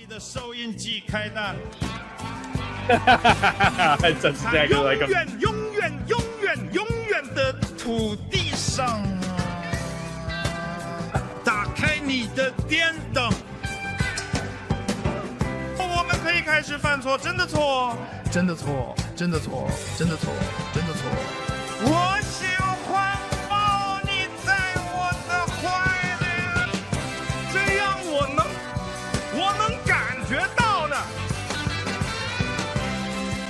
That's exactly like him. 永远的土地上，打开你的电灯，我们可以开始犯错，真的错，真的错，真的错，真的错，真的错。我喜欢抱你在我的怀里，这样我能感觉到的。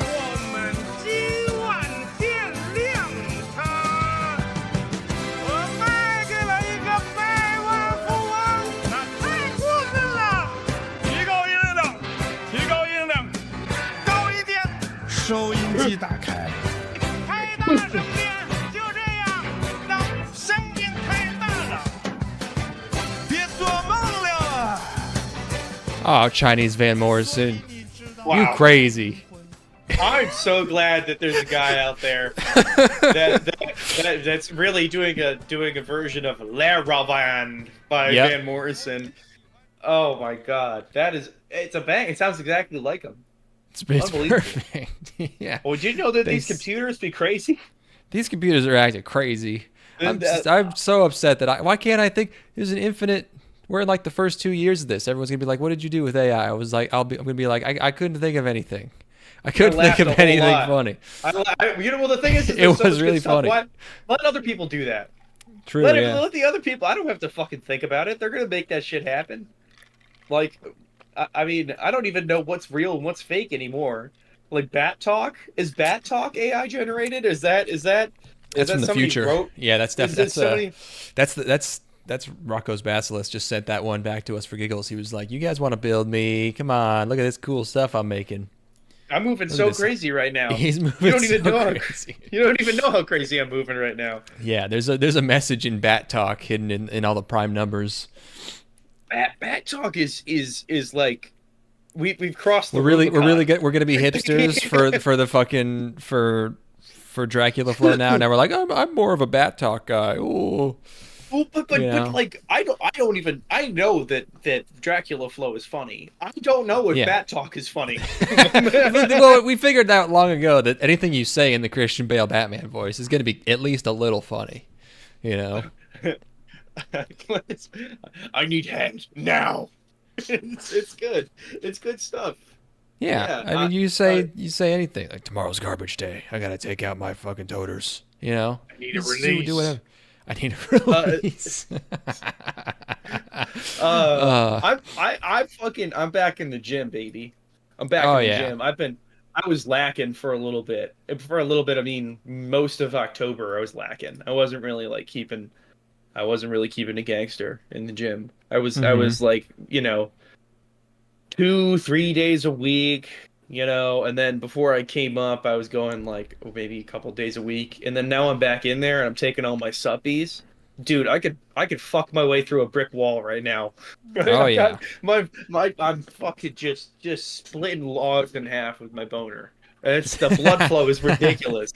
我们今晚天亮它，我卖给了一个百万富翁，那太过分了！提高音量，提高音量，高一点。收音机打开，开大声点，就这样，让声音太大了，别做梦了。Oh, Chinese Van Morrison. Wow. You crazy. I'm so glad that there's a guy out there that's really doing a version of La Ravan by Van Morrison. Oh my god, it's a bang. It sounds exactly like him. It's perfect. Yeah. Well, did you know that these computers be crazy? These computers are acting crazy. I'm so upset that why can't I think there's an infinite. We're in like the first 2 years of this. Everyone's gonna be like, "What did you do with AI?" I was like, I'm gonna be like, I couldn't think of anything. I couldn't think of anything funny. Well, the thing is it was really funny. Let other people do that. True. Let the other people. I don't have to fucking think about it. They're gonna make that shit happen. Like, I mean, I don't even know what's real and what's fake anymore. Like Bat Talk, is Bat Talk AI generated? Is that that's from the future? Wrote? Yeah, that's Rocco's Basilisk just sent that one back to us for giggles. He was like, "You guys want to build me? Come on, look at this cool stuff I'm making." I'm moving so crazy right now. He's moving. You don't even know how crazy I'm moving right now. Yeah, there's a message in Bat Talk hidden in all the prime numbers. Bat Talk is like we've crossed. We're really good. We're gonna be hipsters for the fucking for Dracula Flow now. Now we're like, I'm more of a Bat Talk guy. Ooh. Well, but like I know that Dracula Flow is funny. I don't know if Bat Talk is funny. Well, we figured out long ago that anything you say in the Christian Bale Batman voice is going to be at least a little funny, you know. I need hands now. It's good. It's good stuff. Yeah, I mean, you say anything like tomorrow's garbage day. I gotta take out my fucking toters. You know, I need a release. Do whatever. I need a release. I'm back in the gym, baby. I'm back in the gym. I was lacking for a little bit. For a little bit, I mean, most of October I was lacking. I wasn't really keeping a gangster in the gym. I was like, 2-3 days a week, and then before I came up, I was going like maybe a couple days a week, and then now I'm back in there and I'm taking all my suppies. Dude, I could fuck my way through a brick wall right now. Oh yeah, I'm fucking just splitting logs in half with my boner. The blood flow is ridiculous.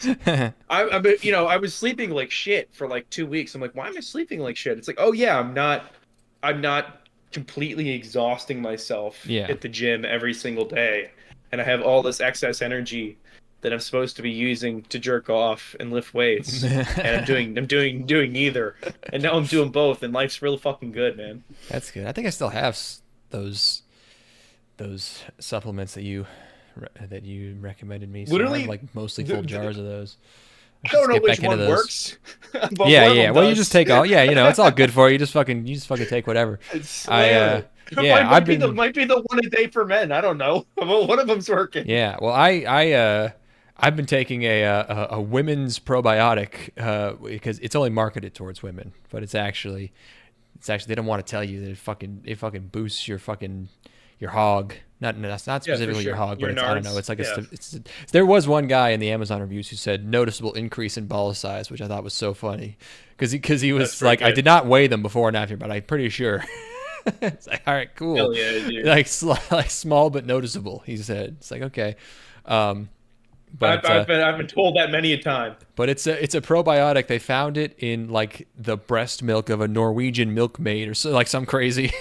I was sleeping like shit for like 2 weeks. I'm like, why am I sleeping like shit? It's like, oh yeah, I'm not completely exhausting myself at the gym every single day, and I have all this excess energy that I'm supposed to be using to jerk off and lift weights, and I'm doing neither, and now I'm doing both, and life's really fucking good, man. That's good. I think I still have those supplements that you recommended me. So literally, I have like mostly full jars of those. I don't know which one works. Yeah. Well, you just take all. Yeah, it's all good for you. You just fucking take whatever. Might be the one a day for men. I don't know. One of them's working. Yeah. Well, I've been taking a women's probiotic because it's only marketed towards women, but it's actually they don't want to tell you that it fucking boosts your hog. That's not specifically your hog, but I don't know. It's like there was one guy in the Amazon reviews who said noticeable increase in ball size, which I thought was so funny because he was like, I did not weigh them before and after, but I'm pretty sure. It's like, all right, cool. Hell yeah, dude. Like small but noticeable. He said, it's like, okay. But I've been told that many a time. but it's a probiotic. They found it in like the breast milk of a Norwegian milkmaid or so, like some crazy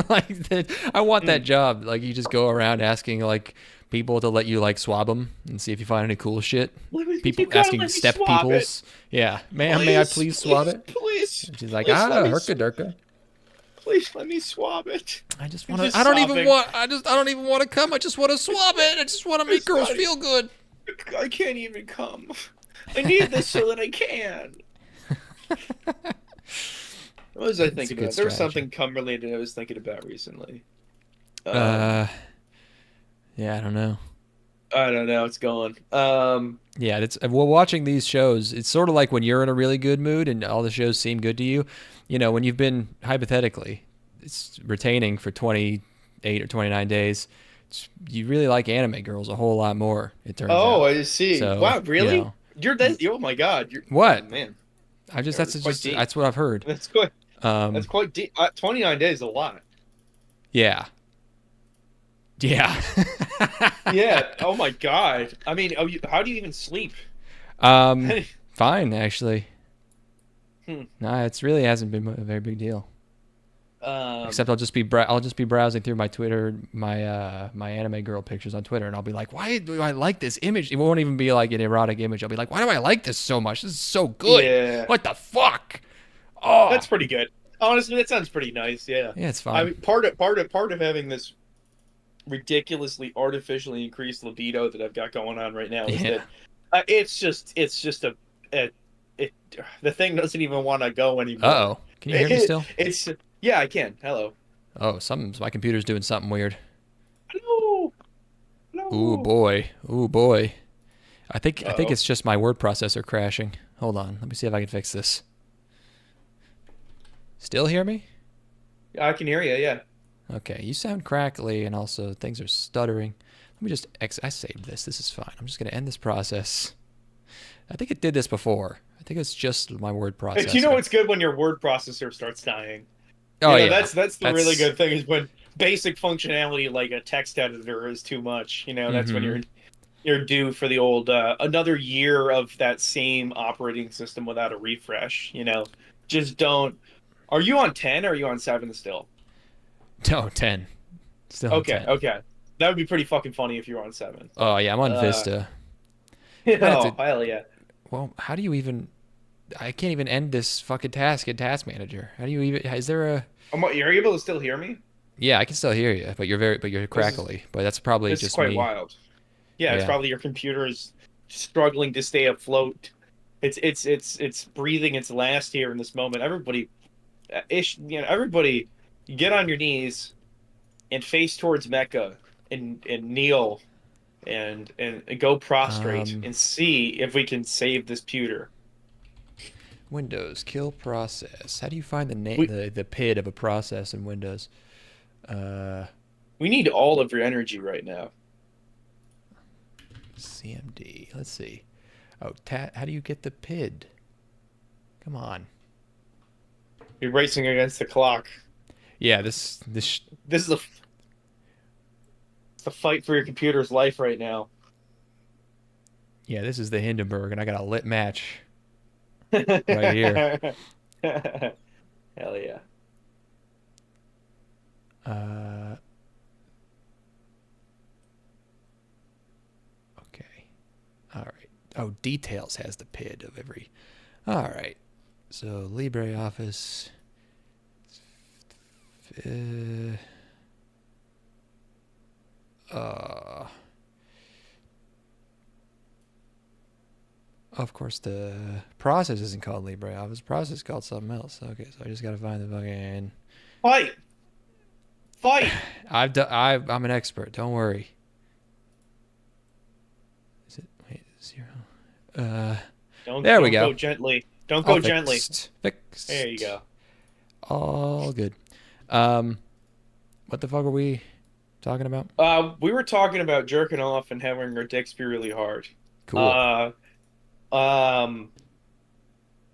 like that. I want that job. Like you just go around asking like people to let you like swab them and see if you find any cool shit. People You gotta asking let me step swab peoples. Yeah, ma'am, may I please swab it? Please, And she's like, please let me herka durka. please let me swab it. I just want to. Just I don't even sobbing. want. I don't even want to come. I just want to swab it. I just want to make It's girls not- feel good. I can't even come. I need this so that I can. What was I It's a thinking good about? There was strategy. something cum related I was thinking about recently. Yeah, I don't know. I don't know. It's gone. Yeah, it's well, watching these shows, it's sort of like when you're in a really good mood and all the shows seem good to you. You know, when you've been hypothetically, it's retaining for 28 or 29 days. You really like anime girls a whole lot more. It turns Oh, out. I see. So, Wow, really? you know, You're that? Oh my God! You're What? oh, man? I just Yeah, that's it's quite just deep. that's what I've heard. That's quite. Um, That's quite deep. 29 days is a lot. yeah, yeah. Yeah. Oh my God. I mean, how do you even sleep? Fine actually. Hmm. Nah, it's really hasn't been a very big deal. Um, Except I'll just be browsing through my Twitter, my anime girl pictures on Twitter, and I'll be like, why do I like this image? It won't even be like an erotic image. I'll be like, why do I like this so much? This is so good. Yeah. What the fuck? Oh, That's pretty good. Honestly, that sounds pretty nice. Yeah. yeah, it's I fine. mean, part of having this ridiculously artificially increased libido that I've got going on right now is Yeah. that it's just the thing doesn't even want to go anymore. Uh-oh. Can you hear me still? It's yeah, I can. Hello. Oh, my computer's doing something weird. Hello. Hello. Ooh boy. Ooh boy. I think Uh-oh. it's just my word processor crashing. Hold on. Let me see if I can fix this. Still hear me? I can hear you. Yeah. Okay, you sound crackly and also things are stuttering. Let me just I saved this. This is fine. I'm just going to end this process. I think it did this before. I think it's just my word processor. You know what's good when your word processor starts dying? Oh, You know, yeah. that's the really good thing is when basic functionality like a text editor is too much. You know, that's when you're due for the old another year of that same operating system without a refresh. You know, just don't. Are you on 10 or are you on 7 still? No, 10. Still on 10. Okay. That would be pretty fucking funny if you were on 7. Oh, yeah, I'm on Vista. Oh, hell yeah. Well, how do you even... I can't even end this fucking task in Task Manager. How do you even... Is there a... You're able to still hear me? Yeah, I can still hear you, but you're crackly. But that's probably This is just quite me. wild. Yeah, it's Yeah. probably your computer is struggling to stay afloat. It's breathing its last here in this moment. Everybody, everybody, get on your knees and face towards Mecca and kneel and go prostrate and see if we can save this pewter. Windows, kill process. How do you find the name, the PID of a process in Windows? We need all of your energy right now. CMD. Let's see. Oh, how do you get the PID? Come on. You're racing against the clock. Yeah, this This is the fight for your computer's life right now. yeah, this is the Hindenburg, and I got a lit match right here. Hell yeah. Okay. All right. Oh, details has the PID of every. All right. So LibreOffice. Of course, the process isn't called LibreOffice. The process is called something else. Okay, so I just gotta find the fucking. Fight! I'm an expert. Don't worry. Is it? Wait, 0. There we go. Go gently. Don't go gently. Fixed. There you go. All good. What the fuck are we talking about? We were talking about jerking off and having our dicks be really hard. Cool.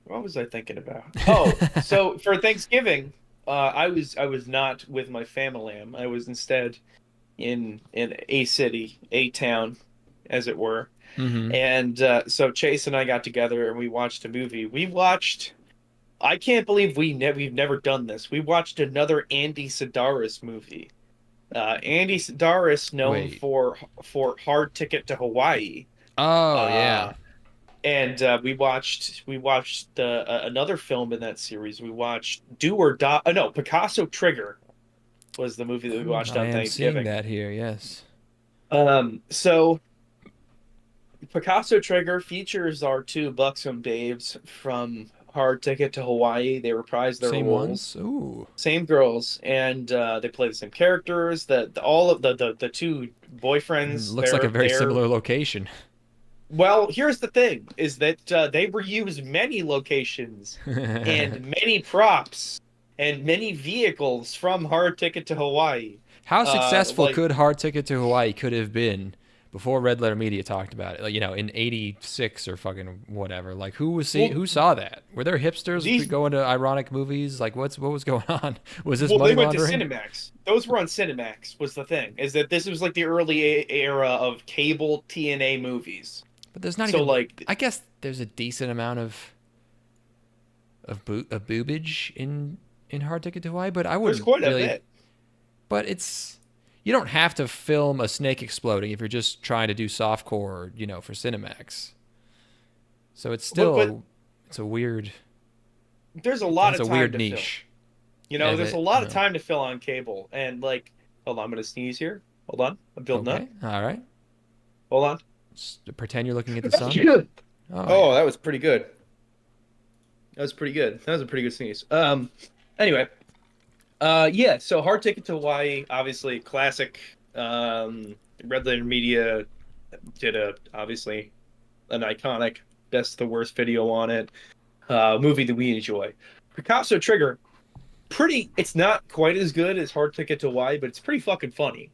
What was I thinking about? Oh, so for Thanksgiving, I was not with my family. I was instead in a city, a town, as it were. Mm-hmm. And so Chase and I got together and we watched a movie. We watched. I can't believe we've never done this. We watched another Andy Sidaris movie. Andy Sidaris, known Wait. for Hard Ticket to Hawaii. Oh yeah. Uh, and we watched another film in that series. We watched Do or Die. No, Picasso Trigger was the movie that we watched I on am seeing Thanksgiving. that here. Yes. So Picasso Trigger features our two buxom babes from Hard Ticket to Hawaii. They reprise their Same roles. ones. Ooh. Same girls, and they play the same characters. All of the two boyfriends, Looks like a very they're similar location. well. Here's the thing: is that they reuse many locations and many props and many vehicles from Hard Ticket to Hawaii. How successful Like could Hard Ticket to Hawaii could have been before Red Letter Media talked about it? Like, in '86 or fucking whatever. Like, who saw that? Were there hipsters going to ironic movies? Like, what was going on? Was this money they went to laundering? Cinemax. Those were on Cinemax. Was the thing is that this was like the early era of cable TNA movies. But there's not So even. like I guess there's a decent amount of boobage in Hard Ticket to Hawaii, but I there's wouldn't quite a really. bit. But you don't have to film a snake exploding if you're just trying to do softcore, for Cinemax. So it's still But it's a weird there's a lot it's of a time weird to niche. fill. There's a lot of time to fill on cable, and like, hold on, I'm gonna sneeze here. Hold on, I'm building Okay, up. all right. Hold on. Just pretend you're looking at the sun. Oh, that was pretty good. That was pretty good. That was a pretty good sneeze. Anyway, yeah. So Hard Ticket to Hawaii, obviously classic. Red Letter Media did obviously an iconic best the worst video on it. Movie that we enjoy. Picasso Trigger, it's not quite as good as Hard Ticket to Hawaii, but it's pretty fucking funny.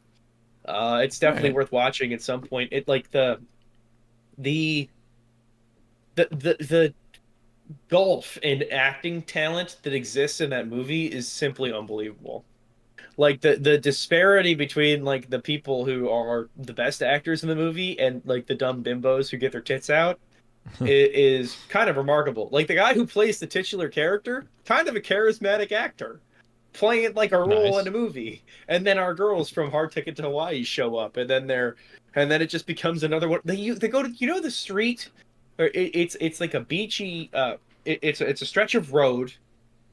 It's definitely Right. worth watching at some point. It like the gulf in acting talent that exists in that movie is simply unbelievable. Like the disparity between like the people who are the best actors in the movie and like the dumb bimbos who get their tits out is kind of remarkable. Like the guy who plays the titular character, kind of a charismatic actor, playing like a role in Nice. a movie. And then our girls from Hard Ticket to Hawaii show up, and then it just becomes another one. They go to the street, or it's like a beachy. It's a stretch of road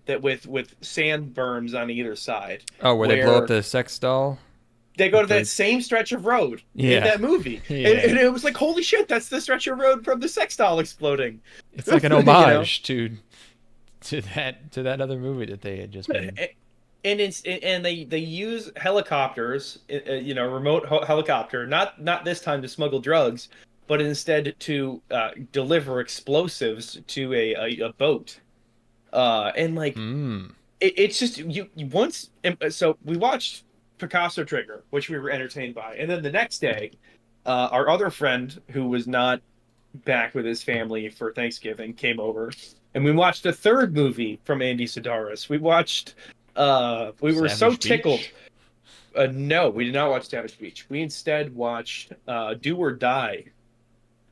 that with sand berms on either side. Oh, where they blow up Where the sex doll? they go to The that same stretch of road in Yeah. that movie, Yeah. and it was like, holy shit, that's the stretch of road from the sex doll exploding. It's like an You know? homage to that other movie that they had just made. And they use helicopters, remote helicopter, not this time to smuggle drugs, but instead to deliver explosives to a boat. And like Mm. it's just you once. So we watched Picasso Trigger, which we were entertained by, and then the next day, our other friend who was not back with his family for Thanksgiving came over, and we watched a third movie from Andy Sidaris. We watched. We were so Savage tickled. Beach? No, we did not watch Savage Beach. We instead watched Do or Die,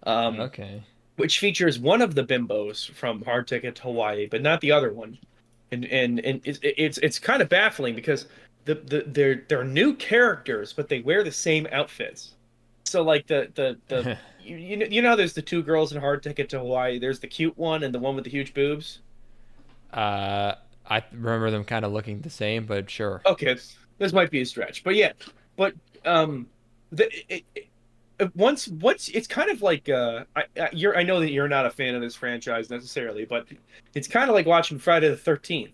Okay. which features one of the bimbos from Hard Ticket to Hawaii, but not the other one. And it's kind of baffling because they're new characters, but they wear the same outfits. So like the there's the two girls in Hard Ticket to Hawaii. There's the cute one and the one with the huge boobs. I remember them kind of looking the same, but sure. Okay, this might be a stretch, but yeah, but the once it's kind of like I know that you're not a fan of this franchise necessarily, but it's kind of like watching Friday the 13th.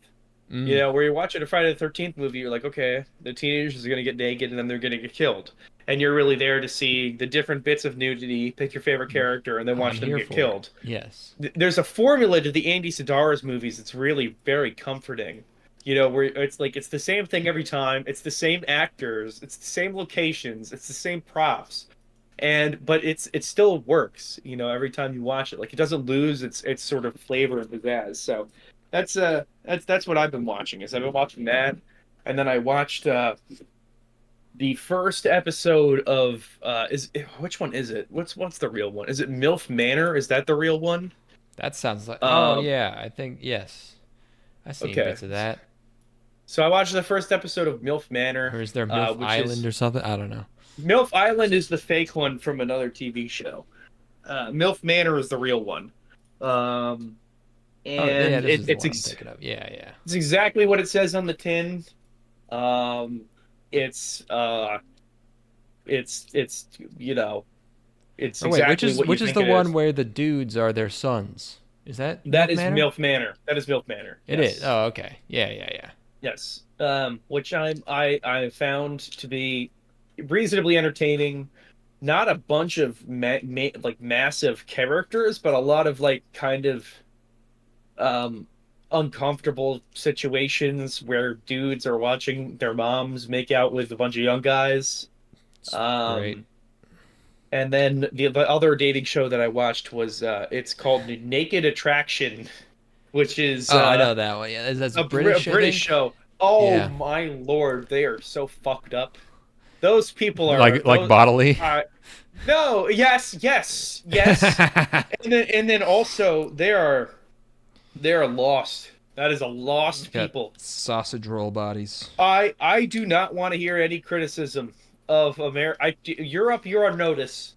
Mm. Where you're watching a Friday the 13th movie, you're like, okay, the teenagers are gonna get naked and then they're gonna get killed, and you're really there to see the different bits of nudity, pick your favorite character, and then watch I'm them here get for killed. it. Yes. There's a formula to the Andy Sidaris movies that's really very comforting. Where it's like it's the same thing every time. It's the same actors, it's the same locations, it's the same props, but it still works. Every time you watch it, like it doesn't lose its sort of flavor and pizzazz. So that's what I've been watching. I've been watching that, and then I watched the first episode of which one is it? What's the real one? Is it MILF Manor? Is that the real one? That sounds like. Oh Um, yeah, I think yes. I've seen okay. bits of that. So I watched the first episode of MILF Manor, Or is there MILF which Island is or something? I don't know. MILF Island is the fake one from another TV show. MILF Manor is the real one. Um, Oh yeah, and this is the one I'm thinking of. Yeah, yeah. it's exactly what it says on the tin. Um, it's it's it's Or wait, exactly what you which is think the it one is. where the dudes are their sons? Is that That MILF is Manor? MILF Manor. That is MILF Manor. It is. Yes. Oh, okay. Yeah, yeah, yeah. Yes. Which I found to be reasonably entertaining. Not a bunch of like massive characters, but a lot of like kind of um uncomfortable situations where dudes are watching their moms make out with a bunch of young guys. It's great. Um, and then the other dating show that I watched was it's called Naked Attraction, which is Oh, I know that one. Yeah, that's a British, I British think. show. Oh Yeah, my lord, they are so fucked up. Those people are like those. bodily. No, yes, yes, yes. And then also they are lost. That is a lost Got people. sausage roll bodies. I do not want to hear any criticism of America. Europe, you're on notice.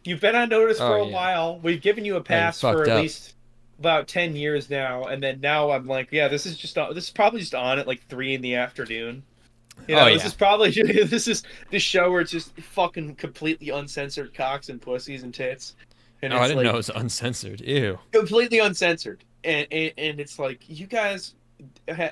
You've been on notice Oh for a yeah. while. We've given you a Oh, you pass for fucked at up. least about 10 years now, and then now I'm like, yeah, this is probably just on at like 3 in the afternoon. Oh This yeah. is probably this show where it's just fucking completely uncensored cocks and pussies and tits, and Oh, I it's didn't know it like was uncensored. Ew. completely uncensored, and it's like you guys,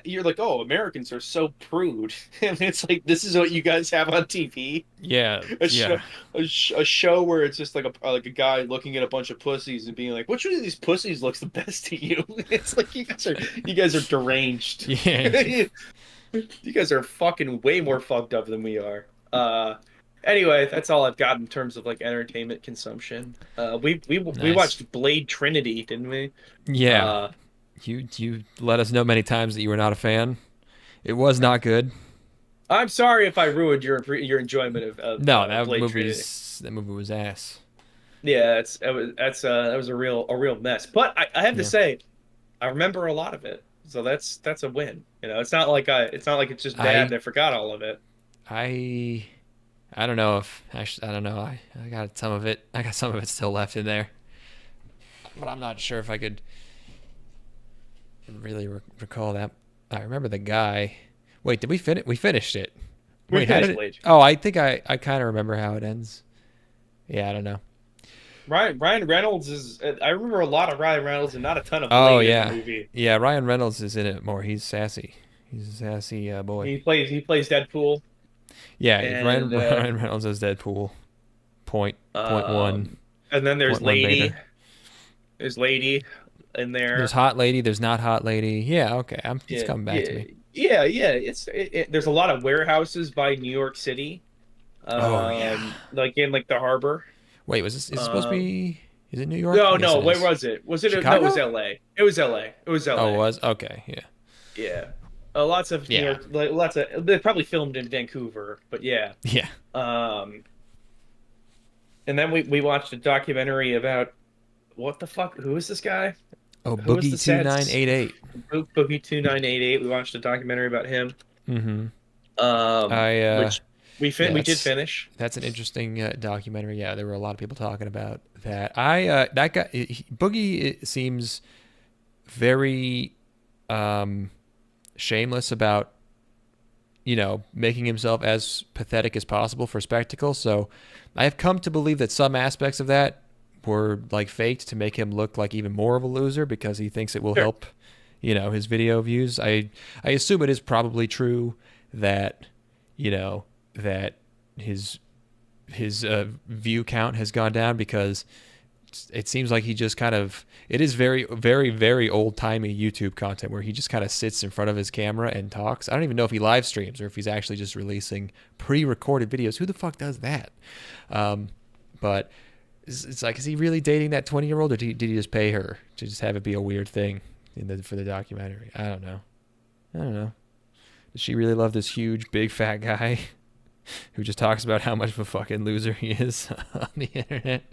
you're like, oh, Americans are so prude, and it's like this is what you guys have on TV, Yeah, a show, yeah. a show where it's just like a guy looking at a bunch of pussies and being like, which one of these pussies looks the best to you? It's like you guys are deranged. Yeah. You guys are fucking way more fucked up than we are. Anyway, that's all I've got in terms of like entertainment consumption. We Nice. watched Blade Trinity, didn't we? Yeah. Uh, You let us know many times that you were not a fan. It was not good. I'm sorry if I ruined your enjoyment of No, Blade Trinity. that movie was ass. Yeah, that was a real mess. But I have to Yeah. say, I remember a lot of it, so that's a win. It's not like it's just bad I and I forgot all of it. I I don't know if I don't know. I got some of it. I got some of it still left in there, but I'm not sure if I could really recall that. I remember the guy. Wait, did we finish? We finished it. We Wait, how did finished it? Blade. Oh, I think I kind of remember how it ends. Yeah, I don't know. Ryan Reynolds is. I remember a lot of Ryan Reynolds and not a ton of Oh Blade in the yeah, movie. yeah. Ryan Reynolds is in it more. He's sassy. He's a sassy boy. He plays Deadpool, Yeah, Ryan and Ryan Reynolds as Deadpool. Point one. and then there's Point one Lady. Vader. There's Lady in There's there. hot lady. There's not hot lady. Yeah, okay. It's Yeah, coming back to yeah, me. yeah. There's a lot of warehouses by New York City, Oh yeah. like in like the harbor. Wait, was this? Is it supposed to Um, be? Is it New York? no, Yes, no. it Where is. was it? Was it? No, it was Chicago? L.A. It was L.A. It was Oh, it L.A. was. Okay. Yeah. Yeah. Lots of New Yeah. York, like lots of. They probably filmed in Vancouver, but yeah. Yeah. Um, and then we watched a documentary about what the fuck? Who is this guy? Oh, Who was Boogie the two sad nine eight eight. Boogie 2988? We watched a documentary about him. Mm-hmm. Um, I which yeah, we did finish. that's an interesting documentary. Yeah, there were a lot of people talking about that. That guy Boogie seems very shameless about making himself as pathetic as possible for spectacle. So I have come to believe that some aspects of that were like faked to make him look like even more of a loser because he thinks it will Sure. help his video views. I assume it is probably true that that his view count has gone down because it seems like he just kind of it is very very very old-timey YouTube content where he just kind of sits in front of his camera and talks. I don't even know if he live streams or if he's actually just releasing pre-recorded videos. Who the fuck does that? But it's like, is he really dating that 20-year-old or did he just pay her to just have it be a weird thing for the documentary? I don't know. Does she really love this huge big fat guy? who just talks about how much of a fucking loser he is on the internet.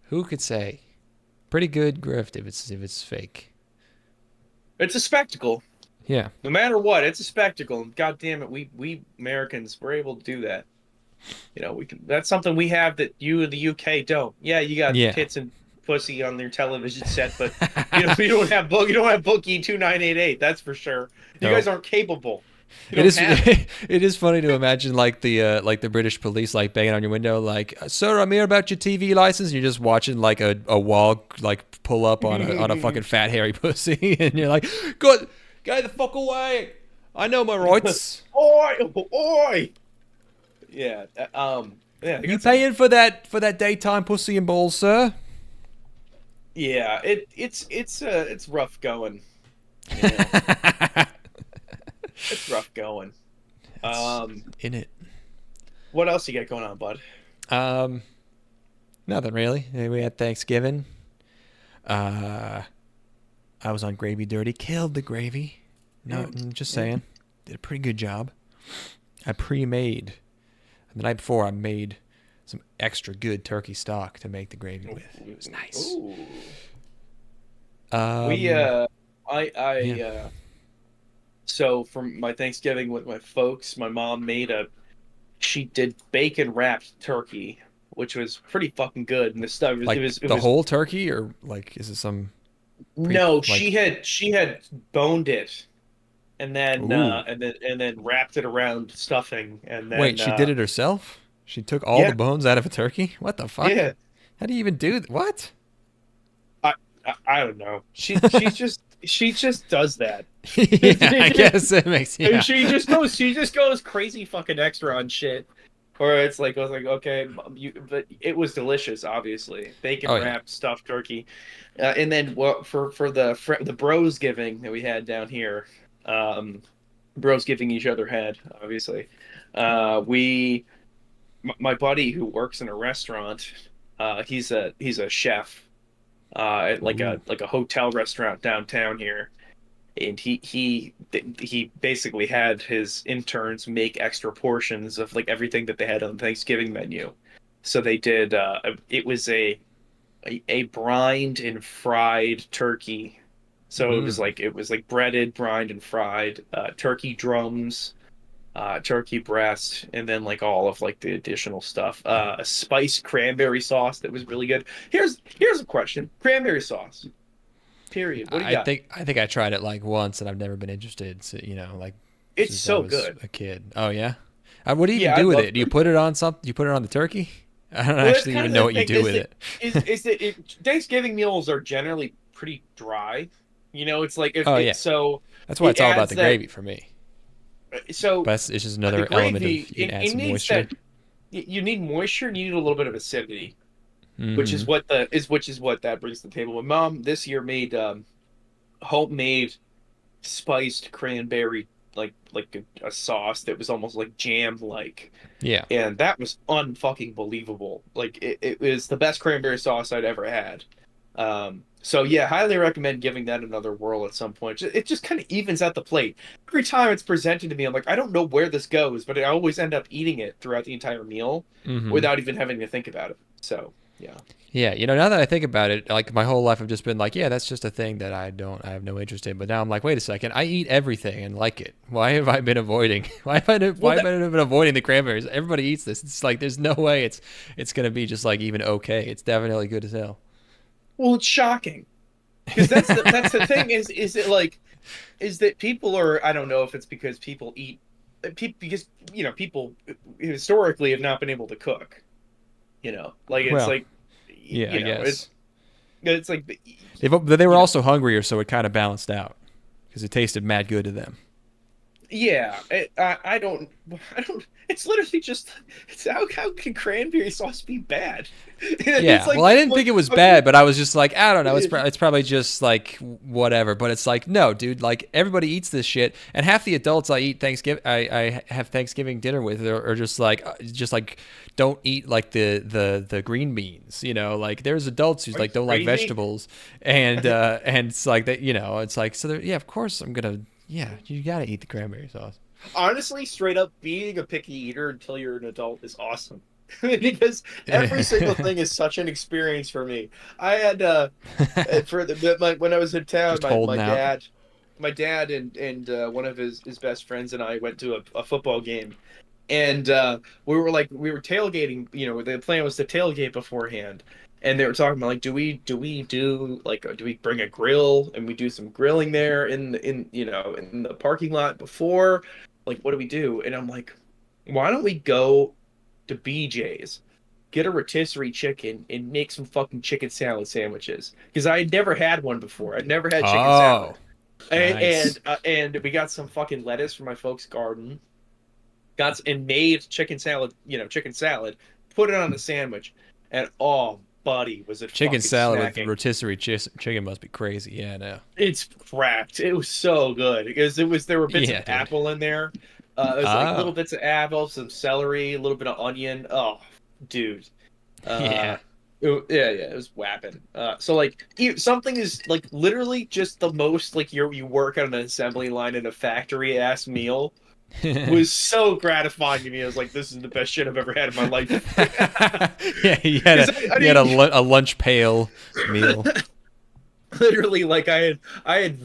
Who could say? Pretty good grift if it's fake. It's a spectacle. Yeah. No matter what, it's a spectacle. And God damn it, we Americans, we're able to do that. You know, we can. That's something we have that you in the UK don't. Yeah, you got tits and pussy on your television set, but you don't have Bookie 2988. That's for sure. You guys aren't capable. It is funny to imagine like the British police like banging on your window like, "Sir, I'm here about your TV license." And you're just watching like a wall like pull up on a fucking fat hairy pussy, and you're like, "Good, get the fuck away! I know my rights." Oi, oi. Yeah. Yeah. You paying for that daytime pussy and balls, sir? Yeah. It's rough going. You know? It's rough going. In it. What else you got going on, bud? Nothing really. We had Thanksgiving. I was on Gravy Dirty. Killed the gravy. No, just saying. Did a pretty good job. I pre-made. The night before, I made some extra good turkey stock to make the gravy with. It was nice. So for my Thanksgiving with my folks, my mom she did bacon wrapped turkey, which was pretty fucking good. And the stuff it was the whole turkey, or like is it some? No, she had boned it, and then wrapped it around stuffing, and then wait, she did it herself? She took all the bones out of a turkey? What the fuck? Yeah. How do you even do that? What? I don't know. She just does that. Yeah, I guess it makes. Yeah. She just goes crazy fucking extra on shit. Or it's like I was like, okay, but it was delicious, obviously. Bacon wrapped stuffed turkey, and then for the bros giving that we had down here, bros giving each other head, obviously. My buddy who works in a restaurant, he's a chef. At like a hotel restaurant downtown here, and he basically had his interns make extra portions of like everything that they had on the Thanksgiving menu. So they did it was a brined and fried turkey. So it was like breaded, brined and fried turkey drums, turkey breast, and then like all of like the additional stuff. A spiced cranberry sauce that was really good. Here's a question: cranberry sauce. Period. What do you got? I think I tried it like once, and I've never been interested. So, like it's so good. A kid. Oh yeah. What do you even do with it? Do you put it on something? You put it on the turkey? I don't actually even know what you do with it. Thanksgiving meals are generally pretty dry. It's like so that's why it's all about the gravy for me. So but it's just another element of you add some moisture. You need moisture and you need a little bit of acidity, which is what that brings to the table. My mom this year made homemade spiced cranberry like a sauce that was almost like jam like. Yeah. And that was unfucking believable. Like it was the best cranberry sauce I'd ever had. So yeah, highly recommend giving that another whirl at some point. It just kind of evens out the plate. Every time it's presented to me, I'm like, I don't know where this goes, but I always end up eating it throughout the entire meal without even having to think about it. So yeah. Yeah, now that I think about it, like my whole life I've just been like, yeah, that's just a thing that I have no interest in. But now I'm like, wait a second, I eat everything and like it. Why have I been avoiding? Why have I been avoiding the cranberries? Everybody eats this. It's like there's no way it's gonna be just like even okay. It's definitely good as hell. Well, it's shocking because that's the thing is that people are, I don't know if it's because people historically have not been able to cook, like it's like yeah, I guess it's like they were also hungrier, so it kind of balanced out because it tasted mad good to them. Yeah, I don't. It's literally just. How can cranberry sauce be bad? Yeah, well, I didn't think it was bad, but I was just like, I don't know. It's probably just like whatever. But it's like, no, dude. Like everybody eats this shit, and half the adults I eat I have Thanksgiving dinner with are just like don't eat like the green beans. Like there's adults who's like don't like vegetables, and it's like that. It's like so. Yeah, of course I'm gonna. Yeah, you gotta eat the cranberry sauce. Honestly, straight up, being a picky eater until you're an adult is awesome. Because every single thing is such an experience for me. I had when I was in town, Just holding out. my dad and one of his best friends and I went to a football game, and we were tailgating. You know, the plan was to tailgate beforehand, and they were talking about like, do we bring a grill and we do some grilling there in the parking lot before, like what do we do? And I'm like, why don't we go to BJ's, get a rotisserie chicken, and make some fucking chicken salad sandwiches? Because I had never had one before. I'd never had chicken salad. Nice. And we got some fucking lettuce from my folks' garden. And made chicken salad, chicken salad, put it on a sandwich, and oh, buddy, was it Chicken fucking salad with snacking. rotisserie chicken must be crazy. Yeah, no. It's cracked. It was so good because there were bits Yeah, of dude. apple in there. It was like little Oh, bits of apple, some celery, a little bit of onion. Oh, dude. yeah. Yeah, it was whapping. So like something is like literally just the most like you work on an assembly line in a factory ass meal was so gratifying to me. I was like, this is the best shit I've ever had in my life. Yeah, a lunch pail meal. Literally, like I had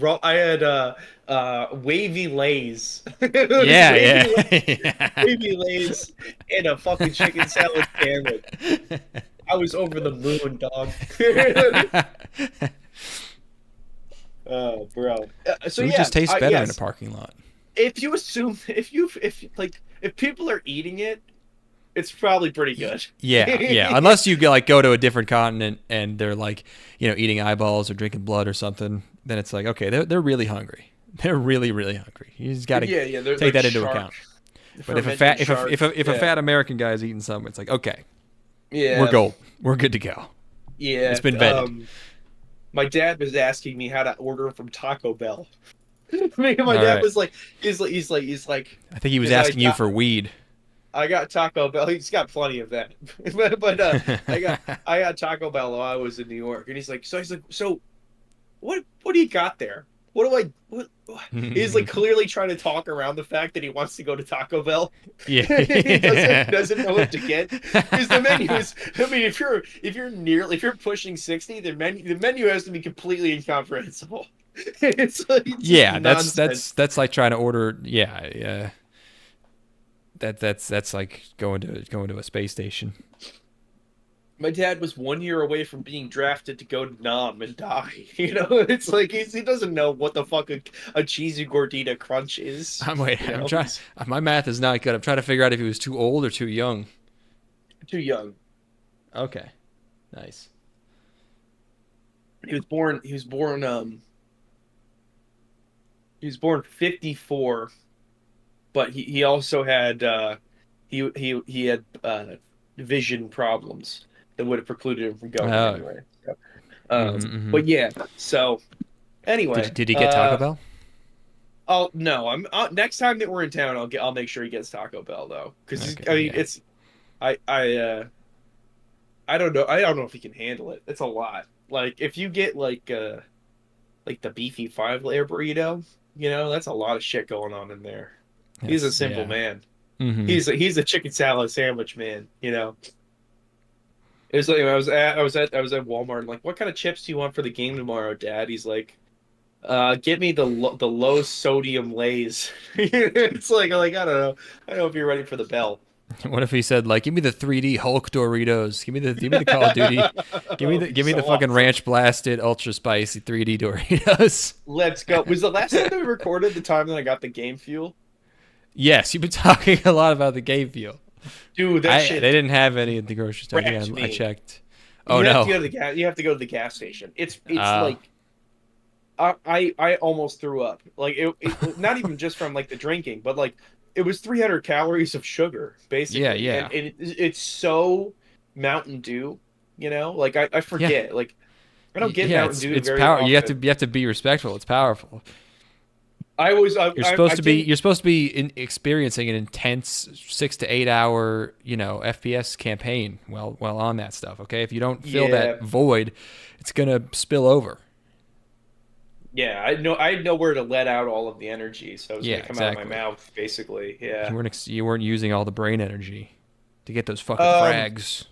wavy lays. Yeah, Yeah. Wavy lays and a fucking chicken salad sandwich. I was over the moon, dog. Oh, bro. So Food yeah, just tastes better in a yes. parking lot. If you assume if people are eating it, it's probably pretty good. Yeah. Unless you go to a different continent and they're like, eating eyeballs or drinking blood or something, then it's like, okay, they're really hungry. They're really, really hungry. You just got to take that into account. But if a fat American guy's eating something, it's like, okay, we're gold. We're good to go. Yeah, It's been vetted. My dad was asking me how to order from Taco Bell. My dad right. was like, he's like. I think he was asking you for weed. I got Taco Bell. He's got plenty of that, but I got Taco Bell while I was in New York, and he's like, so what do you got there? What? He's like clearly trying to talk around the fact that he wants to go to Taco Bell. Yeah, He doesn't know what to get because the menu is. I mean, if you're pushing 60, the menu has to be completely incomprehensible. It's like that's like trying to order. Yeah. That's like going to a space station. My dad was 1 year away from being drafted to go to Nam and die. It's like he doesn't know what the fuck a cheesy gordita crunch is. I'm trying. My math is not good. I'm trying to figure out if he was too old or too young. Too young. Okay, nice. He was born 54, but he also had he had vision problems that would have precluded him from going anywhere. So, but yeah. So anyway, did he get Taco Bell? Oh no! Next time that we're in town, I'll make sure he gets Taco Bell though, because it's I don't know if he can handle it. It's a lot. Like if you get like the beefy 5-layer burrito, that's a lot of shit going on in there. Yes, He's a simple man. Mm-hmm. He's a chicken salad sandwich man. It was like I was at Walmart. I'm like, what kind of chips do you want for the game tomorrow, Dad? He's like, get me the low sodium Lays. It's like I don't know. I don't know if you're ready for the bell. What if he said like, give me the 3D Hulk Doritos, give me the Call of Duty, give me the fucking ranch blasted ultra spicy 3D Doritos. Let's go. Was the last time that we recorded the time that I got the game fuel? Yes, you've been talking a lot about the game fuel. Dude, that shit. They didn't have any at the grocery store. Yeah, I checked. Oh no! You have to go to the gas station. It's like I almost threw up. Like it not even just from like the drinking, but like it was 300 calories of sugar basically. Yeah. And it's so Mountain Dew, Like I forget. Yeah. Like I don't get Mountain Dew. It's very power. often. You have to be respectful. It's powerful. You're supposed to be experiencing an intense 6 to 8 hour, FPS campaign while on that stuff. Okay, if you don't fill that void, it's gonna spill over. Yeah, I know where to let out all of the energy, so it's Yeah, gonna come out of my exactly. mouth, basically. Yeah. You weren't using all the brain energy to get those fucking Um. frags.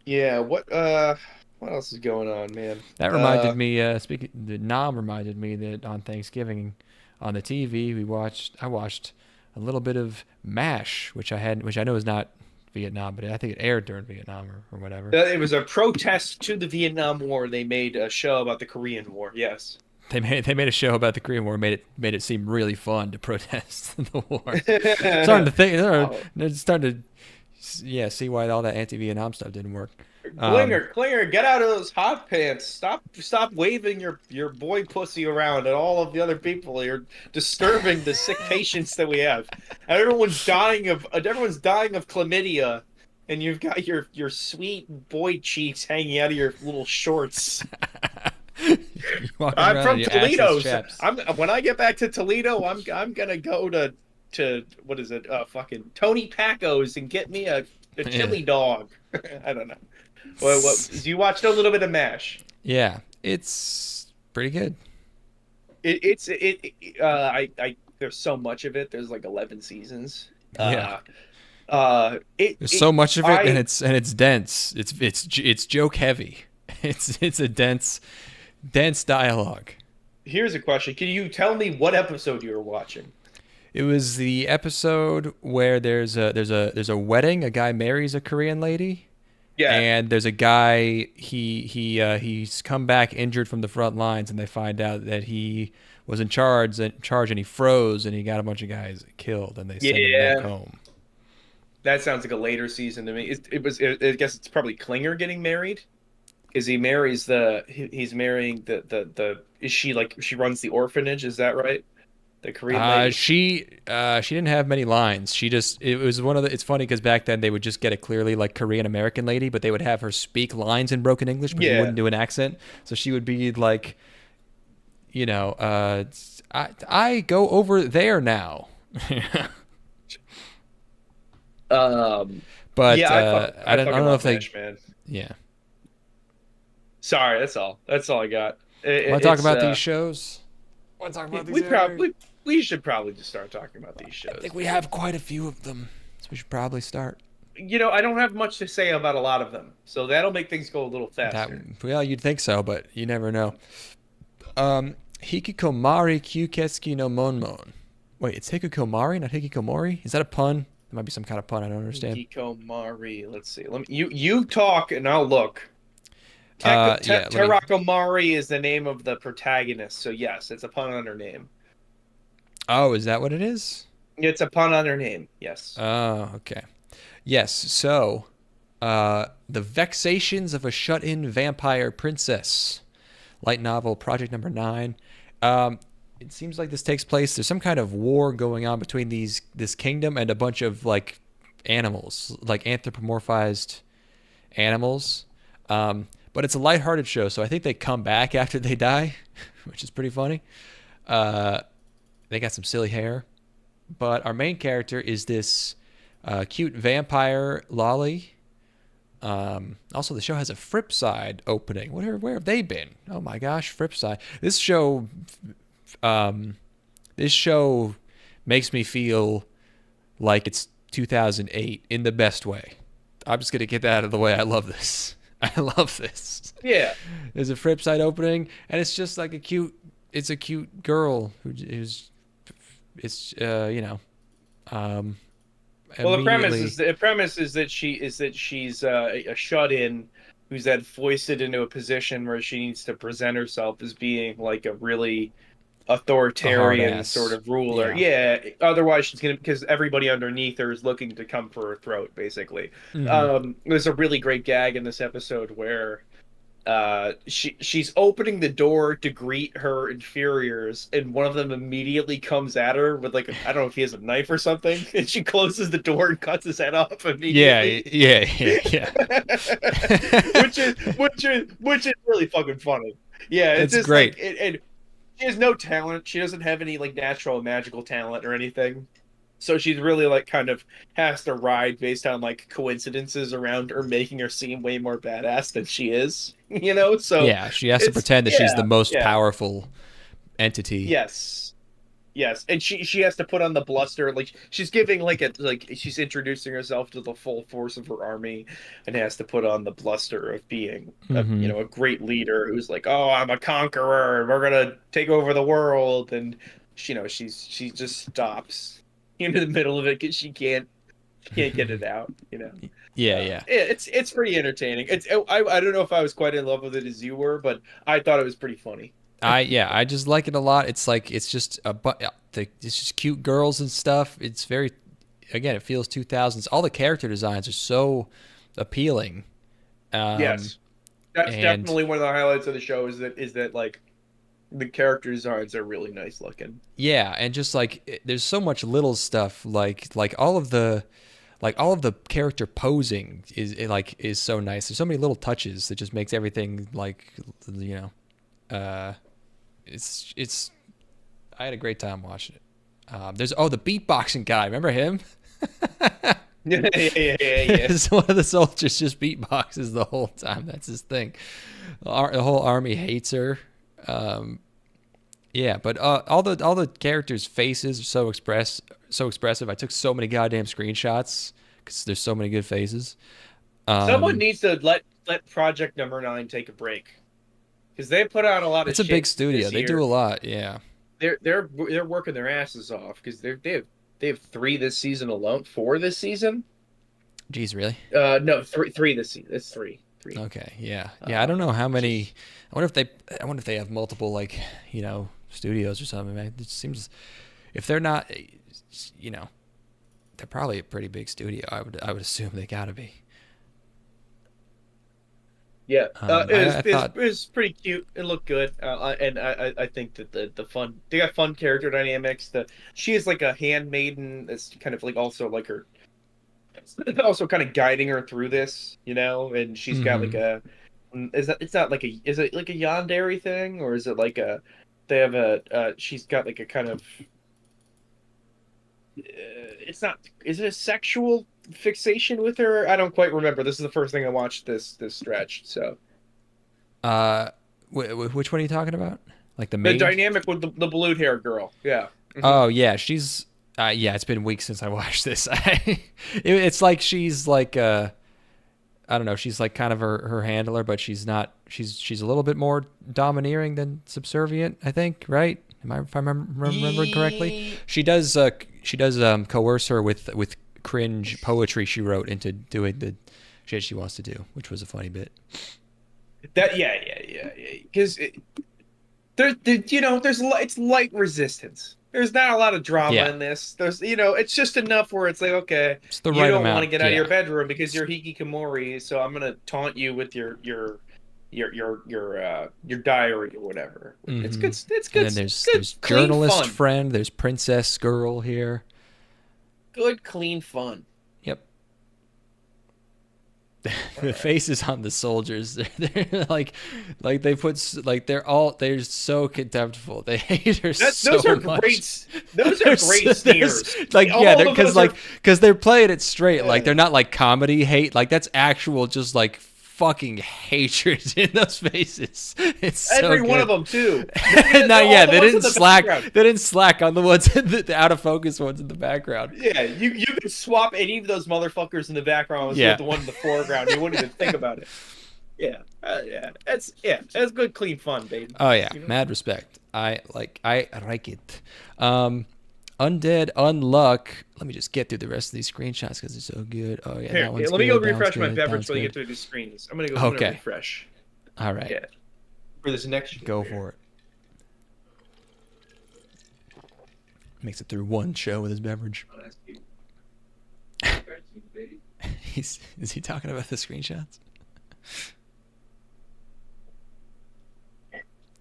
Yeah. What else is going on, man? That reminded me. Speaking, the Nam reminded me that on Thanksgiving, on the TV, I watched a little bit of MASH, which I know is not Vietnam, but I think it aired during Vietnam or whatever. It was a protest to the Vietnam War. They made a show about the Korean War. Yes. They made a show about the Korean War, made it seem really fun to protest the war. Starting to think, Oh, starting to, yeah, see why all that anti-Vietnam stuff didn't work. Um, Klinger, get out of those hot pants. Stop waving your boy pussy around at all of the other people. You're disturbing the sick patients that we have. Everyone's dying of chlamydia, and you've got your sweet boy cheeks hanging out of your little shorts. you're walking I'm around in from your Toledo. assless chaps. When I get back to Toledo, I'm gonna go to what is it? Fucking Tony Paco's and get me a Yeah. chili dog. I don't know. What you watched a little bit of MASH? Yeah, it's pretty good. I there's so much of it. There's like 11 seasons. Yeah. It There's it so much of it, and I it's dense. It's joke heavy. It's a dense dialogue. Here's a question. Can you tell me what episode you were watching? It was the episode where there's a wedding. A guy marries a Korean lady, Yeah. and there's a guy he's come back injured from the front lines, and they find out that he was in charge, and he froze, and he got a bunch of guys killed, and they send him back Yeah. home. That sounds like a later season to me. I guess it's probably Klinger getting married. Is he's marrying the is she like she runs the orphanage, is that right? The Korean lady? She didn't have many lines. It was one of the. It's funny because back then they would just get a clearly like Korean American lady, but they would have her speak lines in broken English, but she Yeah. wouldn't do an accent. So she would be like, I go over there now. Um But yeah, I I don't fucking know love if they. MASH, man. Yeah. Sorry, that's all. That's all I got. Want to talk It's about these shows? Want to talk about these? we should probably just start talking about these I shows. think we have quite a few of them, so we should probably start. I don't have much to say about a lot of them, so that'll make things go a little That faster. well, you'd think so, but you never know. Hikikomari Kyuuketsuki no Monmon. Wait, it's Hikikomari, not Hikikomori? Is that a pun? There might be some kind of pun I don't understand. Hikikomari. Let's see. Let me you talk and I'll look. Yeah, let me. Terakomari is the name of the protagonist, so yes, it's a pun on her name. Oh, is that what it is? It's a pun on her name. Yes. Oh, okay. Yes. So, the Vexations of a Shut-In Vampire Princess, light novel, project number 9. It seems like this takes place. There's some kind of war going on between this kingdom and a bunch of like animals, like anthropomorphized animals. But it's a lighthearted show, so I think they come back after they die, which is pretty funny. They got some silly hair, but our main character is this cute vampire lolly. Also, the show has a Fripp side opening. Where have they been? Oh my gosh, Fripp side. This show makes me feel like it's 2008 in the best way. I'm just gonna get that out of the way. I love this. I love this. Yeah. There's a Fripp side opening, and it's just like it's a cute girl who's, it's Well, immediately. the premise is that she's a shut-in who's then foisted into a position where she needs to present herself as being like a really A hard authoritarian ass. sort of ruler. Yeah. Yeah, otherwise she's gonna because everybody underneath her is looking to come for her throat, basically. Hmm. There's a really great gag in this episode where she's opening the door to greet her inferiors, and one of them immediately comes at her with like I don't know if he has a knife or something, and she closes the door and cuts his head off Yeah, immediately. yeah. which is really fucking funny. Yeah, it's It's just great. like and she has no talent. She doesn't have any like natural magical talent or anything. So she's really like kind of has to ride based on like coincidences around her making her seem way more badass than she is, So Yeah, she has to it's pretend that she's the most yeah. powerful entity. Yes, and she has to put on the bluster, like she's giving like she's introducing herself to the full force of her army, and has to put on the bluster of being Mm-hmm. a great leader who's like, oh, I'm a conqueror, and we're gonna take over the world, and she just stops in the middle of it because she can't get it out, Yeah, yeah. It's pretty entertaining. I don't know if I was quite in love with it as you were, but I thought it was pretty funny. I just like it a lot. It's like it's just it's just cute girls and stuff. It's very, again, it feels 2000s. All the character designs are so appealing. Um, Yes, that's and definitely one of the highlights of the show is that like the character designs are really nice looking. yeah, and just like there's so much little stuff like all of the character posing is so nice. There's so many little touches that just makes everything like you know, it's I had a great time watching it. There's the beatboxing guy. Remember him? Yeah. One of the soldiers just beatboxes the whole time. That's his thing. The whole army hates her. Yeah, but all the characters' faces are so expressive. I took so many goddamn screenshots because there's so many good faces. Someone needs to let Project Number 9 take a break because they put out a lot of It's a big shit studio. this They do year. a lot. Yeah. They're working their asses off because they have three this season alone. Four this season? Jeez, really? No, three this season. It's three. Okay. Yeah. Yeah. I don't know how many. Just I wonder if they have multiple studios or something. Man. It seems if they're not, they're probably a pretty big studio. I would assume they gotta be. Yeah, I thought, it was pretty cute. It looked good, and I think that the fun they got fun character dynamics. She is like a handmaiden that's kind of like also like her, also kind of guiding her through this, and she's got like mhm. a it's not like is it like a yandere thing, or is it like a they have a she's got like a kind of it's not, is it a sexual fixation with her? I don't quite remember. This is the first thing I watched this stretch, so. Uh, which one are you talking about? Like the The main? dynamic with the blue hair girl. Yeah. Hmm. Oh yeah, she's. Yeah, it's been weeks since I watched this. It's like she's like I don't know. She's like kind of her handler, but she's not. She's a little bit more domineering than subservient. I think, right? If I'm remembering correctly, she does coerce her with cringe poetry she wrote into doing the shit she wants to do, which was a funny bit. Yeah. Because it's light resistance. There's not a lot of drama Yeah, in this. It's just enough where it's like, okay, it's the you right don't want to amount. get out of your Yeah. bedroom because you're Hikikomori, so I'm gonna taunt you with your diary or whatever. It's Hmm. good. It's And good. then It's there's good, clean journalist fun. friend. There's princess girl here. Good, clean fun. Yep. All The right. faces on the soldiers, they're like they're so contemptful. They hate her Those so are much. great. Those are great sneers. Yeah, All they're of those are. because they're playing it straight. Like Yeah. they're not like comedy hate. Like that's actual just like fucking hatred in those faces. It's so Every one of good. them too. Not All yet. the They ones didn't in the slack. background. They didn't slack on the ones in the out of focus ones in the background. Yeah, you could swap any of those motherfuckers in the background with Yeah. the one in the foreground. You wouldn't even think about it. That's good, clean fun, baby. Oh yeah, mad respect. I like it. Undead Unluck. Let me just get through the rest of these screenshots because they're so good. Oh yeah, Here, that one's let me go good. That one's refresh my good. That beverage one's while you good. get through these screens. I'm gonna Okay. refresh. All right. Yeah, for this next Go here. for it. Makes it through one show with his beverage. Oh, that's cute. Is he talking about the screenshots?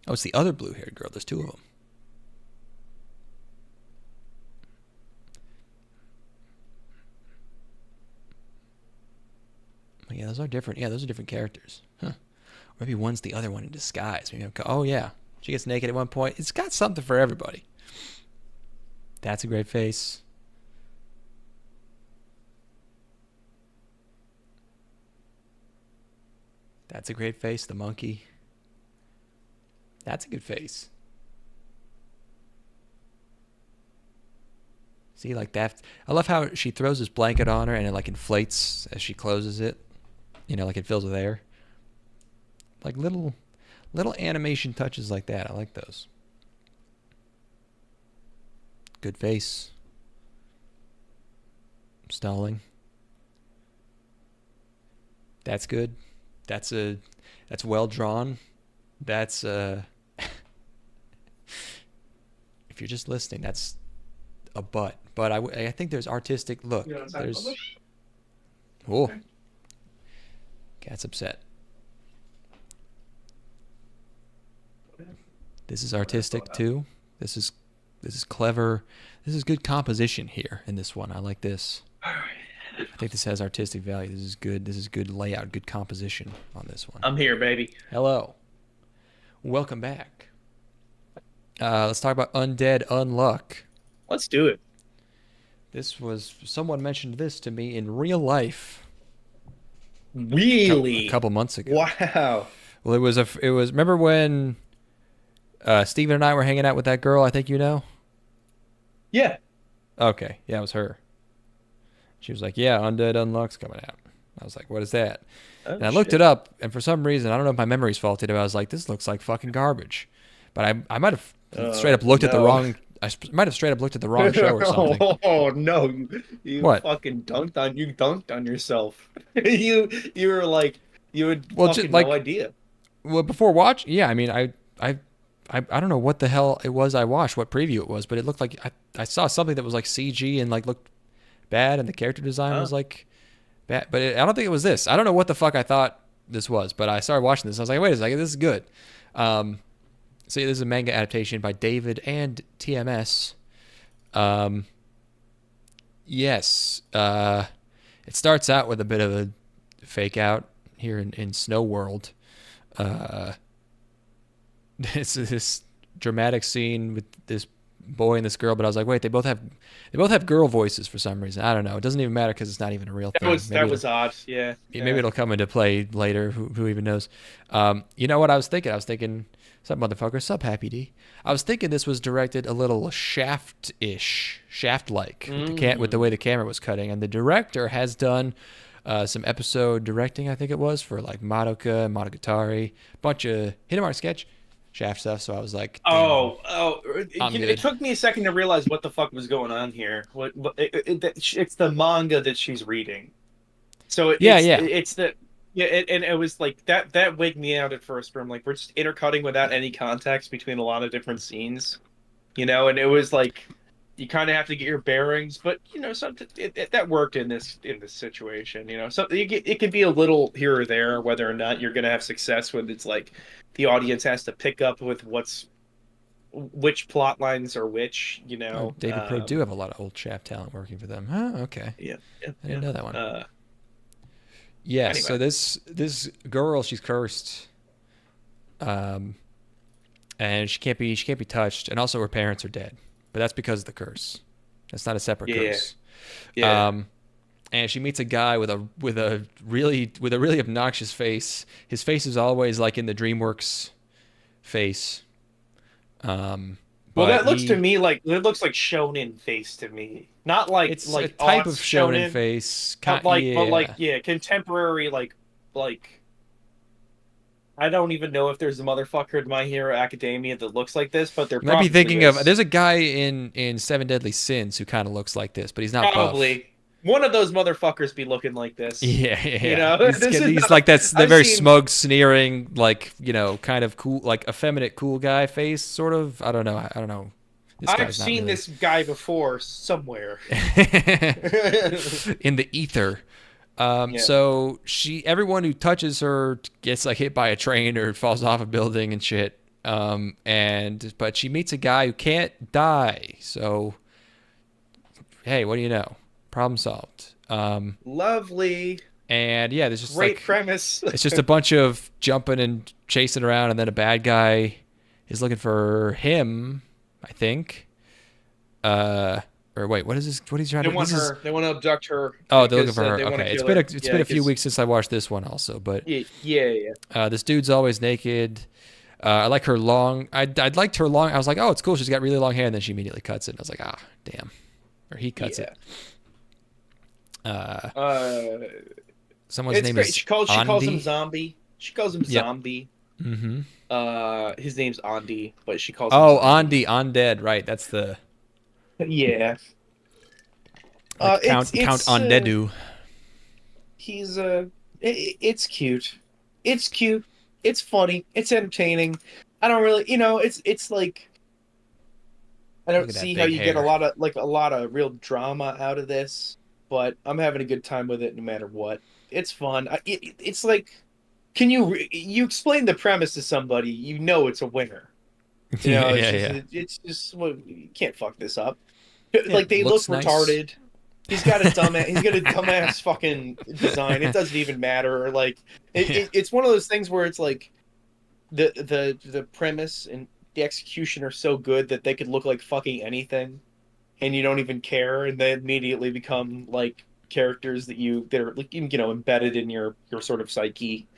Oh, it's the other blue-haired girl. There's two of them. Oh, yeah, those are different. Yeah, those are different characters. Huh. Maybe one's the other one in disguise. Maybe oh yeah, she gets naked at one point. It's got something for everybody. That's a great face. That's a great face. The monkey. That's a good face. See, like that. I love how she throws this blanket on her and it like inflates as she closes it. You know, like it fills with air. Like little animation touches like that. I like those. Good face. Stalling. That's good. That's well drawn. That's if you're just listening, that's a butt. But I think there's artistic look. There's oh, cat's upset. This is artistic too. This is clever. This is good composition here in this one. I like this. I think this has artistic value. This is good. This is good layout, good composition on this one. I'm here, baby. Hello. Welcome back. Let's talk about Undead Unluck. Let's do it. Someone mentioned this to me in real life. Really? A couple months ago. Wow. Well, it was remember when Steven and I were hanging out with that girl, I think you know? Yeah. Okay. Yeah, it was her. She was like, yeah, Undead Unluck's coming out. I was like, what is that? Oh, and I looked it up, and for some reason, I don't know if my memory's faulty, but I was like, this looks like fucking garbage. But I might have straight up looked at the wrong... I might have straight up looked at the wrong show or something. Oh no! You what? Fucking dunked on yourself. you were like you had fucking like, no idea. Well, before watch, yeah. I mean, I don't know what the hell it was I watched, what preview it was, but it looked like I saw something that was like CG and like looked bad, and the character design was like bad. But I don't think it was this. I don't know what the fuck I thought this was, but I started watching this. I was like, wait a second, this is good. So this is a manga adaptation by David and TMS. Yes. It starts out with a bit of a fake out here in Snow World. It's this dramatic scene with this boy and this girl, but I was like, wait, they both have girl voices for some reason. I don't know. It doesn't even matter because it's not even a real thing. That was odd. Yeah. Maybe it'll come into play later. Who even knows? You know what I was thinking? I was thinking, sup motherfucker, sup Happy D. I was thinking this was directed a little Shaft-ish, Shaft-like with the way the camera was cutting, and the director has done some episode directing, I think it was, for like Madoka, Monogatari, bunch of Hikikomari sketch. Shaft stuff, so I was like, it took me a second to realize what the fuck was going on here. It's the manga that she's reading, so and it was like that wigged me out at first. Where I'm like, we're just intercutting without any context between a lot of different scenes, and it was like you kind of have to get your bearings, but that worked in this situation. So it can be a little here or there, whether or not you're gonna have success with. It's like the audience has to pick up with which plot lines are which. David Pro do have a lot of old Shaft talent working for them. Huh? Okay. Yeah. I didn't know that one. Anyway. So this girl, she's cursed, and she can't be touched, and also her parents are dead. But that's because of the curse. That's not a separate curse. Yeah. And she meets a guy with a really obnoxious face. His face is always like in the DreamWorks face. Well, that looks to me like shonen face to me. Not like it's like a type of shonen face. But contemporary like. I don't even know if there's a motherfucker in My Hero Academia that looks like this, but might be thinking of. There's a guy in Seven Deadly Sins who kind of looks like this, but he's not probably. Buff. One of those motherfuckers be looking like this. Yeah. He's like very smug, sneering, like kind of cool, like effeminate cool guy face, sort of. I don't know. I've seen this guy before somewhere in the ether. So everyone who touches her gets like hit by a train or falls off a building and shit. But she meets a guy who can't die. So, hey, what do you know? Problem solved. Lovely. And yeah, there's just great premise. It's just a bunch of jumping and chasing around, and then a bad guy is looking for him, I think. Or wait, what is this? What he's trying to? They want her. They want to abduct her. Oh, they're looking for her. Okay, it's been a few weeks since I watched this one, also. But yeah. This dude's always naked. I like her long. I liked her long. I was like, oh, it's cool. She's got really long hair, and then she immediately cuts it. And I was like, damn. or he cuts Yeah. it. Uh, Uh, someone's it's name great. is She calls him Andi. Zombie. She calls him Yep. Zombie. Mm-hmm. His name's Andi, but she calls him Oh, Zombie. Andi, Undead, right? That's the Yeah. like Count It's Ondedu. he's it's cute. It's cute. It's funny. It's entertaining. I don't really, it's like I Look don't at that see how big you get hair. a lot of real drama out of this, but I'm having a good time with it no matter what. It's fun. It's like, you explain the premise to somebody, it's a winner. Yeah, It's yeah, just yeah. it's just well, you can't fuck this up. Yeah, Like they look looks nice. retarded. He's got a dumbass fucking design. It doesn't even matter. Like Yeah. it's one of those things where it's like the premise and the execution are so good that they could look like fucking anything, and you don't even care, and they immediately become like characters that are like embedded in your sort of psyche.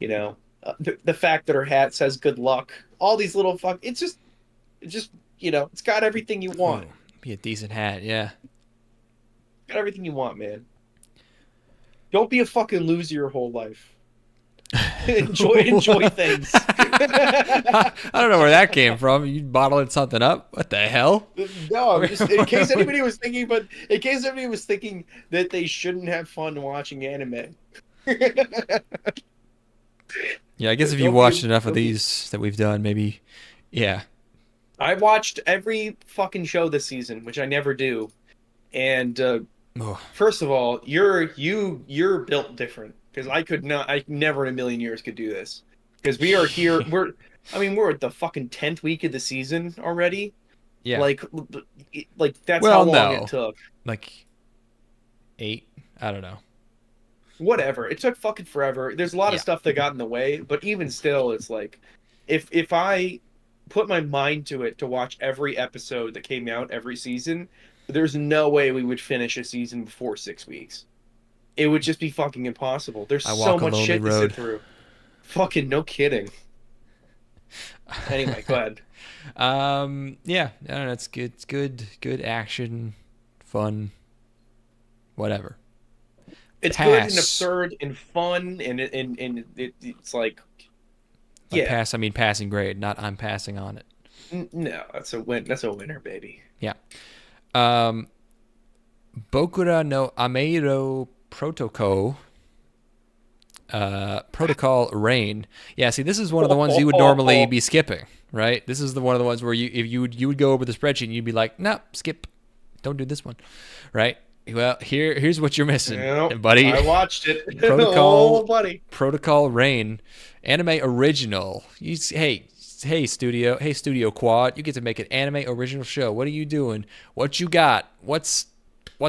The fact that her hat says "good luck," all these little it's got everything you want. Ooh, be a decent hat, yeah. Got everything you want, man. Don't be a fucking loser your whole life. enjoy things. I don't know where that came from. You bottling something up? What the hell? No, I'm just in case anybody was thinking that they shouldn't have fun watching anime. Yeah, I guess if you Don't watched be- enough of don't be- these that we've done, maybe. Yeah. I watched every fucking show this season, which I never do. And Oh, first of all, you're built different because I never in a million years could do this. Because we are here, we're at the fucking 10th week of the season already. yeah. Like that's Well, how long no. it took. Like 8? I don't know. Whatever. It took fucking forever. There's a lot of Yeah. stuff that got in the way, but even still, it's like if I put my mind to it to watch every episode that came out every season, there's no way we would finish a season before 6 weeks. It would just be fucking impossible. There's I so walk a much lonely shit to road. sit through. Fucking no kidding. Anyway, go ahead. Yeah, I don't know, it's good. It's good action, fun, whatever. It's good and Pass. absurd and fun it's like By yeah. pass, I mean passing grade, not I'm passing on it. No, that's a win. That's a winner, baby. Yeah. Bokura no Ameiro Protoco. Protocol Rain. Yeah, see, this is one of the ones you would normally be skipping, right? This is one of the ones where you would go over the spreadsheet and you'd be like, no, skip, don't do this one, right? Well, here's what you're missing, Nope, buddy. I watched it. Protocol, Oh, buddy. Protocol Rain, anime original. Hey Studio Quad, you get to make an anime original show. What are you doing? What you got? What's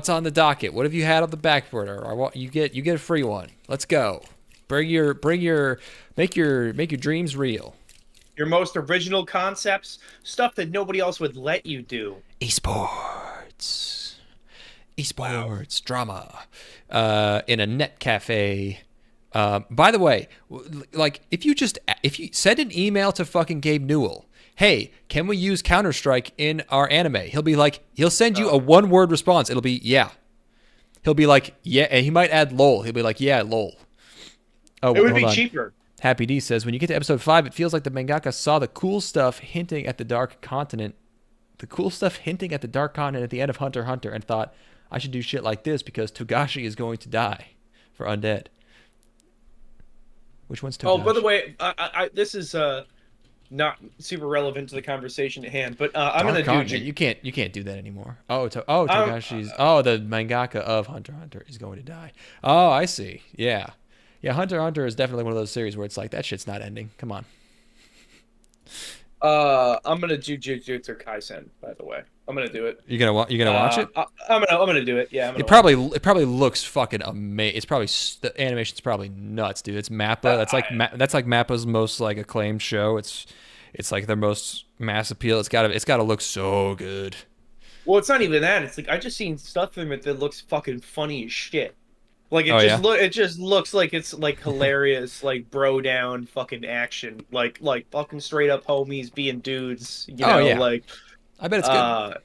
on the docket? What have you had on the back burner? You get a free one. Let's go. Make your dreams real. Your most original concepts, stuff that nobody else would let you do. Esports drama in a net cafe. By the way, like if you send an email to fucking Gabe Newell, hey, can we use Counter-Strike in our anime? He'll send you a one-word response. It'll be yeah. He'll be like yeah, and he might add lol. He'll be like yeah, lol. Oh, It would hold be on. cheaper. Happy D says, when you get to episode 5, it feels like the mangaka saw the cool stuff hinting at the dark continent. The cool stuff hinting at the dark continent at the end of Hunter x Hunter and thought, I should do shit like this because Togashi is going to die for Undead. Which one's Togashi? Oh, by the way, this is not super relevant to the conversation at hand, but I'm Dark gonna continent. do. You can't do that anymore. Togashi's. The mangaka of Hunter x Hunter is going to die. Oh, I see. Yeah. Yeah, Hunter x Hunter is definitely one of those series where it's like, that shit's not ending. Come on. I'm gonna do Jujutsu Kaisen. By the way, I'm gonna do it. You gonna watch it? I'm gonna do it. Yeah, I'm gonna It probably looks fucking amazing. It's probably the animation's probably nuts, dude. It's Mappa. That's like Mappa's most like acclaimed show. It's like their most mass appeal. It's gotta look so good. Well, it's not even that. It's like I just seen stuff from it that looks fucking funny as shit. Like it just looks like it's like hilarious, like bro down fucking action, like fucking straight up homies being dudes. Yeah. Like I bet it's good.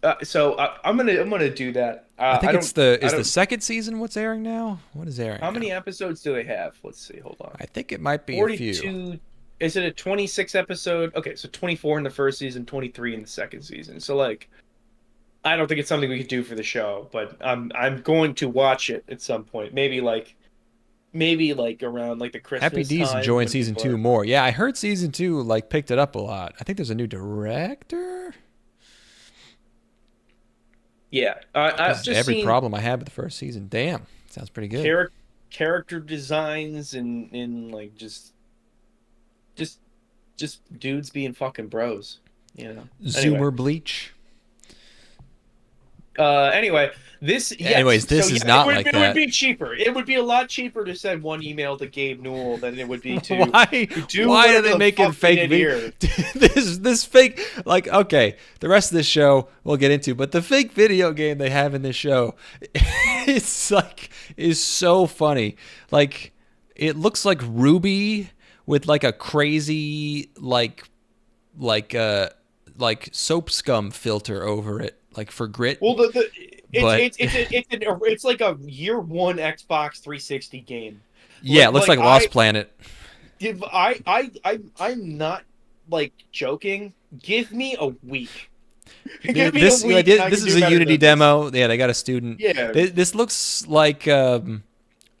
I'm gonna do that. I think I it's don't. the I is the don't. second season what's airing now? What is airing How now? many episodes do they have? Let's see. Hold on. I think it might be a few. 42. Is it a 26 episode? Okay, so 24 in the first season, 23 in the second season. So like, I don't think it's something we could do for the show, but I'm going to watch it at some point. Maybe like around like the Happy Christmas D's time enjoying when season people 2 are. more. Yeah, I heard season 2 like picked it up a lot. I think there's a new director. Yeah, I've Because just every seen problem I had with the first season. Damn, sounds pretty good. character designs and like just just dudes being fucking bros, you know. Anyway, Zoomer Bleach. anyway, this yes. Anyways, this So is yeah, not like it would that. be cheaper. It would be a lot cheaper to send one email to Gabe Newell than it would be to Why? do Why are whatever they the making fuck we fake did here. this fake like okay? The rest of this show we'll get into, but the fake video game they have in this show, it's like is so funny. Like it looks like Ruby with like a crazy like soap scum filter over it, like for grit. Well, But it's like a year one Xbox 360 game. yeah, it looks like Lost Planet. I'm not like joking. Give me a week. Give me This a week. And I this can is do a better Unity than this. demo. Yeah, they got a student. Yeah. This looks like an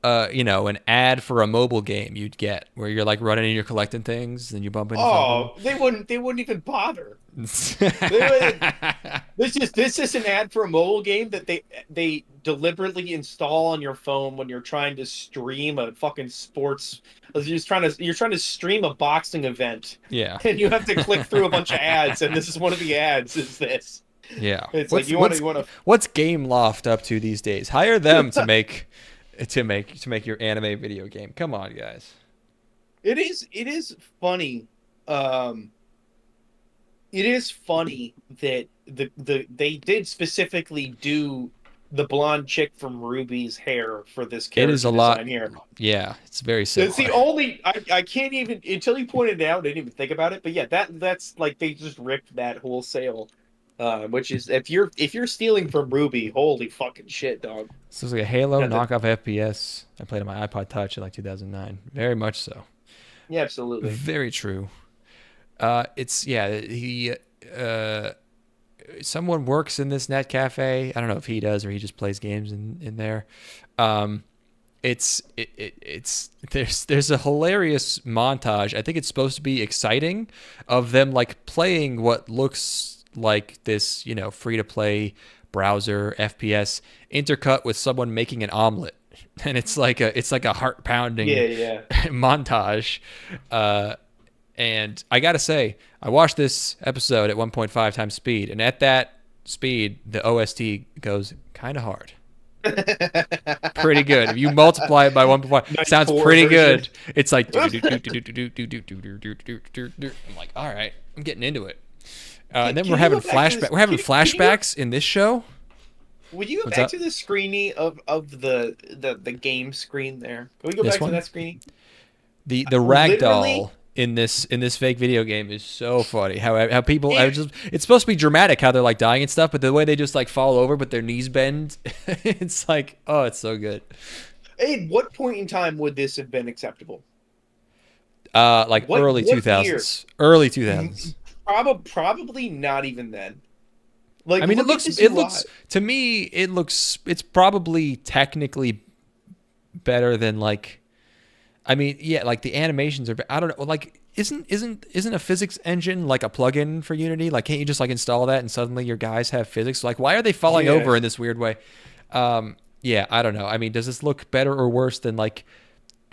ad for a mobile game you'd get where you're like running and you're collecting things and you bump into Oh, they wouldn't even bother. something. This is an ad for a mobile game that they deliberately install on your phone when you're trying to stream a fucking sports. You're trying to stream a boxing event, Yeah. and you have to click through a bunch of ads, and this is one of the ads. Is this? Yeah. It's like you want to. What's Game Loft up to these days? Hire them to make your anime video game. Come on, guys. It is funny. It is funny that they did specifically do the blonde chick from Ruby's hair for this character It is a lot. design here. Yeah, it's very similar. It's the only I can't even until you pointed it out. I didn't even think about it. But yeah, that's like they just ripped that wholesale. Which is if you're stealing from Ruby, holy fucking shit, dog. This is like a Halo Yeah, knockoff FPS. I played on my iPod Touch in like 2009. Very much so. Yeah, absolutely. Very true. Someone works in this net cafe. I don't know if he does or he just plays games in there. It's there's a hilarious montage. I think it's supposed to be exciting of them like playing what looks like this, free to play browser FPS intercut with someone making an omelet. And it's like a heart pounding Yeah. montage. And I gotta say, I watched this episode at 1.5 times speed, and at that speed, the OST goes kind of hard. Pretty good. If you multiply it by 1.5, it sounds pretty good. It's like I'm like, all right, I'm getting into it. And then we're having flashbacks in this show. Would you go What's back up? to the screening of the game screen there? Can we go This back one? to that screening? The Literally- ragdoll in this fake video game is so funny. How people it's supposed to be dramatic how they're like dying and stuff, but the way they just like fall over but their knees bend, it's like, oh, it's so good. At what point in time would this have been acceptable? Like What- early what 2000s. Early 2000s. Probably not even then. Like, I mean, look at this UI. to me, it's probably technically better than like, I mean, yeah, like the animations are, I don't know, like, isn't a physics engine like a plugin for Unity? Like, can't you just like install that and suddenly your guys have physics? Like, why are they falling over in this weird way? Yeah, I don't know. I mean, does this look better or worse than like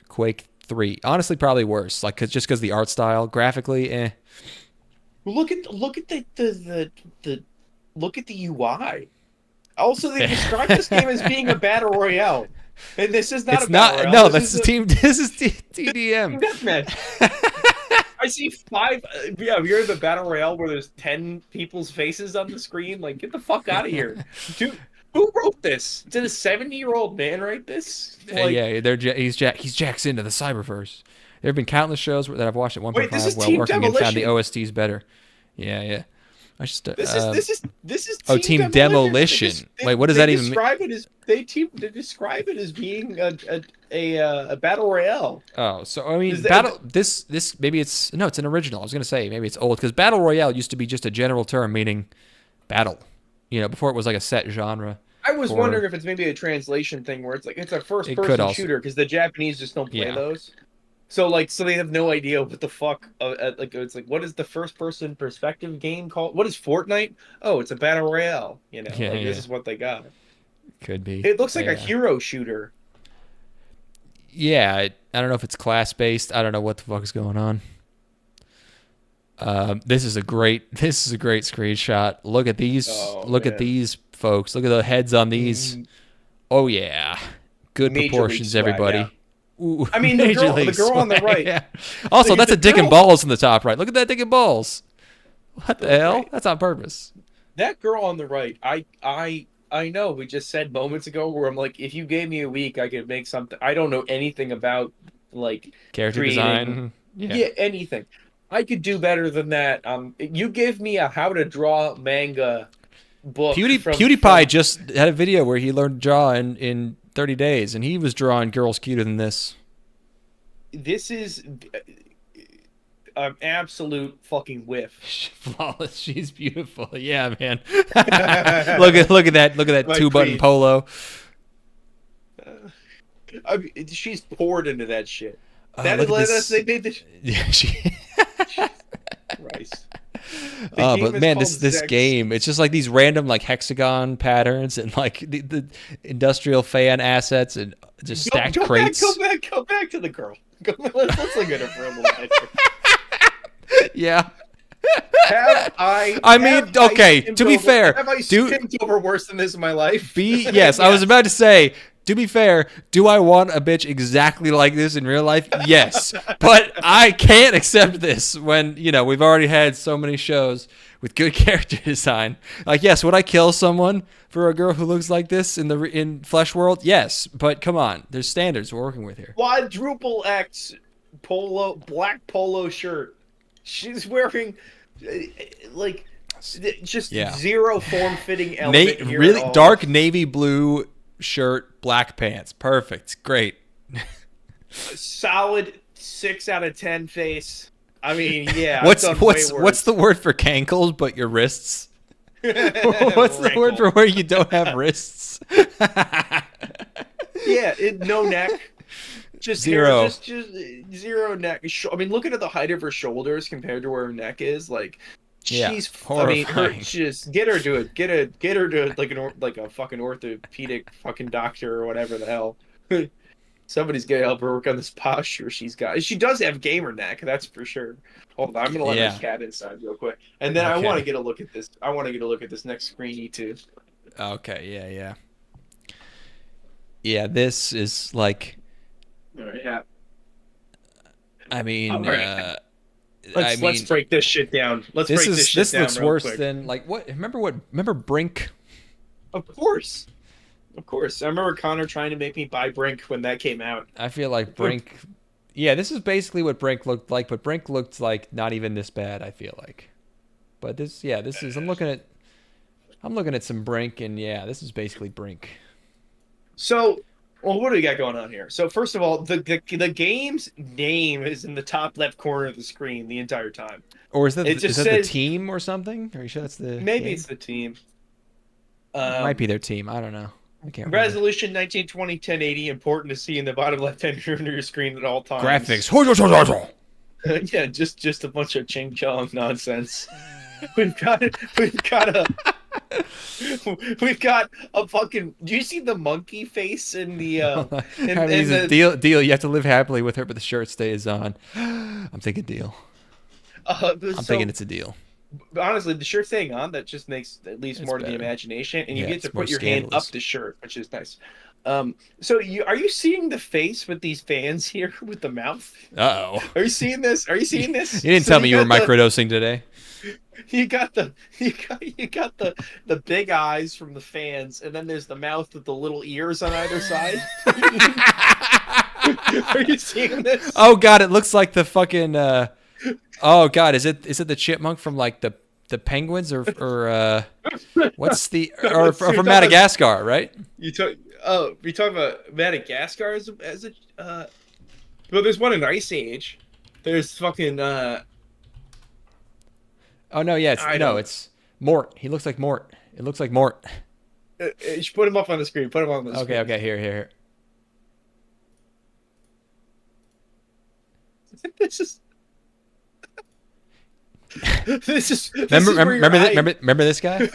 Quake 3? Honestly, probably worse. Like, just because the art style, graphically, eh. Look at the UI. Also, they describe this game as being a battle royale, and this is not It's a battle not. royale. No, that's the team. This is TDM. Deathmatch. I see 5. Yeah, you're in the battle royale where there's 10 people's faces on the screen. Like, get the fuck out of here, dude. Who wrote this? Did a 70-year-old man write this? Like, Yeah, he's jacks into the cyberverse. There have been countless shows that I've watched at 1.5 Wait, this is while Team working and found the Demolition. OSTs better. Yeah. I just This is oh, Team Demolition. Wait, what does that even mean? They describe it as being a battle royale. Oh, so I mean, this maybe it's no, it's an original. I was gonna say maybe it's old because battle royale used to be just a general term meaning battle. You know, before it was like a set genre. I was wondering if it's maybe a translation thing where it's like it's a first-person shooter because the Japanese just don't play those. So they have no idea what the fuck. Like it's like, what is the first-person perspective game called? What is Fortnite? Oh, it's a battle royale. You know, this is what they got. Could be. It looks like a hero shooter. Yeah, I don't know if it's class-based. I don't know what the fuck is going on. This is a great screenshot. Look at these. Look at these folks. Look at the heads on these. Oh yeah, good proportions, everybody. Ooh, I mean, the girl on the right. Yeah. Also, that's a dick and balls in the top right. Look at that dick and balls. What the hell? Right. That's on purpose. That girl on the right. I know. We just said moments ago where I'm like, if you gave me a week, I could make something. I don't know anything about like character design. Yeah, anything. I could do better than that. You give me a how to draw manga book. PewDiePie just had a video where he learned to draw in 30 days, and he was drawing girls cuter than this. This is an absolute fucking whiff. Flawless. She's beautiful. Yeah, man. look at that two-button polo. I mean, she's poured into that shit. Yeah, she. Christ. But man, this game, it's just like these random like hexagon patterns and like the industrial fan assets and just stacked crates. Go back to the girl. Let's look at her for a moment. Yeah. To be fair, have I skipped over worse than this in my life? Yes, I was about to say, to be fair, do I want a bitch exactly like this in real life? Yes. But I can't accept this when, we've already had so many shows with good character design. Like, yes, would I kill someone for a girl who looks like this in Flesh World? Yes, but come on. There's standards we're working with here. Quadruple X black polo shirt. She's wearing zero form-fitting element here really at all. Dark navy blue shirt, black pants. Perfect. Great. Solid 6 out of 10 face. I mean, yeah. What's the word for cankles but your wrists? What's the word for where you don't have wrists? Yeah, no neck. Just zero. Just zero neck. I mean, looking at the height of her shoulders compared to where her neck is, like, she's. Horrifying. I mean, just get her to it. Get her to it like a fucking orthopedic fucking doctor or whatever the hell. Somebody's gonna help her work on this posture she's got. She does have gamer neck, that's for sure. Hold on, I'm gonna let my cat inside real quick, and then I want to get a look at this. I want to get a look at this next screeny too. Okay. Yeah. This is like. All right, yeah. I mean, right. Let's break this shit down. This looks worse than like what? Remember Brink? Of course. I remember Connor trying to make me buy Brink when that came out. I feel like Brink. Yeah, this is basically what Brink looked like, but Brink looked like not even this bad. I feel like, but this is. I'm looking at some Brink, and yeah, this is basically Brink. So. Well, what do we got going on here? So first of all, the game's name is in the top left corner of the screen the entire time. Or is that the team or something? Are you sure that's the maybe game? It's the team. It might be their team. I don't know. I can't remember. Resolution 1920 1080 important to see in the bottom left-hand corner of your screen at all times. Graphics. Yeah, just a bunch of ching chong nonsense. We've got a fucking. Do you see the monkey face in the? Deal. You have to live happily with her, but the shirt stays on. I'm thinking deal. I'm thinking it's a deal. Honestly, the shirt staying on that just makes at least more to the imagination, and you get to put your hand up the shirt, which is nice. So are you seeing the face with these fans here with the mouth? Uh-oh. Are you seeing this? You didn't tell me you were microdosing today. You got the big eyes from the fans, and then there's the mouth with the little ears on either side. Are you seeing this? Oh god, it looks like the fucking oh god, is it the chipmunk from like the the penguins or what's the So or you're from talking Madagascar, right? you talk about Madagascar as a well, there's one in Ice Age. There's fucking Oh no, yeah, I don't it's Mort. He looks like Mort. It looks like Mort. you should put him up on the screen. Put him on the Okay, screen. okay, here. This is this Remember, is where your remember this guy?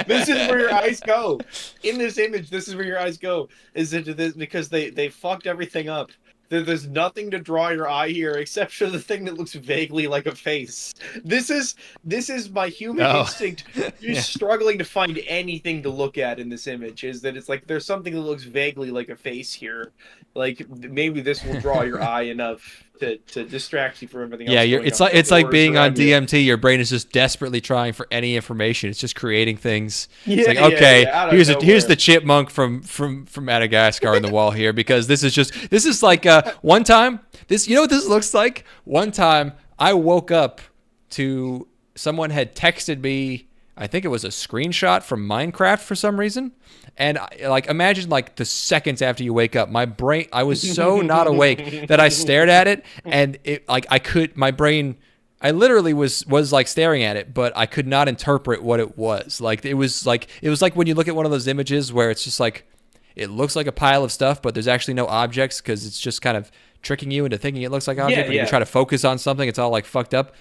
this is where your eyes go. In this image, this is where your eyes go. Is into this because they fucked everything up. There's nothing to draw your eye here except for the thing that looks vaguely like a face. This is my human instinct. You're struggling to find anything to look at in this image. Is that it's like there's something that looks vaguely like a face here. Like maybe this will draw your eye enough to distract you from everything else. Yeah, going it's on. like it's like being on Around you. DMT. Your brain is just desperately trying for any information. It's just creating things. Yeah, It's like, yeah, okay, yeah, out of here's nowhere. the chipmunk from Madagascar on the wall here, because this is like one time this, you know what this looks like? One time I woke up to someone had texted me, I think it was a screenshot from Minecraft for some reason. And like, imagine like the seconds after you wake up, my brain, I was so not awake that I stared at it, and it like my brain, I literally was like staring at it, but I could not interpret what it was. Like it was like when you look at one of those images where it's just like, it looks like a pile of stuff, but there's actually no objects because it's just kind of tricking you into thinking it looks like object. Yeah, But if yeah. you try to focus on something, it's all like fucked up.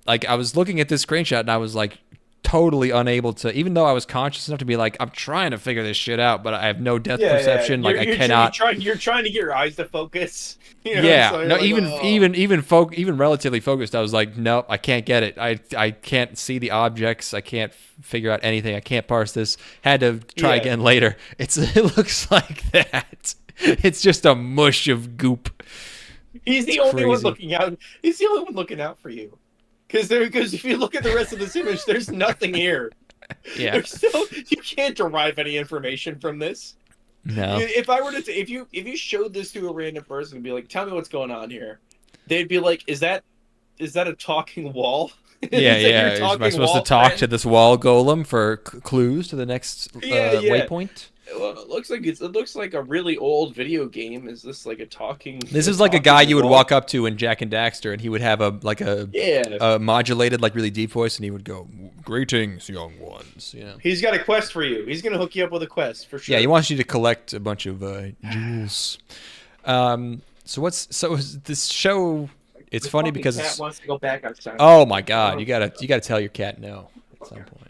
Like I was looking at this screenshot and I was like totally unable to, even though I was conscious enough to be like, I'm trying to figure this shit out, but I have no depth perception. Like I cannot. You're trying to get your eyes to focus. You know, Yeah, so you're no, like, even relatively focused, I was like, nope, I can't get it. I can't see the objects. I can't figure out anything. I can't parse this. Had to try again later. It looks like that. It's just a mush of goop. He's the only one looking out. He's the only one looking out for you. Because if you look at the rest of this image, there's nothing here. Yeah. You can't derive any information from this. No. If I were to, if you showed this to a random person and be like, "Tell me what's going on here," they'd be like, "Is that a talking wall?" Yeah, yeah. Am I supposed to talk to this wall golem for clues to the next waypoint? Well, it looks like a really old video game. Is this like a talking? This is like a guy you would walk up to in Jack and Daxter, and he would have a modulated, like really deep voice, and he would go, "Greetings, young ones." You know. He's got a quest for you. He's gonna hook you up with a quest for sure. Yeah, he wants you to collect a bunch of jewels. So this show? It's funny because cat wants to go back outside. Oh my god, you gotta tell your cat no at some point.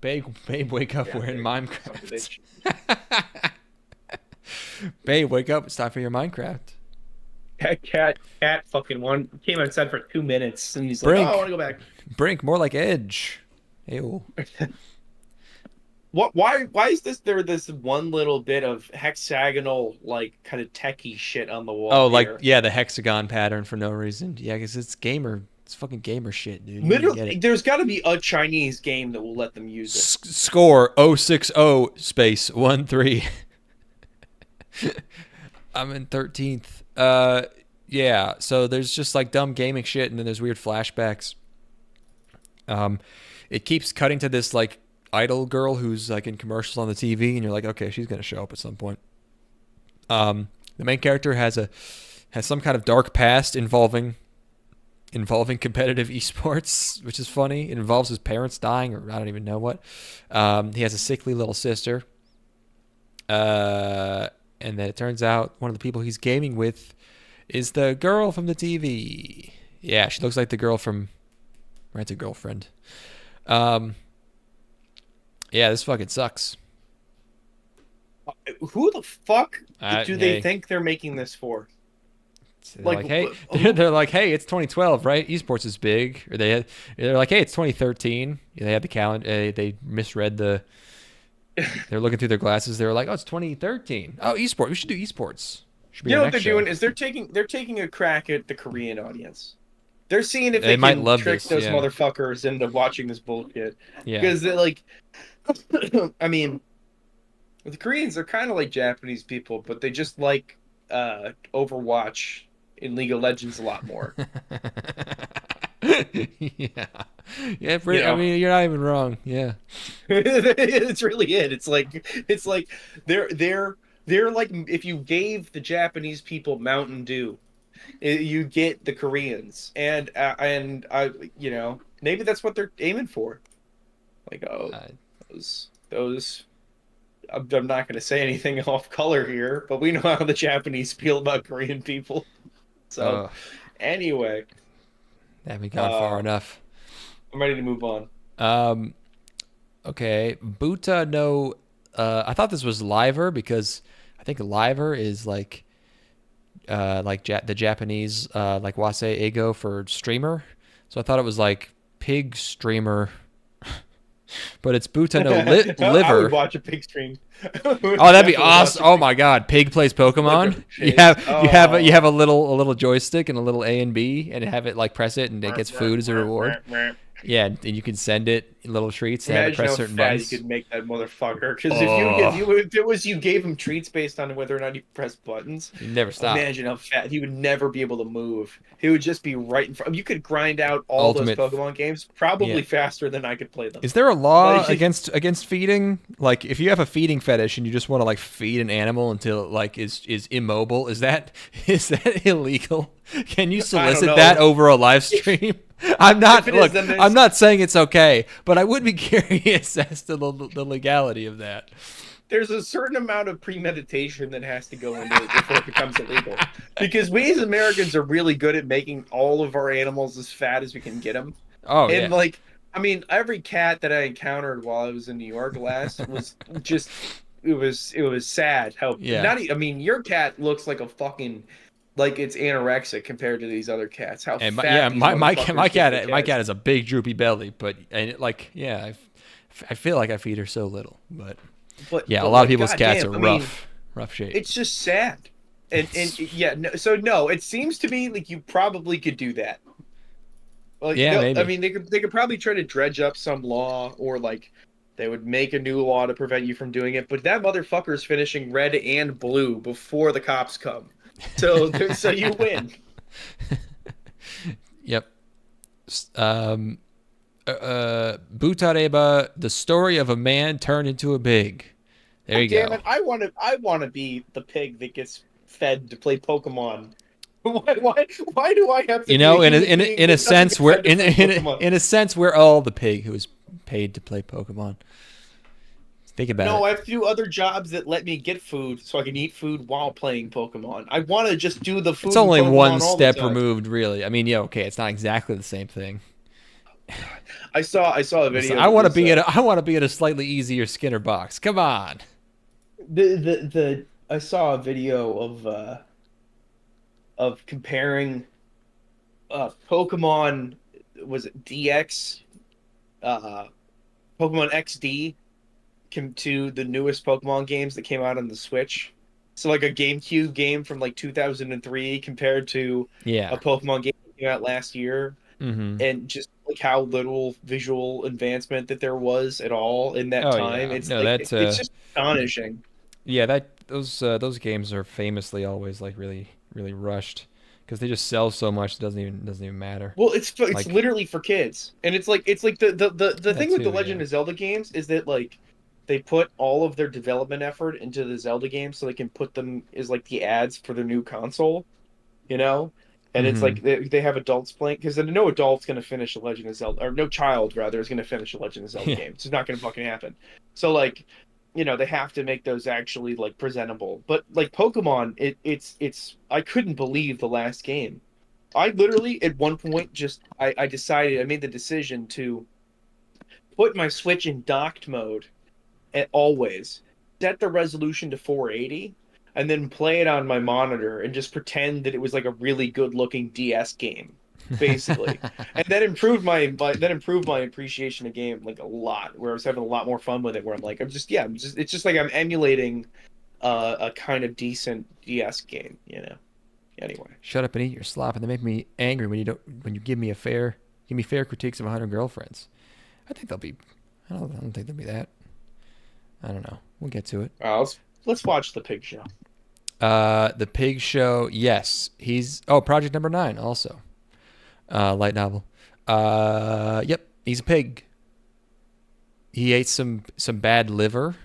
Babe, wake up! We're in Minecraft. Babe, wake up! It's time for your Minecraft. Cat, fucking one came outside for 2 minutes, and he's Brink. like, "Oh, I want to go back." Brink, more like Edge. Ew. What? Why is this one little bit of hexagonal, like kind of techie shit on the wall? Oh, here? like yeah, the hexagon pattern for no reason. Yeah, because it's fucking gamer shit, dude. Literally, there's got to be a Chinese game that will let them use it. Score 060 space 13. I'm in 13th. Yeah, so there's just like dumb gaming shit, and then there's weird flashbacks. It keeps cutting to this like idol girl who's like in commercials on the TV, and you're like, okay, she's gonna show up at some point. The main character has some kind of dark past involving competitive esports, which is funny. It involves his parents dying, or I don't even know what. He has a sickly little sister. And then it turns out one of the people he's gaming with is the girl from the TV. Yeah, she looks like the girl from Rent a Girlfriend. Yeah, this fucking sucks. Who the fuck do they hey. think they're making this for? They're like, hey, it's 2012, right? Esports is big. Or they're like, hey, it's 2013. They had the calendar. They misread the. They're looking through their glasses. They were like, oh, it's 2013. Oh, esports. We should do esports. You know what they're doing is they're taking a crack at the Korean audience. They're seeing if they might can love trick this, those yeah. motherfuckers into watching this bullshit. Yeah. Because they're like, I mean, the Koreans are kind of like Japanese people, but they just like Overwatch in League of Legends a lot more. Yeah. Yeah, You I know, mean, you're not even wrong. Yeah. it's really it. It's like they're like if you gave the Japanese people Mountain Dew, you get the Koreans, and I maybe that's what they're aiming for. Like Uh, those. I'm not going to say anything off color here, but we know how the Japanese feel about Korean people. So oh, anyway, haven't gone far uh, enough. I'm ready to move on. Um, okay. Buta no, I thought this was liver because I think liver is like the Japanese like wase ego for streamer. So I thought it was like pig streamer, but it's Buta no I would liver. watch a pig stream. I would Oh, that'd be definitely watch awesome! a Oh pig my God, pig plays like a Pokemon. You pig. have you have Oh. a little joystick and a little A and B, and have it like press it, and it gets food as a reward. Yeah, and you can send it little treats and have it Imagine press how certain fat buttons. you could make that motherfucker. Because Oh, if it was you gave him treats based on whether or not he pressed buttons, you never stop. imagine how fat he would never be able to move. He would just be right in front. You could grind out all those Ultimate, Pokemon games yeah. probably faster than I could play them. Is there a law Like, against feeding? Like, if you have a feeding fetish and you just want to like feed an animal until it like is immobile, is that illegal? Can you solicit know. that over a live stream? I'm not. If it is, Look, then there's- I'm not saying it's okay, but I would be curious as to the legality of that. there's a certain amount of premeditation that has to go into it before it becomes illegal. Because we as Americans are really good at making all of our animals as fat as we can get them. Oh And yeah. like, I mean, every cat that I encountered while I was in New York last was just, it was sad how Yeah. I mean, your cat looks like a fucking, like it's anorexic compared to these other cats. How And fat these my motherfuckers get my their cat has a big droopy belly, but like yeah, I feel like I feed her so little, but yeah, a lot of people's cats are rough shape. It's just sad. And yeah, no, so no, it seems to be like you probably could do that. Like, Yeah, maybe. I mean, they could probably try to dredge up some law, or like they would make a new law to prevent you from doing it. But that motherfucker's finishing red and blue before the cops come, so so you win. Yep. Butareba, the story of a man turned into a pig. There you Damn go. it! I want to be the pig that gets fed to play Pokemon. Why do I have to? You know, be in human being a that doesn't sense, get we're fed to play Pokemon? in a sense we're all the pig who is paid to play Pokemon. Think about No, it. I have to do other jobs that let me get food so I can eat food while playing Pokemon. I want to just do the food. It's only and Pokemon one all the step time. removed, really. I mean, yeah, okay, it's not exactly the same thing. I saw a video. I want to that be was, I want to be at a slightly easier Skinner box. Come on. I saw a video of comparing Pokemon, was it DX, Pokemon XD to the newest Pokemon games that came out on the Switch. So like a GameCube game from like 2003 compared to Yeah. a Pokemon game that came out last year, Mm-hmm. and just like how little visual advancement that there was at all in that Oh time. yeah. It's No, like that's it's just astonishing. yeah, those games are famously always like really rushed because they just sell so much it doesn't even matter. Well, it's Like literally for kids, and it's like the that thing with the too, Legend yeah. of Zelda games is that like they put all of their development effort into the Zelda games so they can put them as like the ads for the new console, you know. And it's Mhm. like they have adults playing, because no adult's going to finish a Legend of Zelda, or no child rather is going to finish a Legend of Zelda Yeah. game. It's just not going to fucking happen. So like, you know, they have to make those actually like presentable. But like Pokemon, it's I couldn't believe the last game. I literally at one point just I decided, I made the decision to put my Switch in docked mode at always, set the resolution to 480, and then play it on my monitor and just pretend that it was like a really good looking DS game, basically. And that improved my appreciation of game like a lot, where I was having a lot more fun with it, where it's just like I'm emulating a kind of decent DS game, you know. Anyway. Shut up and eat your slop, and they make me angry when you give me fair critiques of 100 girlfriends. I think they'll be. I don't think they'll be that. I don't know. We'll get to it. Let's watch the pig show. The Pig Show. Yes, he's Project Number 9 also. Light novel. Yep, he's a pig. He ate some bad liver,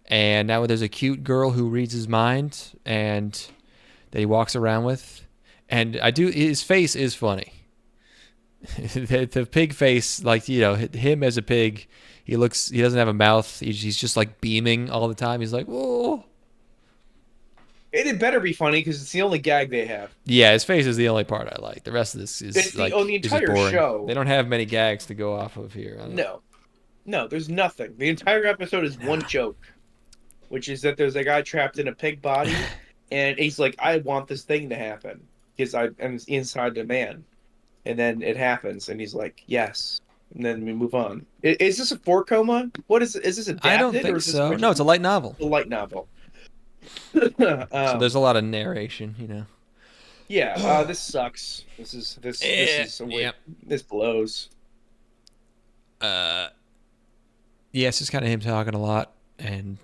and now there's a cute girl who reads his mind, and that he walks around with. And his face is funny. the pig face, like, you know, him as a pig, he doesn't have a mouth. He's just like beaming all the time. He's like, whoa. It had better be funny because it's the only gag they have. Yeah, his face is the only part I like. The rest of this is the entire boring. show. They don't have many gags to go off of here. No, there's nothing. The entire episode is one joke, which is that there's a guy trapped in a pig body, and he's like, I want this thing to happen because I'm inside the man. And then it happens, and he's like, yes. And then we move on. Is this a 4-coma? What is this adapted? I don't think so. No, it's a light novel. A light novel. So there's a lot of narration, you know. Yeah, this sucks. This blows. Yeah, it's just kind of him talking a lot, and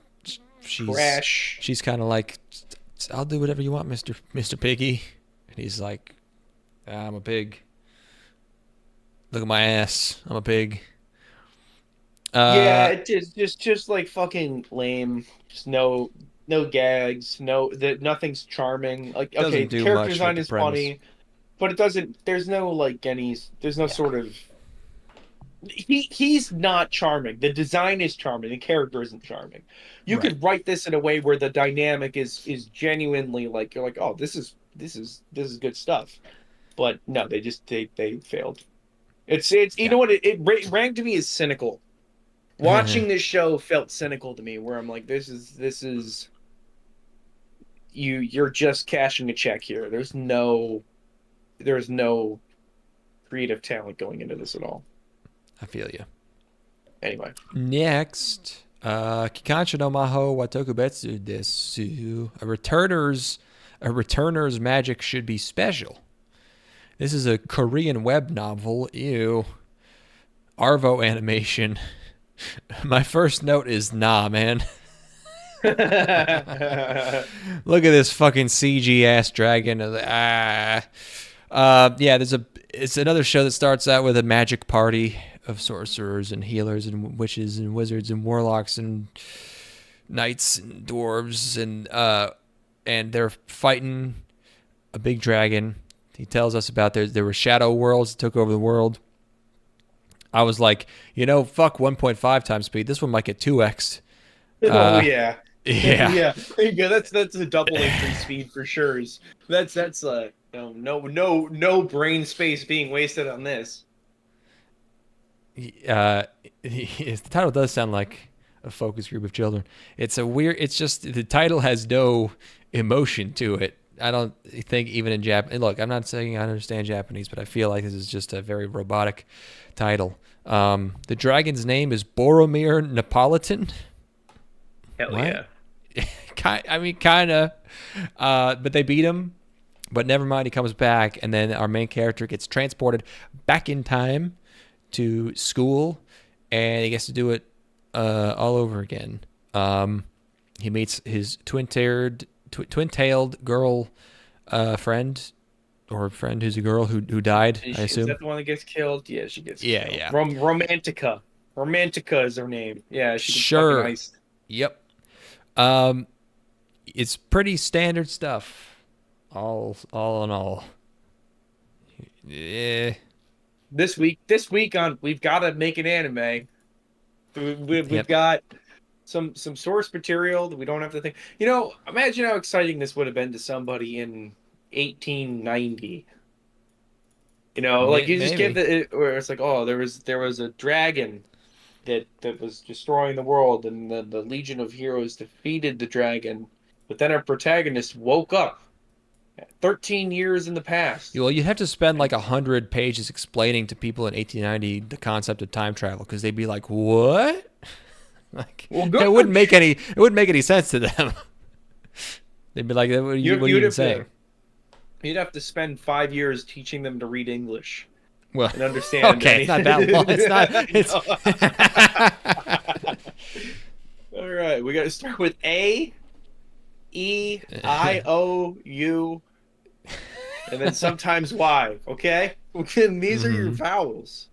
she's kind of like, I'll do whatever you want, Mr. Piggy. And he's like, I'm a pig. Look at my ass. I'm a pig. Yeah, it just like fucking lame. Just no gags. Nothing's charming. Like, okay, character design is funny, but it doesn't. There's no like There's no sort of. He's not charming. The design is charming. The character isn't charming. You could write this in a way where the dynamic is genuinely like, you're like, oh, this is good stuff. But no, they failed. It's you know what, it rang to me as cynical. Watching this show felt cynical to me, where I'm like, this is you're just cashing a check here. There's no creative talent going into this at all. I feel you. Anyway. Next, Kikansha no Mahou wa Tokubetsu desu. A returner's magic should be special. This is a Korean web novel. Ew. Arvo animation. My first note is nah, man. Look at this fucking CG ass dragon. Yeah, it's another show that starts out with a magic party of sorcerers and healers and witches and wizards and warlocks and knights and dwarves, and they're fighting a big dragon. He tells us about there were shadow worlds that took over the world. I was like, fuck 1.5 times speed. This one might get 2x. Oh yeah. Yeah. Yeah. There you go. That's a double increase speed for sure. That's no brain space being wasted on this. The title does sound like a focus group of children. It's just the title has no emotion to it. I don't think even in Japan. Look, I'm not saying I understand Japanese, but I feel like this is just a very robotic title. The dragon's name is Boromir Napolitan. Hell what? Yeah. I mean, kind of. But they beat him. But never mind, he comes back, and then our main character gets transported back in time to school, and he gets to do it all over again. He meets his twin-tailed girl friend, or a friend who's a girl who died, I assume. Is that the one that gets killed? Yeah, she gets killed. Yeah. Romantica. Romantica is her name. Yeah, she gets fucking nice. Yep. It's pretty standard stuff. All in all. Yeah. This week on We've Got to Make an Anime. We've got some source material that we don't have to think. Imagine how exciting this would have been to somebody in 1890. Like you just give where it's like, oh, there was a dragon that was destroying the world, and the Legion of Heroes defeated the dragon, but then our protagonist woke up 13 years in the past. Well, you'd have to spend like 100 pages explaining to people in 1890 the concept of time travel, because they'd be like, "What?" Like, it wouldn't make any sense to them. They'd be like, "What are you even saying?" You'd have to spend 5 years teaching them to read English. Well, and understand. Okay, it's not that long. It's not. It's... All right, we got to start with A. E-I-O-U, and then sometimes Y. Okay, and these are your vowels.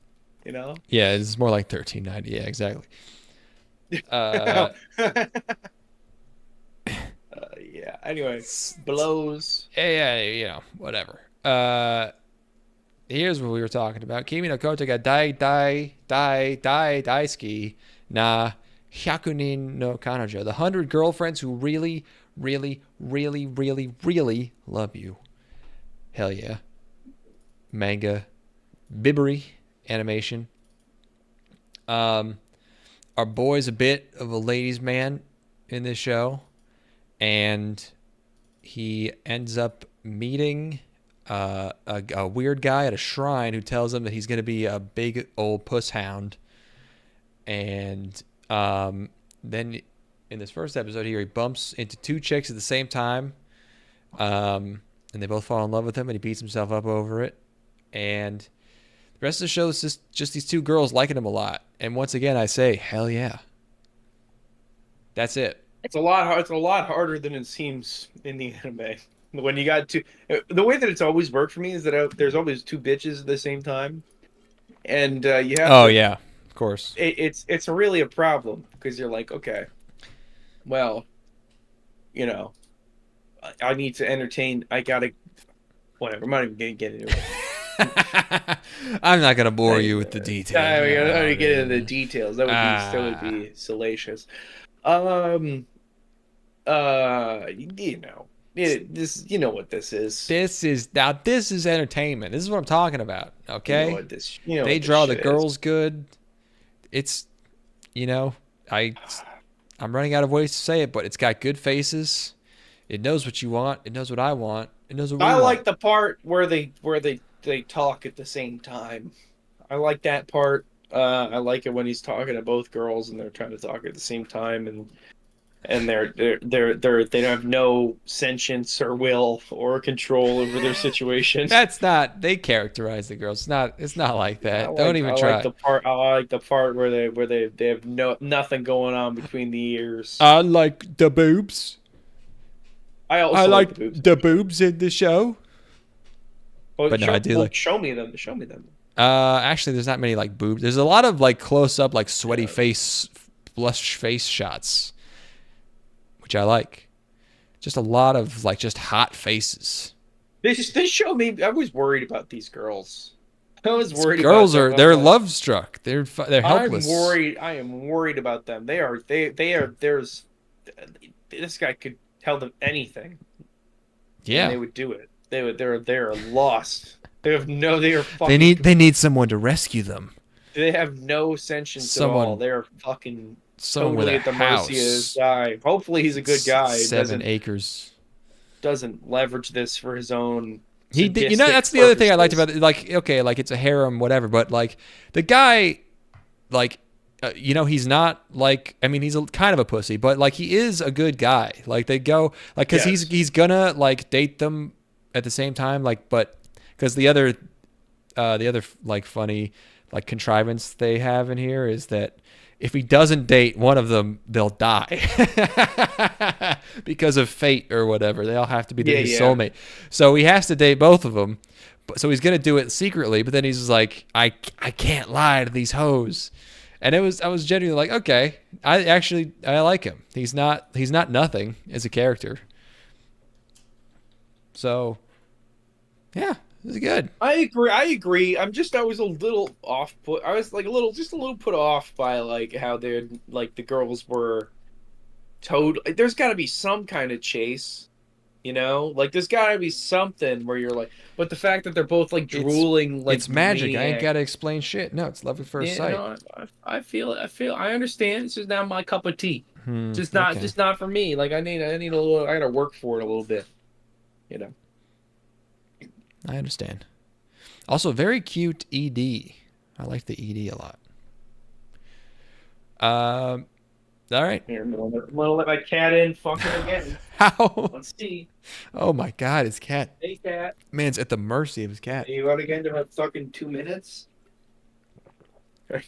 You know. Yeah, it's more like 1390. Yeah, exactly. Uh, Yeah. Anyway, blows. yeah, you know, whatever. Here's what we were talking about. Kimi no Koto ga daisuki na hyakunin no kanojo. The 100 girlfriends who really, really, really, really, really love you. Hell yeah. Manga, Bibbery, animation. Our boy's a bit of a ladies' man in this show, and he ends up meeting a weird guy at a shrine who tells him that he's going to be a big old puss hound. And then in this first episode here, he bumps into 2 chicks at the same time, and they both fall in love with him, and he beats himself up over it. And the rest of the show is just these 2 girls liking him a lot. And once again, I say, hell yeah. That's it. It's a lot harder than it seems in the anime. When you got the way that it's always worked for me is that there's always 2 bitches at the same time, and you have. Oh yeah, of course. It's really a problem because you're like, okay, well, you know, I need to entertain. I gotta, whatever. I'm not even gonna get into it. I'm not gonna bore you with the details. I'm gonna get into the details. That would be salacious. You know, you know what this is. This is entertainment. This is what I'm talking about. Okay, they draw the girls good. It's, you know, I'm running out of ways to say it, but it's got good faces. It knows what you want. It knows what I want. It knows what we want. I like the part where they talk at the same time. I like that part. I like it when he's talking to both girls and they're trying to talk at the same time, and they don't have no sentience or will or control over their situation. That's not. They characterize the girls. It's not like that. Don't even try. I like the part where they have nothing going on between the ears. I like the boobs. I like the boobs in the show. Well, but no, I do like. Show me them. Actually, there's not many like boobs. There's a lot of like close up, like sweaty face, blush face shots, which I like. Just a lot of like just hot faces. They show me. I was worried about these girls. I was worried. Girls they're love struck. They're helpless. I am worried about them. They are. There's. This guy could tell them anything. Yeah. And they would do it. They're lost. They are fucking. They need someone to rescue them. They have no sentience at all. They're fucking totally at the mercy of this guy. Hopefully he's a good guy. 7 acres. Doesn't leverage this for his own. You know, that's the other thing I liked about it. Like, okay, like it's a harem, whatever, but like the guy, like, you know, he's not like, I mean, he's kind of a pussy, but like he is a good guy. Like they go, like, because he's gonna like date them at the same time, like, but because the other like funny like contrivance they have in here is that if he doesn't date one of them, they'll die because of fate or whatever. They all have to be his soulmate. So he has to date both of them. So he's gonna do it secretly, but then he's just like, I can't lie to these hoes. And I was genuinely like, okay, I like him. He's not nothing as a character. So, yeah, this is good. I agree. I was a little off put. I was like a little put off by like how they're like the girls were totally. There's got to be some kind of chase, you know? Like there's got to be something where you're like, but the fact that they're both like drooling, like it's magic. I ain't got to explain shit. No, it's love at first sight. No, I feel. I understand. It's just not my cup of tea. Just not for me. Like I need a little. I got to work for it a little bit. You know. I understand. Also, very cute ED. I like the ED a lot. All right. Here, I'm gonna let my cat in. Fucking again. How? Let's see. Oh my God, his cat. Hey, cat. Man's at the mercy of his cat. You want to get into fucking 2 minutes? All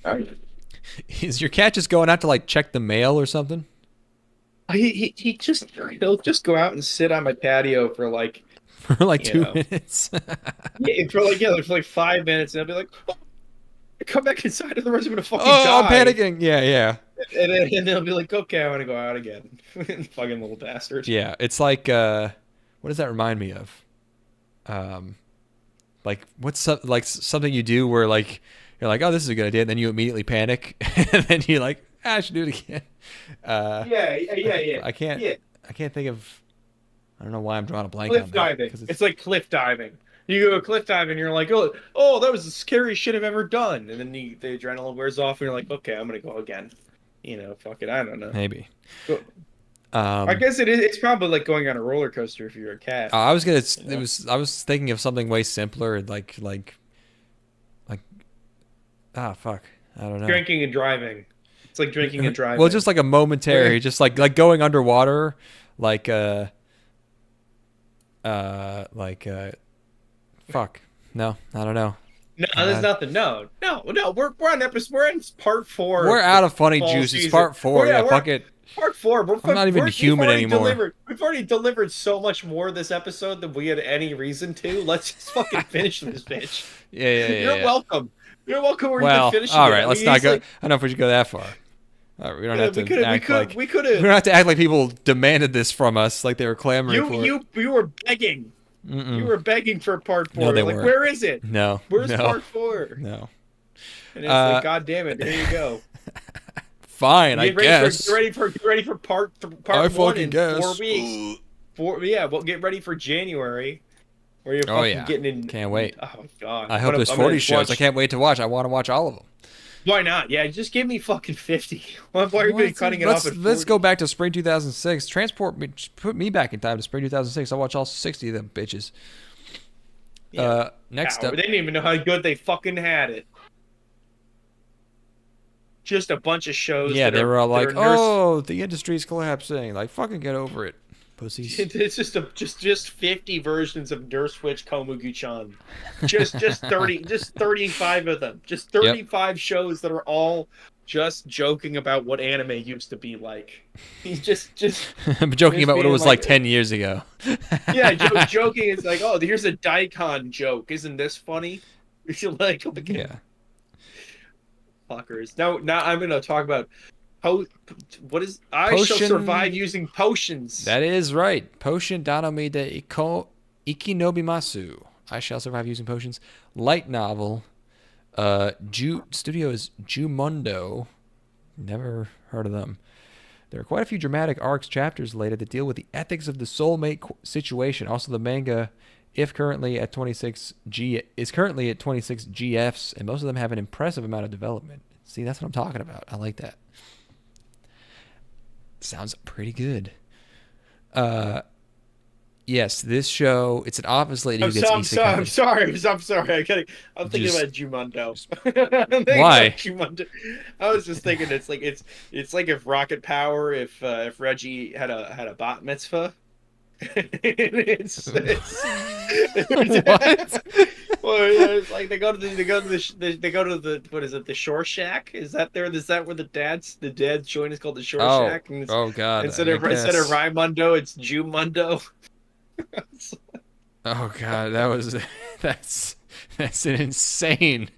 right. Is your cat just going out to like check the mail or something? He'll just go out and sit on my patio for like, For like you two know, minutes. for like 5 minutes, and I'll be like, oh, come back inside, otherwise I'm gonna fucking Oh, I'm die. panicking. Yeah, yeah. And they'll be like, okay, I want to go out again. Fucking little bastard. Yeah, it's like what does that remind me of? Like like something you do where like you're like, oh, this is a good idea, and then you immediately panic, and then you're like, I should do it again. Yeah. I can't. Yeah. I can't think of. I don't know why I'm drawing a blank Cliff on that. diving. 'Cause It's like cliff diving. You go cliff diving, and you're like, oh, that was the scariest shit I've ever done. And then the adrenaline wears off, and you're like, okay, I'm gonna go again. Fuck it, I don't know. maybe. I guess it's probably like going on a roller coaster if you're a cat. I was gonna. You know? I was thinking of something way simpler, like. Ah, fuck. I don't know. Drinking and driving. It's like drinking and driving. Well, just like a momentary, just like going underwater, like fuck. No, I don't know. No, there's nothing. No. We're on episode. We're in part 4. We're out of funny fall juice. season. It's part 4. Yeah, fuck it. Part 4. I'm not even human anymore. We've already delivered so much more this episode than we had any reason to. Let's just fucking finish this bitch. Yeah. You're welcome. You're welcome. We're Well, finishing all it. right. Let's not go. I don't know if we should go that far. All right, we don't have to act like we could we don't have to act like people demanded this from us, like they were clamoring for it. You were begging. Mm-mm. You were begging for part 4. No, they like, weren't. where is it? No. Where's part 4? No. And it's like, God damn it, here you go. Fine, I guess. Get ready for part I 1 fucking in guess. 4 weeks. Well, get ready for January. Where you're fucking getting in. Can't wait. Oh god. I hope there's 40 shows. I can't wait to watch. I want to watch all of them. Why not? Yeah, just give me fucking 50. Why are you cutting it off at 40? Let's go back to spring 2006. Put me back in time to spring 2006. I'll watch all 60 of them bitches. Yeah. Next up. They didn't even know how good they fucking had it. Just a bunch of shows. Yeah, they were all like, "Oh, the industry's collapsing." Like, fucking get over it, pussies. It's just 50 versions of Nurse Witch Komugi-chan. Just 35 of them. Just 35 shows that are all just joking about what anime used to be like. He's just joking about what it was like 10 years ago. Yeah, joking is like, "Oh, here's a daikon joke. Isn't this funny?" You're like, yeah. Fuckers. Now I'm gonna talk about I shall survive using potions. That is right. Potion-danomi de Ikinobimasu. I shall survive using potions. Light novel. Studio is Jumundo. Never heard of them. There are quite a few dramatic arcs chapters later that deal with the ethics of the soulmate situation. Also, the manga, is currently at 26 GFs, and most of them have an impressive amount of development. See, that's what I'm talking about. I like that. Sounds pretty good. Yes, this show, it's an office lady who gets isekai. I'm sorry. I'm thinking about Jumundo. Why? Jumundo. I was just thinking it's like if Rocket Power, if Reggie had a bat mitzvah. it's what? Well, it's like they go to the what is it, the Shore Shack? Is that where the dad's joint is called the Shore Shack? And God! Instead of Raimundo, it's Jumundo. Oh god, that's an insane.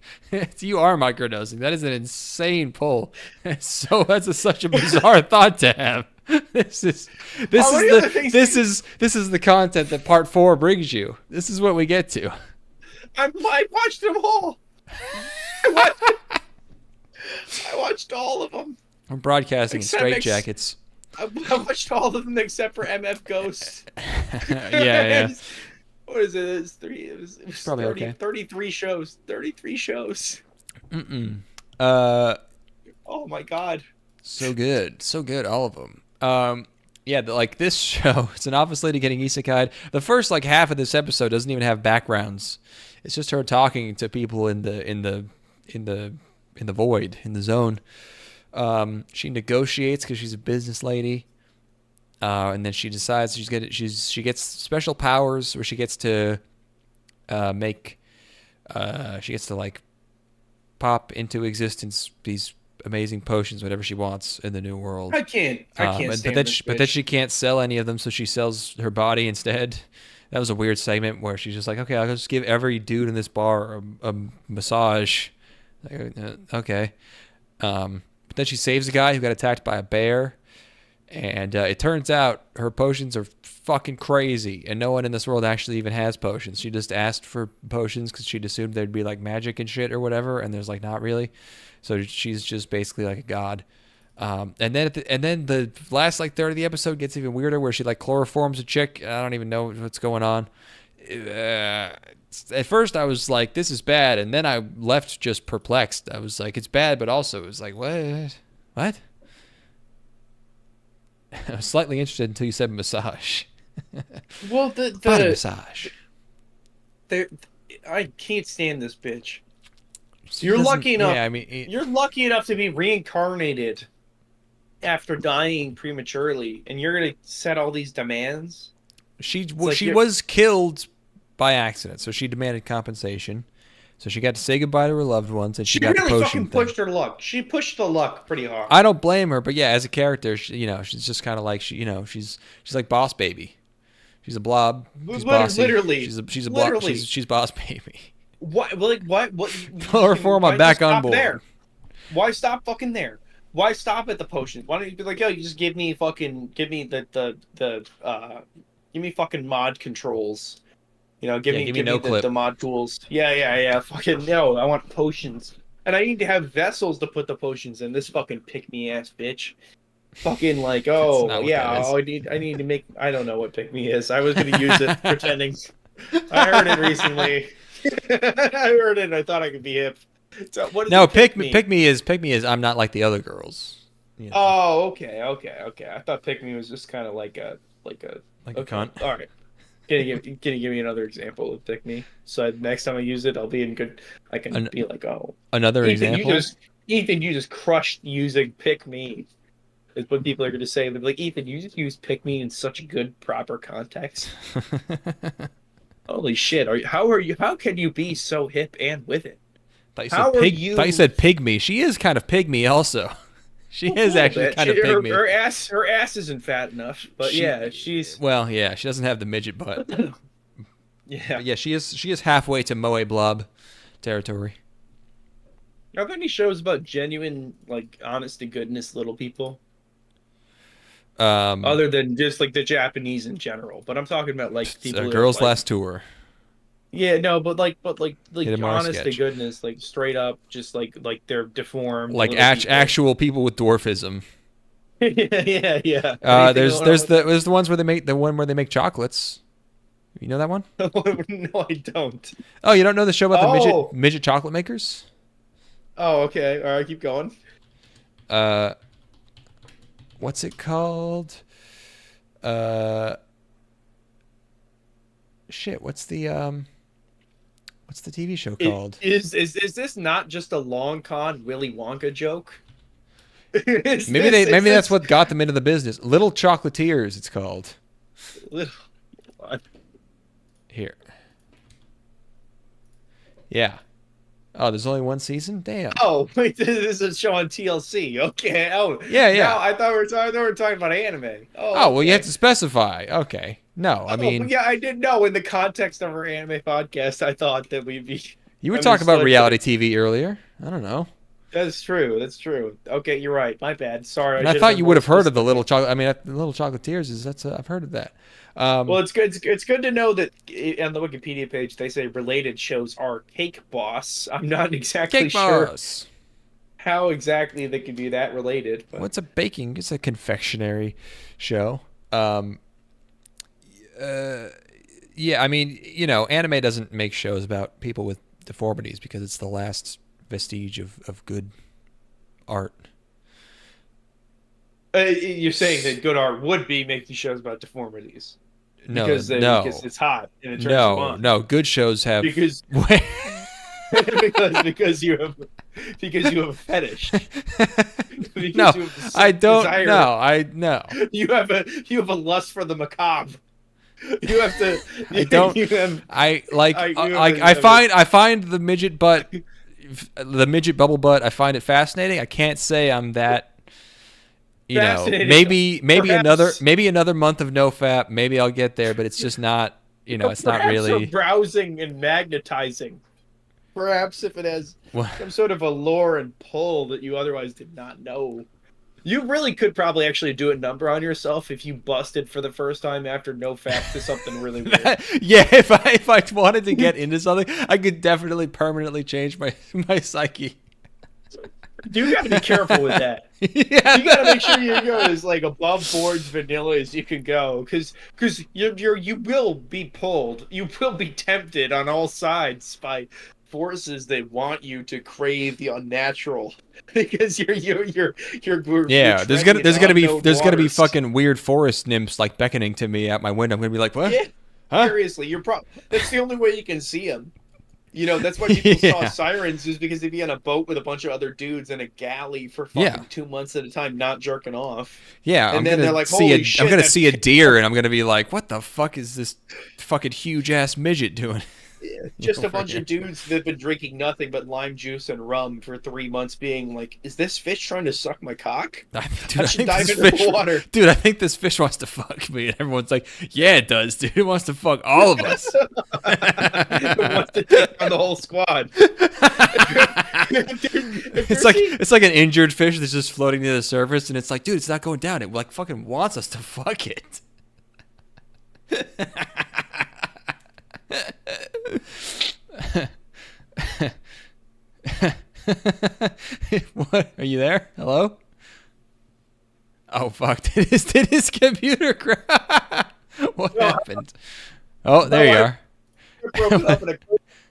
You are microdosing. That is an insane pull. That's such a bizarre thought to have. This is the content that part 4 brings you. This is what we get to. I watched them all. I watched all of them. I'm broadcasting in straitjackets. I watched all of them except for MF Ghost. Yeah. What is it? It was probably 30, okay. 33 shows. 33 shows. Oh my god. So good, all of them. Like this show, it's an office lady getting isekai'd. The first half of this episode doesn't even have backgrounds. It's just her talking to people in the void, in the zone. She negotiates because she's a business lady, and then she decides she gets special powers where she gets to pop into existence these amazing potions whenever she wants in the new world. I can't stand this but then bitch. she can't sell any of them, so she sells her body instead. That was a weird segment where she's just like, okay, I'll just give every dude in this bar a massage. Like, okay. But then she saves a guy who got attacked by a bear. And it turns out her potions are fucking crazy. And no one in this world actually even has potions. She just asked for potions because she'd assumed there'd be like magic and shit or whatever. And there's like not really. So she's just basically like a god. And then the last like third of the episode gets even weirder where she like chloroforms a chick. I don't even know what's going on. At first I was like, this is bad. And then I left just perplexed. I was like, it's bad, but also it was like, what? I was slightly interested until you said massage. Well, Body massage. I can't stand this bitch. She You're doesn't- lucky enough. Yeah, I mean, You're lucky enough to be reincarnated after dying prematurely, and you're gonna set all these demands. she like she you're- was killed by accident, so she demanded compensation. So she got to say goodbye to her loved ones, and she got really the potion fucking thing. pushed her luck. She pushed the luck pretty hard. I don't blame her, but yeah, as a character, she's just kind of like she's like Boss Baby. She's a blob. She's bossy. Literally, she's a blob. literally. She's Boss Baby. What? Like what? What? Chloroform, I'm why back just on stop board. There? Why stop fucking there? Why stop at the potion? Why don't you be like, yo, you just give me give me fucking mod controls. You know, give me no clip. the mod tools. Yeah. Fucking no, I want potions. And I need to have vessels to put the potions in. This fucking pick me ass bitch. Fucking like, oh not what yeah, that is. I need to make I don't know what pick me is. I was gonna use it pretending. I heard it recently. I heard it and I thought I could be hip. So what is No, it, pick me is I'm not like the other girls. You know, Oh, okay. I thought pick me was just kind of like a like a okay. cunt. All right. Can you give me another example of pick me? So next time I use it, I'll be in good. I can be like, oh, Another example. Ethan, you just crushed using pick me. Is what people are going to say. They're like, Ethan, you just use pick me in such good, proper context. Holy shit! How can you be so hip and with it? Thought you said pygmy. She is kind of pygmy also. She is actually kind of pygmy. Her ass isn't fat enough, but she's well, yeah, she doesn't have the midget butt. yeah. But yeah, she is halfway to Moe Blob territory. Are there any shows about genuine, like, honest to goodness little people? Other than just like the Japanese in general, but I'm talking about like people. Girls like, Last Tour. Yeah, no, but Hikikomari honest sketch. to goodness, like straight up, just like they're deformed. Like little people. actual people with dwarfism. yeah. There's the ones where they make chocolates. You know that one? No, I don't. Oh, you don't know the show about the Oh. midget chocolate makers? Oh, okay. All right, keep going. What's it called? Shit, what's the TV show called? Is this not just a long con Willy Wonka joke? Maybe that's what got them into the business. Little Chocolatiers, it's called. Here. Yeah. Oh, there's only one season? Damn. Oh, wait, this is a show on TLC. Okay. Oh, Yeah. No, I thought we were talking about anime. Oh, well, you have to specify. Okay. No, I mean... yeah, I didn't know. In the context of our anime podcast, I thought that we'd be... You were talking about reality TV earlier. I don't know. That's true. Okay, you're right. My bad. Sorry. And I thought you would have heard of the Little Chocolate... I mean, the Little Chocolatiers, I've heard of that. Well, it's good. It's good to know that on the Wikipedia page they say related shows are Cake Boss. I'm not exactly sure how exactly they could be that related. But... Well, it's a confectionery show. Yeah, I mean, anime doesn't make shows about people with deformities because it's the last vestige of good art. You're saying that good art would be making shows about deformities? Because it's hot and it turns them on. No, good shows have because you have a fetish. No, I don't. No. You have a lust for the macabre. You have to. I don't. I find the midget butt the midget bubble butt, I find it fascinating. I can't say I'm that. You know, maybe another month of nofap. Maybe I'll get there, but it's just not. You know, it's not really browsing and magnetizing. Perhaps if it has some sort of allure and pull that you otherwise did not know. You really could probably actually do a number on yourself if you busted for the first time after nofap to something really weird. Yeah, if I wanted to get into something, I could definitely permanently change my psyche. You got to be careful with that. Yeah. You got to make sure you go as like above boards vanilla as you can go, because you will be pulled. You will be tempted on all sides by forces that want you to crave the unnatural, because you're yeah. There's gonna be fucking weird forest nymphs like beckoning to me at my window. I'm gonna be like, what? Yeah. Huh? Seriously, that's the only way you can see them. You know, that's why people saw sirens, is because they'd be on a boat with a bunch of other dudes in a galley for fucking 2 months at a time, not jerking off. Yeah, and then they're like, holy shit, I'm gonna see a deer, and I'm gonna be like, what the fuck is this fucking huge ass midget doing? Yeah, just a bunch of dudes that've been drinking nothing but lime juice and rum for 3 months, being like, is this fish trying to suck my cock? I should dive into the water. Dude, I think this fish wants to fuck me. And everyone's like, yeah, it does, dude. It wants to fuck all of us. It wants to take on the whole squad. It's like an injured fish that's just floating near the surface, and it's like, dude, it's not going down. It like fucking wants us to fuck it. What? Are you there? Hello? Oh fuck! Did his computer crash? What happened? Oh, there you are. Broken up in a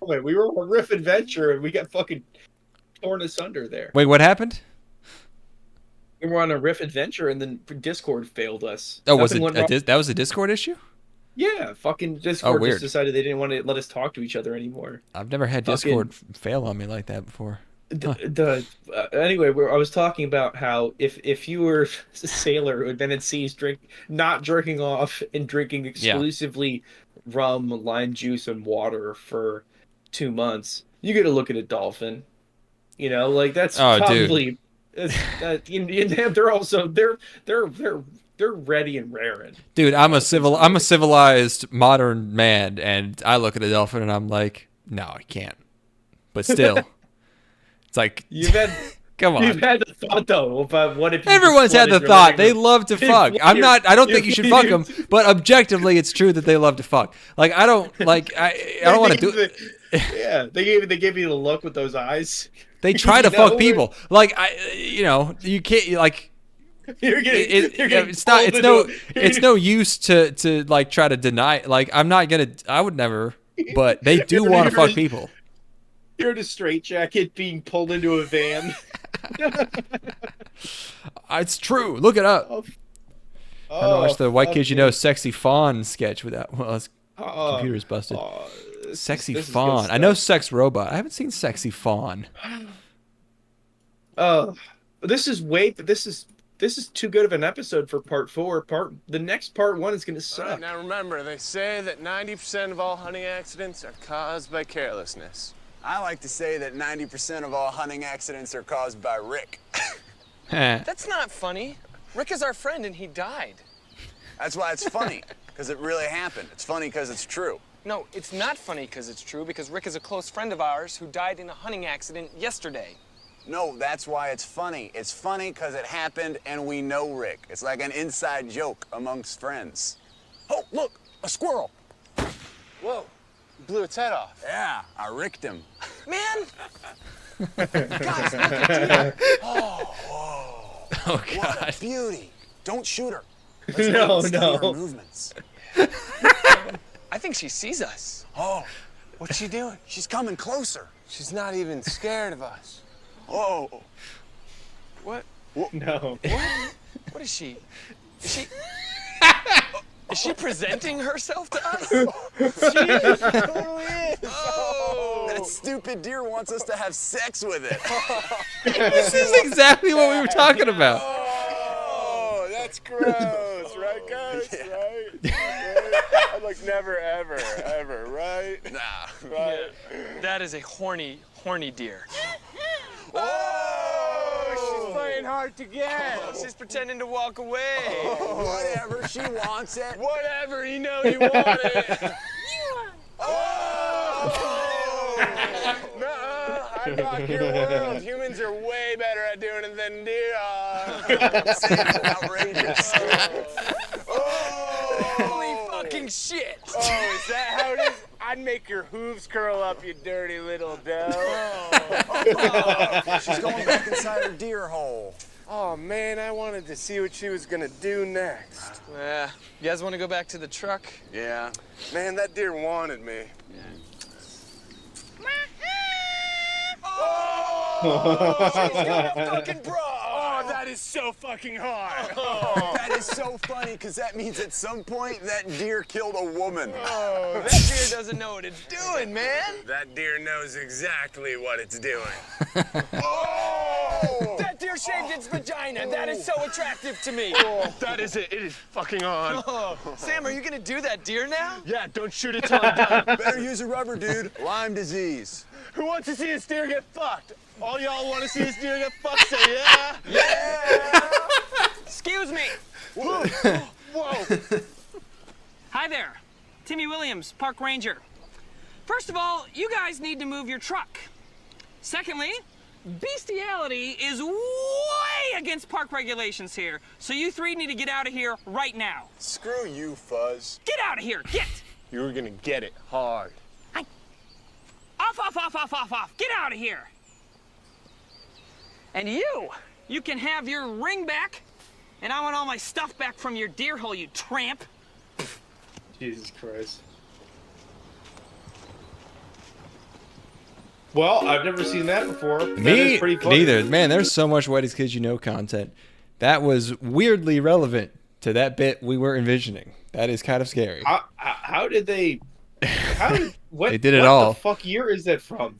moment. We were on a riff adventure and we got fucking torn asunder there. Wait, what happened? We were on a riff adventure and then Discord failed us. Oh, that was a Discord issue? Yeah, fucking Discord just decided they didn't want to let us talk to each other anymore. I've never had Discord fail on me like that before. Anyway, I was talking about how if you were a sailor who had been at seas not jerking off and drinking exclusively rum, lime juice, and water for 2 months, you get to look at a dolphin. You know, like that's probably. They're also they're ready and raring. Dude, I'm a civilized modern man, and I look at a dolphin and I'm like, no, I can't. But still, it's like come on. You've had the thought though about what if everyone's had the thought. They love to fuck. I don't think you should fuck them, but objectively, it's true that they love to fuck. Like I don't want to do it. Yeah, they gave you the look with those eyes. They try to fuck people. Like you can't like. It's no use to like try to deny. Like I would never. But they do want to fuck people. You're in a straitjacket being pulled into a van. It's true. Look it up. I don't watch the White Kids You Know Sexy Fawn sketch without. Well, his computer's busted. Sexy Fawn. I know Sex Robot. I haven't seen Sexy Fawn. This is too good of an episode for part 4. The next part 1 is going to suck. Right, now remember, they say that 90% of all hunting accidents are caused by carelessness. I like to say that 90% of all hunting accidents are caused by Rick. That's not funny. Rick is our friend and he died. That's why it's funny, because it really happened. It's funny because it's true. No, it's not funny because it's true, because Rick is a close friend of ours who died in a hunting accident yesterday. No, that's why it's funny. It's funny because it happened and we know Rick. It's like an inside joke amongst friends. Oh, look, a squirrel. Whoa, you blew its head off. Yeah, I ricked him. Man! Guys, look at that. Oh, whoa. Oh, God. What a beauty. Don't shoot her. No. Her movements. I think she sees us. Oh, what's she doing? She's coming closer. She's not even scared of us. Oh. What? No. What? What is she? Is she presenting herself to us? She totally is. Oh. That stupid deer wants us to have sex with it. This is exactly what we were talking about. Oh, that's gross, right, guys? Yeah. Right? I'm like, never, ever, right? Nah. Right. That is a horny horny deer. Oh, she's playing hard to get. She's pretending to walk away. Whatever, she wants it. Whatever, you know you want it. Nuh-uh, I rock your world. Humans are way better at doing it than deer are. Sam's outrageous. Holy fucking shit! Oh, is that how it is? I'd make your hooves curl up, you dirty little doe. She's going back inside her deer hole. Oh, man, I wanted to see what she was gonna do next. Yeah. You guys want to go back to the truck? Yeah. Man, that deer wanted me. She's got a fucking bra. Oh, that is so fucking hard. That is so funny, because that means at some point that deer killed a woman. That deer doesn't know what it's doing, man. That deer knows exactly what it's doing. That deer shaved its vagina. That is so attractive to me. That is it. It is fucking on. Sam, are you gonna do that deer now? Yeah, don't shoot it till I'm done. Better use a rubber, dude. Lyme disease. Who wants to see his deer get fucked? All y'all want to see his deer get fucked, say yeah? Yeah. Excuse me. Whoa. Hi there, Timmy Williams, park ranger. First of all, you guys need to move your truck. Secondly, bestiality is way against park regulations here, so you three need to get out of here right now. Screw you, Fuzz. Get out of here, get! You were gonna get it hard. Off, get out of here! And you can have your ring back, and I want all my stuff back from your deer hole, you tramp. Jesus Christ. Well, I've never seen that before. That Me is pretty funny. neither. Man, there's so much Whitey's Kids You Know content that was weirdly relevant to that bit we were envisioning. That is kind of scary. How did they? What, They did it what all. the fuck year is that from?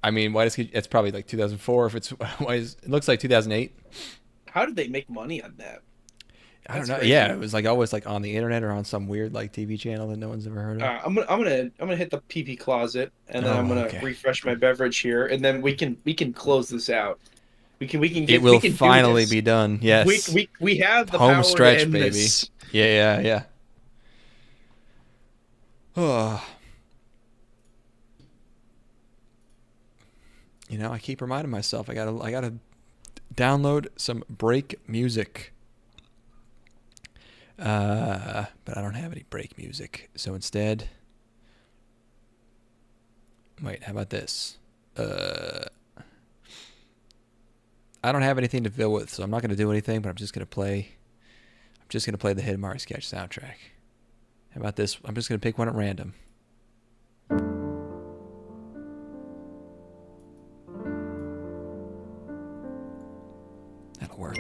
I mean, Whitey's Kids, it's probably like 2004. If it's, it looks like 2008. How did they make money on that? I don't That's know. crazy. Yeah, it was like always like on the internet or on some weird like TV channel that no one's ever heard of. I'm gonna hit the pee closet, and then Oh, I'm gonna okay. refresh my beverage here, and then we can close this out. We can get. It will we can do finally this. be done. Yes. We have the Home power stretch, to end baby. this. Yeah. Oh. You know, I keep reminding myself I gotta download some break music. But I don't have any break music, so instead, wait, how about this? I don't have anything to fill with, so I'm not gonna do anything. But I'm just gonna play the Hikikomari sketch soundtrack. How about this? I'm just gonna pick one at random. That'll work.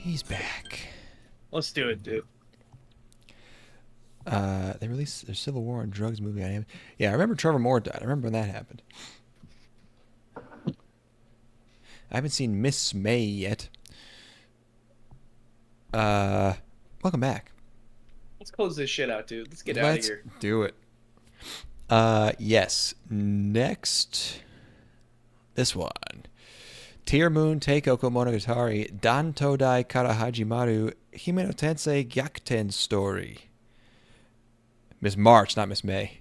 He's back. Let's do it, dude. They released their Civil War on Drugs movie. Yeah, I remember Trevor Moore died. I remember when that happened. I haven't seen Miss May yet. Welcome back. Let's close this shit out, dude. Let's get out of Let's here. do it. Yes. Next, this one. Tearmoon, Teikoku Monogatari, Dantoudai Kara Hajimaru, Hime no Tensei Gyakuten story. Miss March, not Miss May.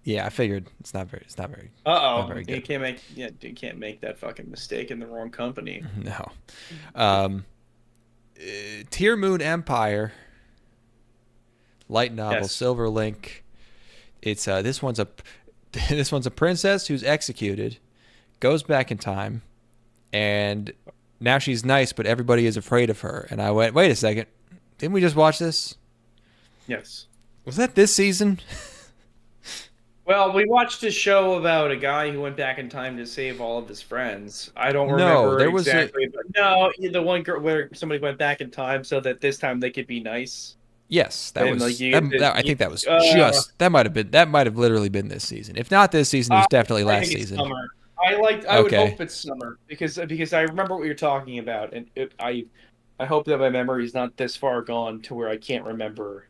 Yeah, I figured it's not very not very good. You can't make that fucking mistake in the wrong company. No. Tearmoon Empire, light novel, Yes. Silver Link. It's this one's a princess who's executed, goes back in time, and now she's nice, but everybody is afraid of her. And I went, wait a second, didn't we just watch this? Yes. Was that this season? Well, we watched a show about a guy who went back in time to save all of his friends. I don't No, remember there was exactly, but no, the one girl where somebody went back in time so that this time they could be nice. Yes, that And, was. like, you that, get that- I the- think that was just. That might have literally been this season. If not this season, it was definitely I last think it's season. summer. I would Okay. hope it's summer because I remember what you're talking about, and I hope that my memory is not this far gone to where I can't remember.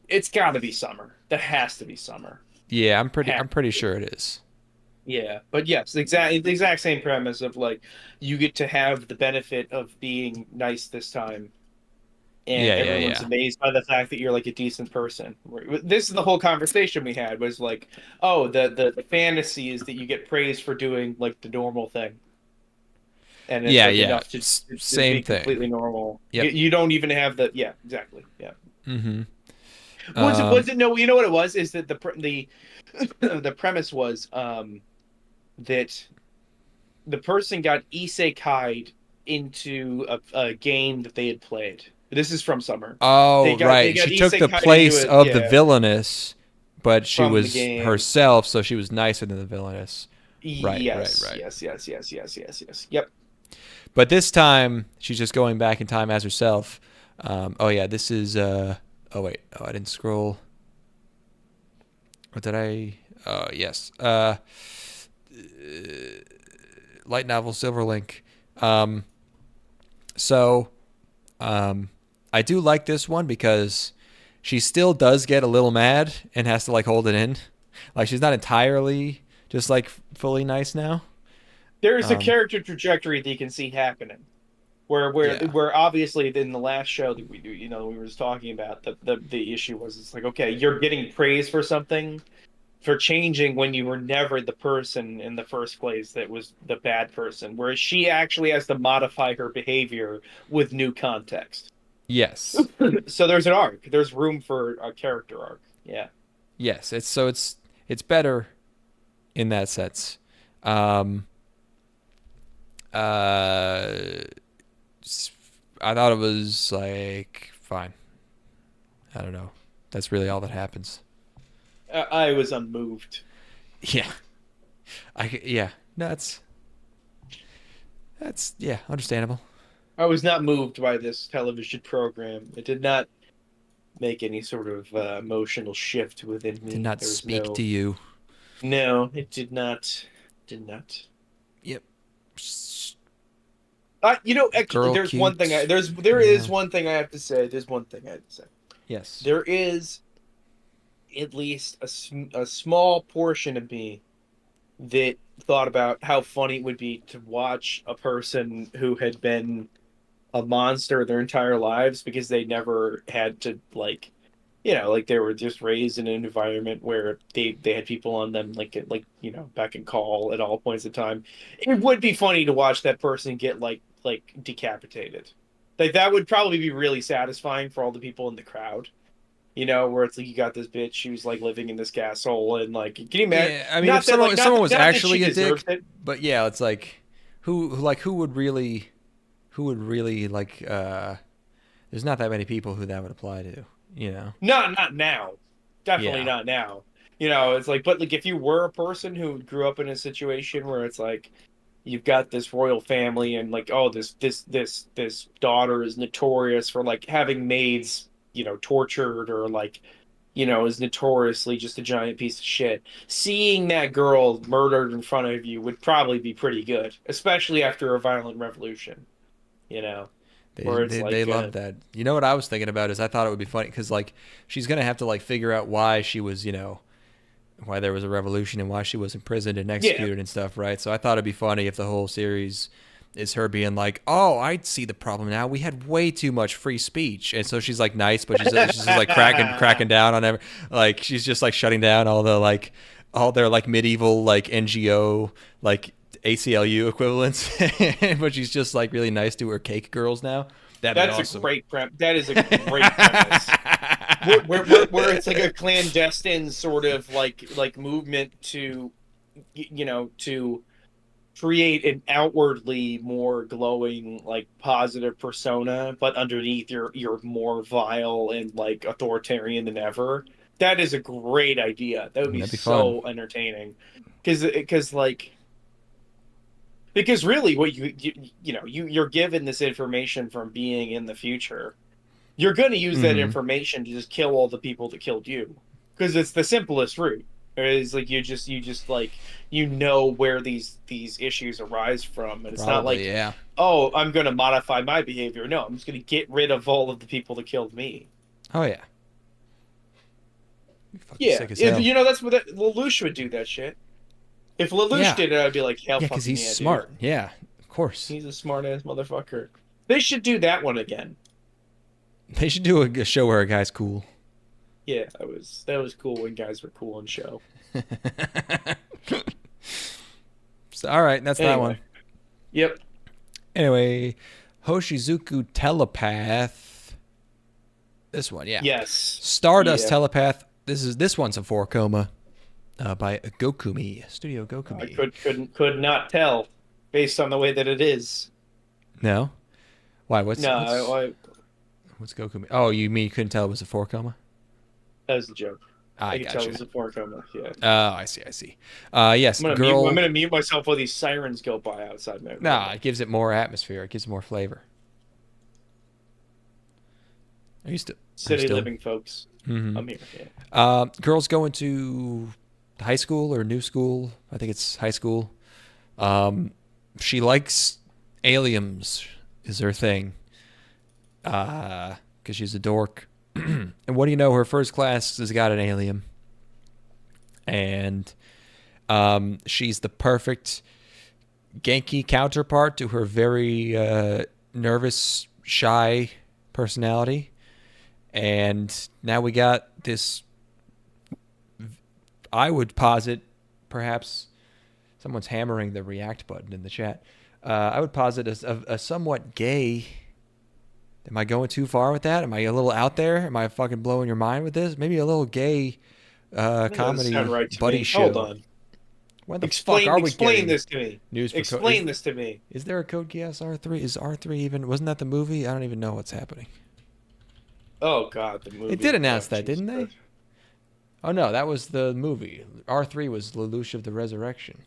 It's got to be summer. That has to be summer. Yeah, I'm pretty sure it is. Yeah, but yes, the exact same premise of like you get to have the benefit of being nice this time, and Yeah, everyone's amazed by the fact that you're like a decent person. This is the whole conversation we had was like, oh, the fantasy is that you get praised for doing like the normal thing, and it's like enough to Same be thing. completely normal. Yep. You don't even have the exactly. Mm-hmm. Was it no? You know what it was is that the the premise was that the person got isekai'd into a game that they had played. This is from Summer. Oh, They got right. She took the isekai'd place into it, of the yeah. villainess, but she From the was game. herself, so she was nicer than the villainess. Right. Yes. Yep. But this time, she's just going back in time as herself. Oh yeah, this is. Oh wait. Oh, I didn't scroll. What did I? Yes. Light novel, Silver Link. I do like this one because she still does get a little mad and has to like hold it in. Like she's not entirely just like fully nice now. There is a character trajectory that you can see happening, where obviously in the last show that we were just talking about the issue was it's like okay you're getting praised for something, for changing when you were never the person in the first place that was the bad person, whereas she actually has to modify her behavior with new context. Yes. So there's an arc. There's room for a character arc. Yeah. Yes. It's better in that sense. I thought it was like fine. I don't know. That's really all that happens. I was unmoved. Yeah. No, that's understandable. I was not moved by this television program. It did not make any sort of emotional shift within me. Did not There was speak to you. No, it did not. Did not. Yep. Actually, Girl there's cute. one thing. There is one thing I have to say. There's one thing I have to say. Yes. There is at least a small portion of me that thought about how funny it would be to watch a person who had been a monster their entire lives because they never had to like they were just raised in an environment where they had people on them like back and call at all points of time. It would be funny to watch that person get like decapitated. Like that would probably be really satisfying for all the people in the crowd. Where it's like you got this bitch who's like living in this gas hole and like can you imagine? Yeah, I mean, if someone was actually a dick, but yeah, it's like who would really like there's not that many people who that would apply to, Not now. Definitely Yeah. not now. It's like but like if you were a person who grew up in a situation where it's like you've got this royal family and like this daughter is notorious for like having maids tortured or like is notoriously just a giant piece of shit. Seeing that girl murdered in front of you would probably be pretty good, especially after a violent revolution. They like, love that. You know what I was thinking about is I thought it would be funny because like she's gonna have to like figure out why she was why there was a revolution and why she was imprisoned and executed and stuff, right? So I thought it'd be funny if the whole series is her being like, "Oh, I see the problem now. We had way too much free speech," and so she's like nice, but she's just like cracking down on every, like she's just like shutting down all their like medieval like NGO like ACLU equivalents, but she's just like really nice to her cake girls now. That's awesome. a great premise. That is a great premise. where it's like a clandestine sort of like movement to, you know, to create an outwardly more glowing, like positive persona, but underneath you're more vile and like authoritarian than ever. That is a great idea. That would be so entertaining, because really what you're given this information from being in the future. You're going to use that information to just kill all the people that killed you, because it's the simplest route. It's like you just like, you know where these issues arise from, and it's not like, oh, I'm going to modify my behavior. No, I'm just going to get rid of all of the people that killed me. Oh yeah. Yeah, you know, that's what Lelouch would do that shit. If Lelouch did it, I'd be like, hell, because he's smart. Dude. Yeah, of course. He's a smart ass motherfucker. They should do that one again. They should do a show where a guy's cool. Yeah, that was cool when guys were cool on show. So, all right, that's that one. Yep. Anyway, Hoshikuzu Telepath. This one, yeah. Yes. Stardust Telepath. This one's a 4-koma by Gokumi, Studio Gokumi. I could not tell based on the way that it is. No? Why? What's Gokumi? Oh, you mean you couldn't tell it was a 4-koma? That was the joke. I could gotcha. tell it was a 4-koma, yeah. Oh, I see. Yes, I'm gonna mute myself while these sirens go by outside. Nah, it gives it more atmosphere. It gives it more flavor. City living folks. Mm-hmm. I'm here. Yeah. Girls going to high school or new school. I think it's high school. She likes aliens is her thing. Because she's a dork. And what do you know? Her first class has got an alien. And she's the perfect Genki counterpart to her very nervous, shy personality. And now we got this, I would posit, perhaps someone's hammering the react button in the chat. I would posit a somewhat gay. Am I going too far with that? Am I a little out there? Am I fucking blowing your mind with this? Maybe a little gay comedy buddy show. Hold on. What the fuck are we Explain this to me. Explain this to me. Is there a Code Geass R3? Is R3 even... Wasn't that the movie? I don't even know what's happening. Oh, God, the movie. They did announce that, didn't they? Oh, no, that was the movie. R3 was Lelouch of the Resurrection.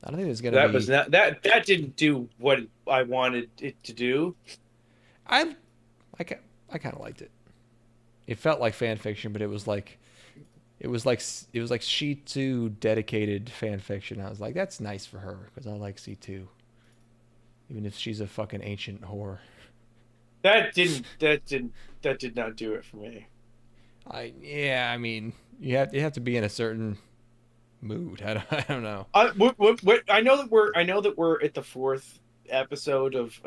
I don't think there's going to be... That didn't do what I wanted it to do. I kind of liked it. It felt like fan fiction, but it was like C2 dedicated fan fiction. I was like, that's nice for her because I like C2, even if she's a fucking ancient whore. That did not do it for me. I mean, you have to be in a certain mood. I don't know. I know that we're at the 4th episode of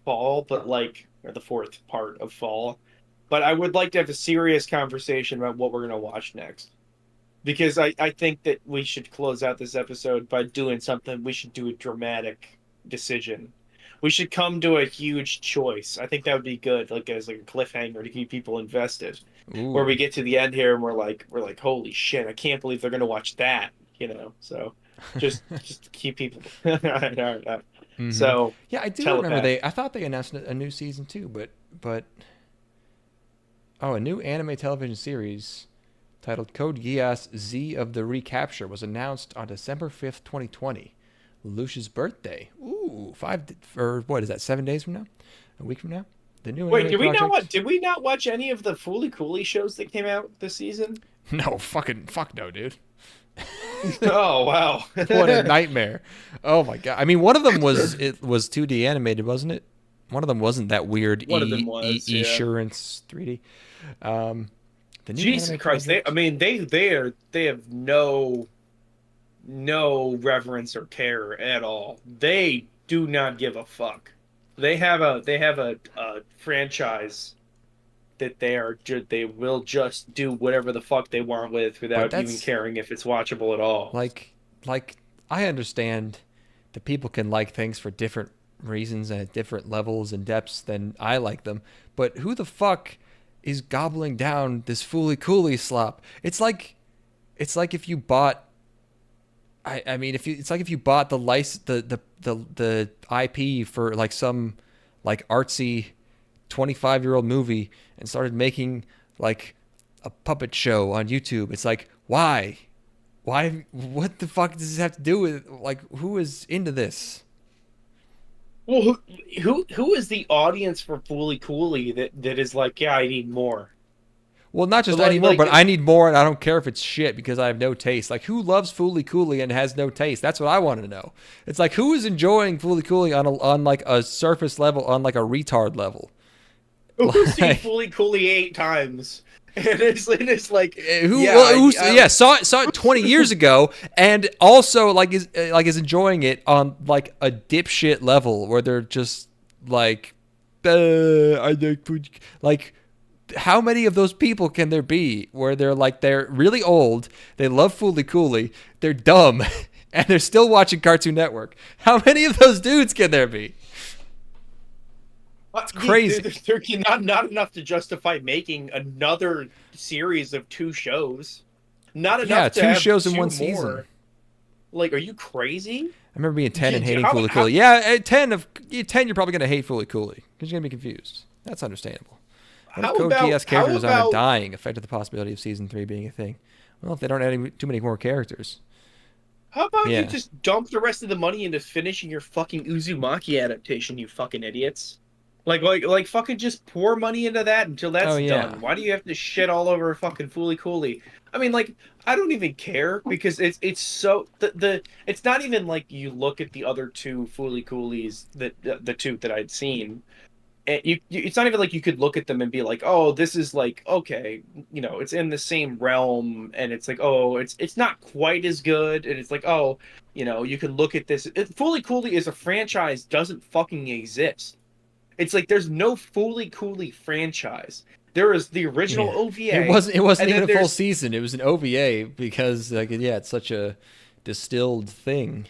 fall, but or the 4th part of fall. But I would like to have a serious conversation about what we're gonna watch next. Because I think that we should close out this episode by doing something. We should do a dramatic decision. We should come to a huge choice. I think that would be good, as a cliffhanger to keep people invested. Ooh. Where we get to the end here and we're like, holy shit, I can't believe they're gonna watch that. So just to keep people. All right. Mm-hmm. So yeah, I do remember I thought they announced a new season too, but a new anime television series titled Code Geass Z of the Recapture was announced on December 5th, 2020. Lelouch's birthday. Ooh, 7 days from now? A week from now? The new Wait, did we not watch any of the Fooly Cooly shows that came out this season? No, fuck no, dude. Oh wow. What a nightmare. Oh my god. I mean, one of them was 2D animated, wasn't it? One of them wasn't that weird Esurance 3D. The new Jesus Christ! They have no reverence or care at all. They do not give a fuck. They have a franchise that they will just do whatever the fuck they want with without even caring if it's watchable at all. Like I understand that people can like things for different reasons and at different levels and depths than I like them, but who the fuck is gobbling down this Fooly Cooly slop? It's like if you bought it's like if you bought the IP for like some like artsy 25-year-old movie and started making like a puppet show on YouTube. It's like, why? What the fuck does this have to do with, like, who is into this? Well, who is the audience for Fooly Cooly that is like, yeah, I need more? Well, not just I need more, but I need more, and I don't care if it's shit because I have no taste. Like, who loves Fooly Cooly and has no taste? That's what I want to know. It's like, who is enjoying Fooly Cooly on like a surface level, on like a retard level? Who's seen Fooly Cooly 8 times? And it's like saw it 20 years ago, and also is enjoying it on like a dipshit level where they're just like, I like food. Like, how many of those people can there be where they're really old, they love Fooly Cooly, they're dumb, and they're still watching Cartoon Network? How many of those dudes can there be? It's crazy. They're not enough to justify making another series of 2 shows. Not enough to 2 have shows in 2 one more. season. Like, are you crazy? I remember being 10 and hating Fooly Cooly. Yeah, at 10, you're probably going to hate Fooly Cooly because you're going to be confused. That's understandable. What if Code Geass character design and dying affected the possibility of Season 3 being a thing? Well, if they don't add too many more characters. How about you just dump the rest of the money into finishing your fucking Uzumaki adaptation, you fucking idiots? Like fucking just pour money into that until that's done. Why do you have to shit all over fucking Fooly Cooly? I mean, like, I don't even care because it's so it's not even like you look at the other 2 Fooly Coolies the 2 that I'd seen. And it's not even like you could look at them and be like, oh, this is like, okay, you know, it's in the same realm, and it's like, oh, it's not quite as good, and it's like, oh, you know, you can look at this. Fooly Cooly as a franchise doesn't fucking exist. It's like there's no Fooly Cooly franchise. There is the original OVA. It wasn't even a full season. It was an OVA because, like, it's such a distilled thing.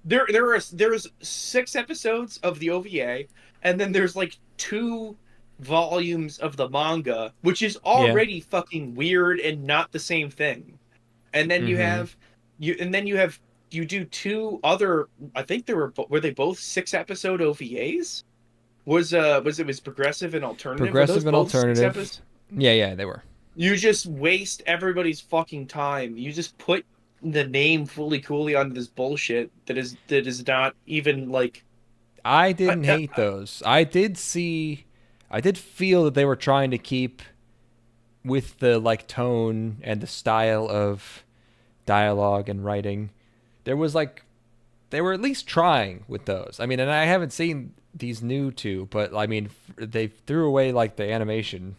There's 6 episodes of the OVA, and then there's like 2 volumes of the manga, which is already fucking weird and not the same thing. And then you do 2 other. I think were they both 6-episode OVAs? Was Progressive and Alternative? Progressive and Alternative. Yeah, they were. You just waste everybody's fucking time. You just put the name Fooly Cooly onto this bullshit that is not even like. I didn't hate those. I did feel that they were trying to keep with the like tone and the style of dialogue and writing. They were at least trying with those. I mean, and I haven't seen these new 2, but I mean, they threw away like the animation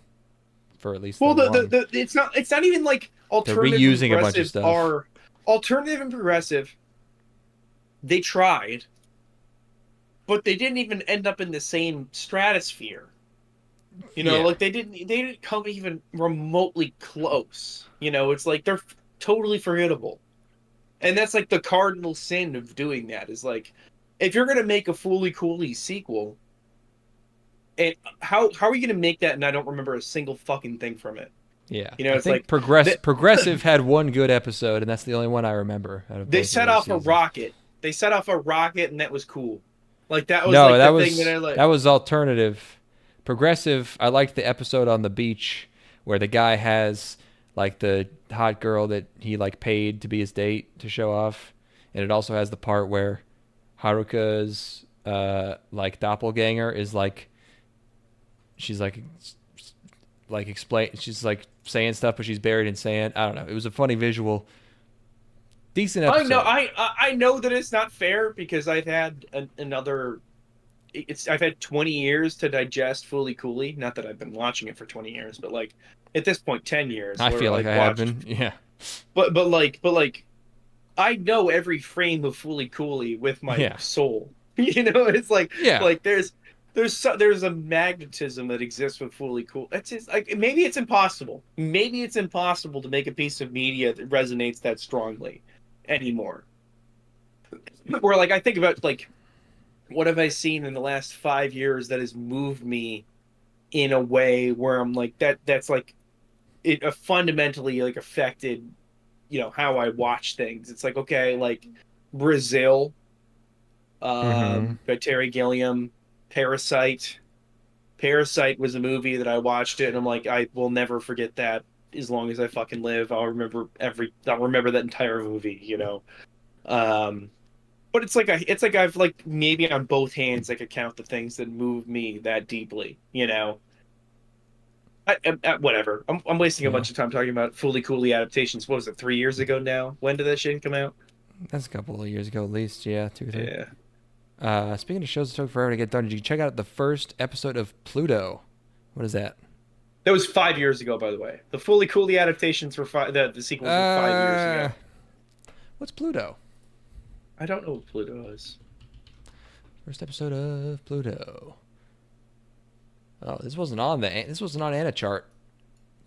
for at least. Well, it's not even like alternative. They're reusing a bunch of stuff. Are alternative and progressive. They tried, but they didn't even end up in the same stratosphere. You know, like they didn't come even remotely close. You know, it's like they're totally forgettable, and that's like the cardinal sin of doing that. Is like, if you're gonna make a Fooly Cooly sequel, and how are you gonna make that? And I don't remember a single fucking thing from it. Yeah, you know, it's like Progressive had one good episode, and that's the only one I remember. They set off a rocket. They set off a rocket, and that was cool. Like that was thing that I like. That was alternative. Progressive, I liked the episode on the beach where the guy has like the hot girl that he like paid to be his date to show off, and it also has the part where Haruka's like doppelganger is like, she's like she's like saying stuff, but she's buried in sand. I don't know. It was a funny visual. Decent episode. I know that it's not fair because I've had I've had 20 years to digest Fooly Cooly. Not that I've been watching it for 20 years, but like at this point, 10 years. I feel like I have been. Yeah. But like, I know every frame of Fooly Cooly with my soul. You know, it's like Yeah. there's a magnetism that exists with Fully Cool. That's just, like maybe it's impossible. Maybe it's impossible to make a piece of media that resonates that strongly anymore. Where like I think about like what have I seen in the last 5 years that has moved me in a way where I'm like that's like it fundamentally like affected how I watch things. It's like okay, like Brazil, Mm-hmm. by Terry Gilliam, Parasite. Parasite was a movie that I watched it and I'm like I will never forget that as long as I fucking live. I'll remember that entire movie. Um but it's like I've like maybe on both hands I could count the things that move me that deeply. Whatever. I'm wasting a Yeah. bunch of time talking about Fully Cooley adaptations. What was it, 3 years ago now? When did that shit come out? That's a couple of years ago, at least. Yeah, 2 or 3. Yeah. Speaking of shows that took forever to get done, did you check out the first episode of Pluto? What is that? That was 5 years ago, by the way. The Fully Cooley adaptations were the sequels were 5 years ago. What's Pluto? I don't know what Pluto is. First episode of Pluto. Oh, this wasn't on Anachart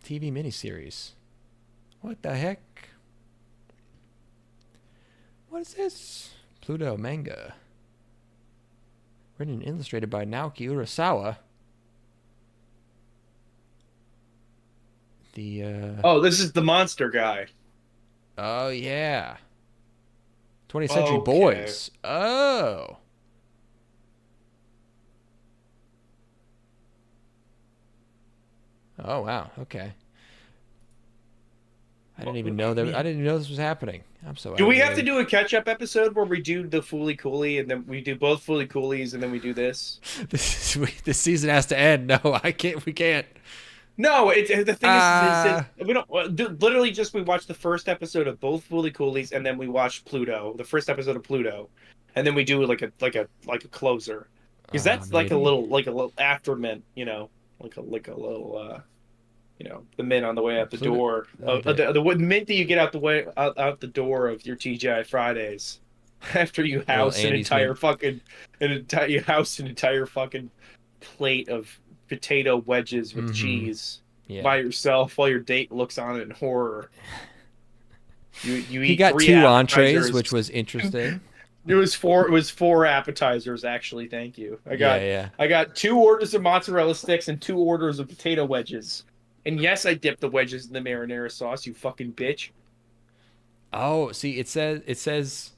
TV miniseries. What the heck? What is this? Pluto manga. Written and illustrated by Naoki Urasawa. Oh, this is the monster guy. Oh yeah. 20th Century Okay. Boys. Oh. Oh wow. Okay. I didn't even know this was happening. I'm so. Do we have to aggravated. do a catch-up episode where we do the Fully Cooley and then we do both Fully Coolies and then we do this? This season has to end. No, I can't. We can't. No, the thing is we don't literally just we watched the first episode of both Fully Coolies and then we watched Pluto, the first episode of Pluto, and then we do like a closer because that's like a Maybe. little afterment, like a little the mint on the way out the Pluto- door, okay. the mint that you get out the door of your TGI Fridays after you house an Andy's entire mint. fucking you house an entire fucking plate of potato wedges with cheese Yeah. by yourself while your date looks on it in horror. You He eat got 3 two entrees, appetizers. which was interesting. It was four appetizers actually. Thank you. I Yeah. got 2 orders of mozzarella sticks and 2 orders of potato wedges. And yes, I dipped the wedges in the marinara sauce. You fucking bitch. Oh, see, it says.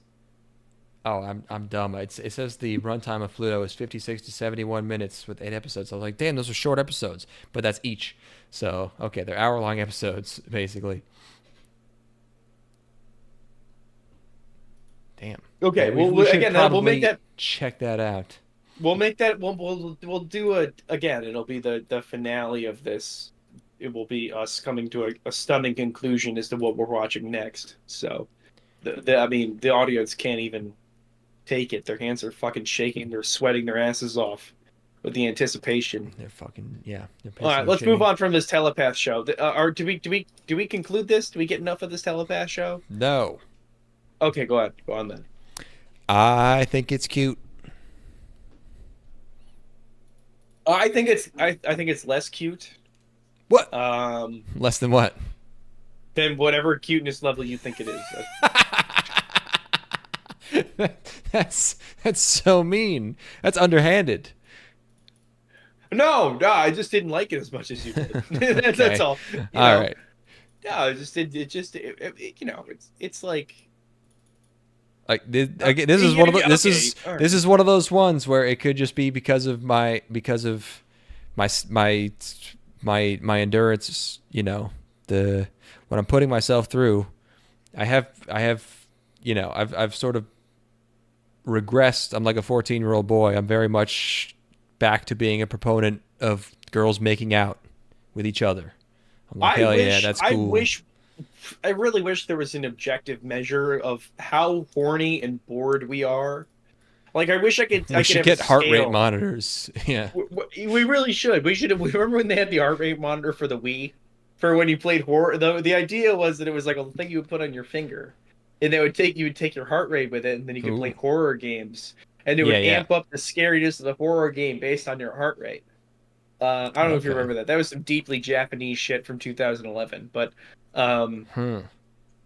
Oh, I'm dumb. It says the runtime of Pluto is 56 to 71 minutes with 8 episodes. I was like, damn, those are short episodes, but that's each. So okay, they're hour-long episodes basically. Damn. Okay, Yeah, well should again, we'll make probably that. check that out. We'll make that. We'll do a again. It'll be the finale of this. It will be us coming to a stunning conclusion as to what we're watching next. So, I mean, the audience can't even take it. Their hands are fucking shaking. They're sweating their asses off with the anticipation. They're fucking yeah. All right, let's move on from this telepath show. Or do we conclude this? Do we get enough of this telepath show? No, Okay, go ahead. Go on then. I think it's cute. I think it's less cute. What? Um, Less than what? than whatever cuteness level you think it is. That's so mean. That's underhanded. No, I just didn't like it as much as you did. That's Okay. all. All right. No, it's like Like this is yeah, one of the, yeah, this okay, is all right. this is one of those ones where it could just be because of my endurance, the what I'm putting myself through. I've sort of regressed. I'm like a 14-year-old boy. I'm very much back to being a proponent of girls making out with each other. I'm like, hell yeah, that's cool. I really wish there was an objective measure of how horny and bored we are. Like, I wish I could. We should get heart rate monitors. Yeah. We really should. We should. Remember when they had the heart rate monitor for the Wii, for when you played horror? The idea was that it was like a thing you would put on your finger, and you would take your heart rate with it, and then you could play horror games. and it would Yeah. amp up the scariness of the horror game based on your heart rate. I don't know if you Okay. remember that. That was some deeply Japanese shit from 2011. Um,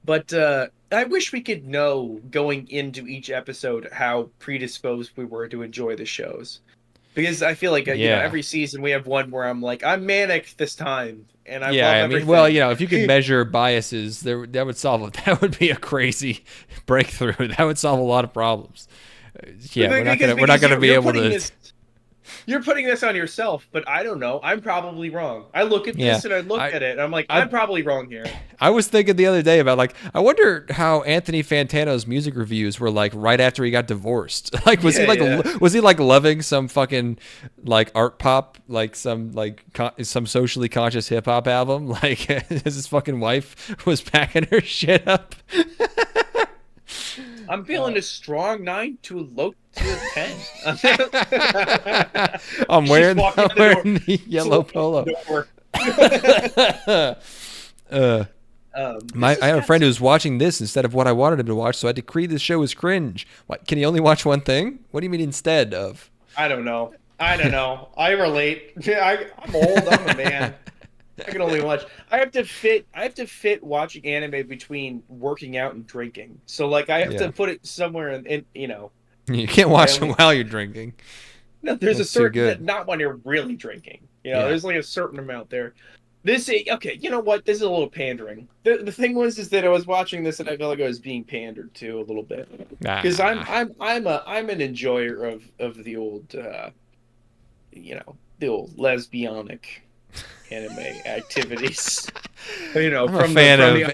but I wish we could know going into each episode how predisposed we were to enjoy the shows. Because I feel like Yeah. every season we have one where I'm like, I'm manic this time, and I Yeah, love I everything. mean, well, if you could measure biases, that would solve it. That would be a crazy breakthrough. That would solve a lot of problems. Yeah, we're not gonna be able to. You're putting this on yourself, but I don't know. I'm probably wrong. I look at this and I look at it, and I'm like, I'm probably wrong here. I was thinking the other day about I wonder how Anthony Fantano's music reviews were like right after he got divorced. Was he loving some fucking art pop, some socially conscious hip hop album? His fucking wife was packing her shit up. I'm feeling a strong 9 to a low to a 10. I'm wearing the yellow polo. I had a friend who was watching this instead of what I wanted him to watch, so I decreed this show as cringe. What, can he only watch one thing? What do you mean instead of? I don't know. I relate. I'm old. I'm a man. I can only watch. I have to fit watching anime between working out and drinking. So I have to put it somewhere in. You can't watch them while you're drinking. No, there's a certain not when you're really drinking. There's a certain amount there. Okay, you know what? This is a little pandering. The thing is that I was watching this and I felt like I was being pandered to a little bit because I'm an enjoyer of the old the old lesbianic anime activities. I'm a fan of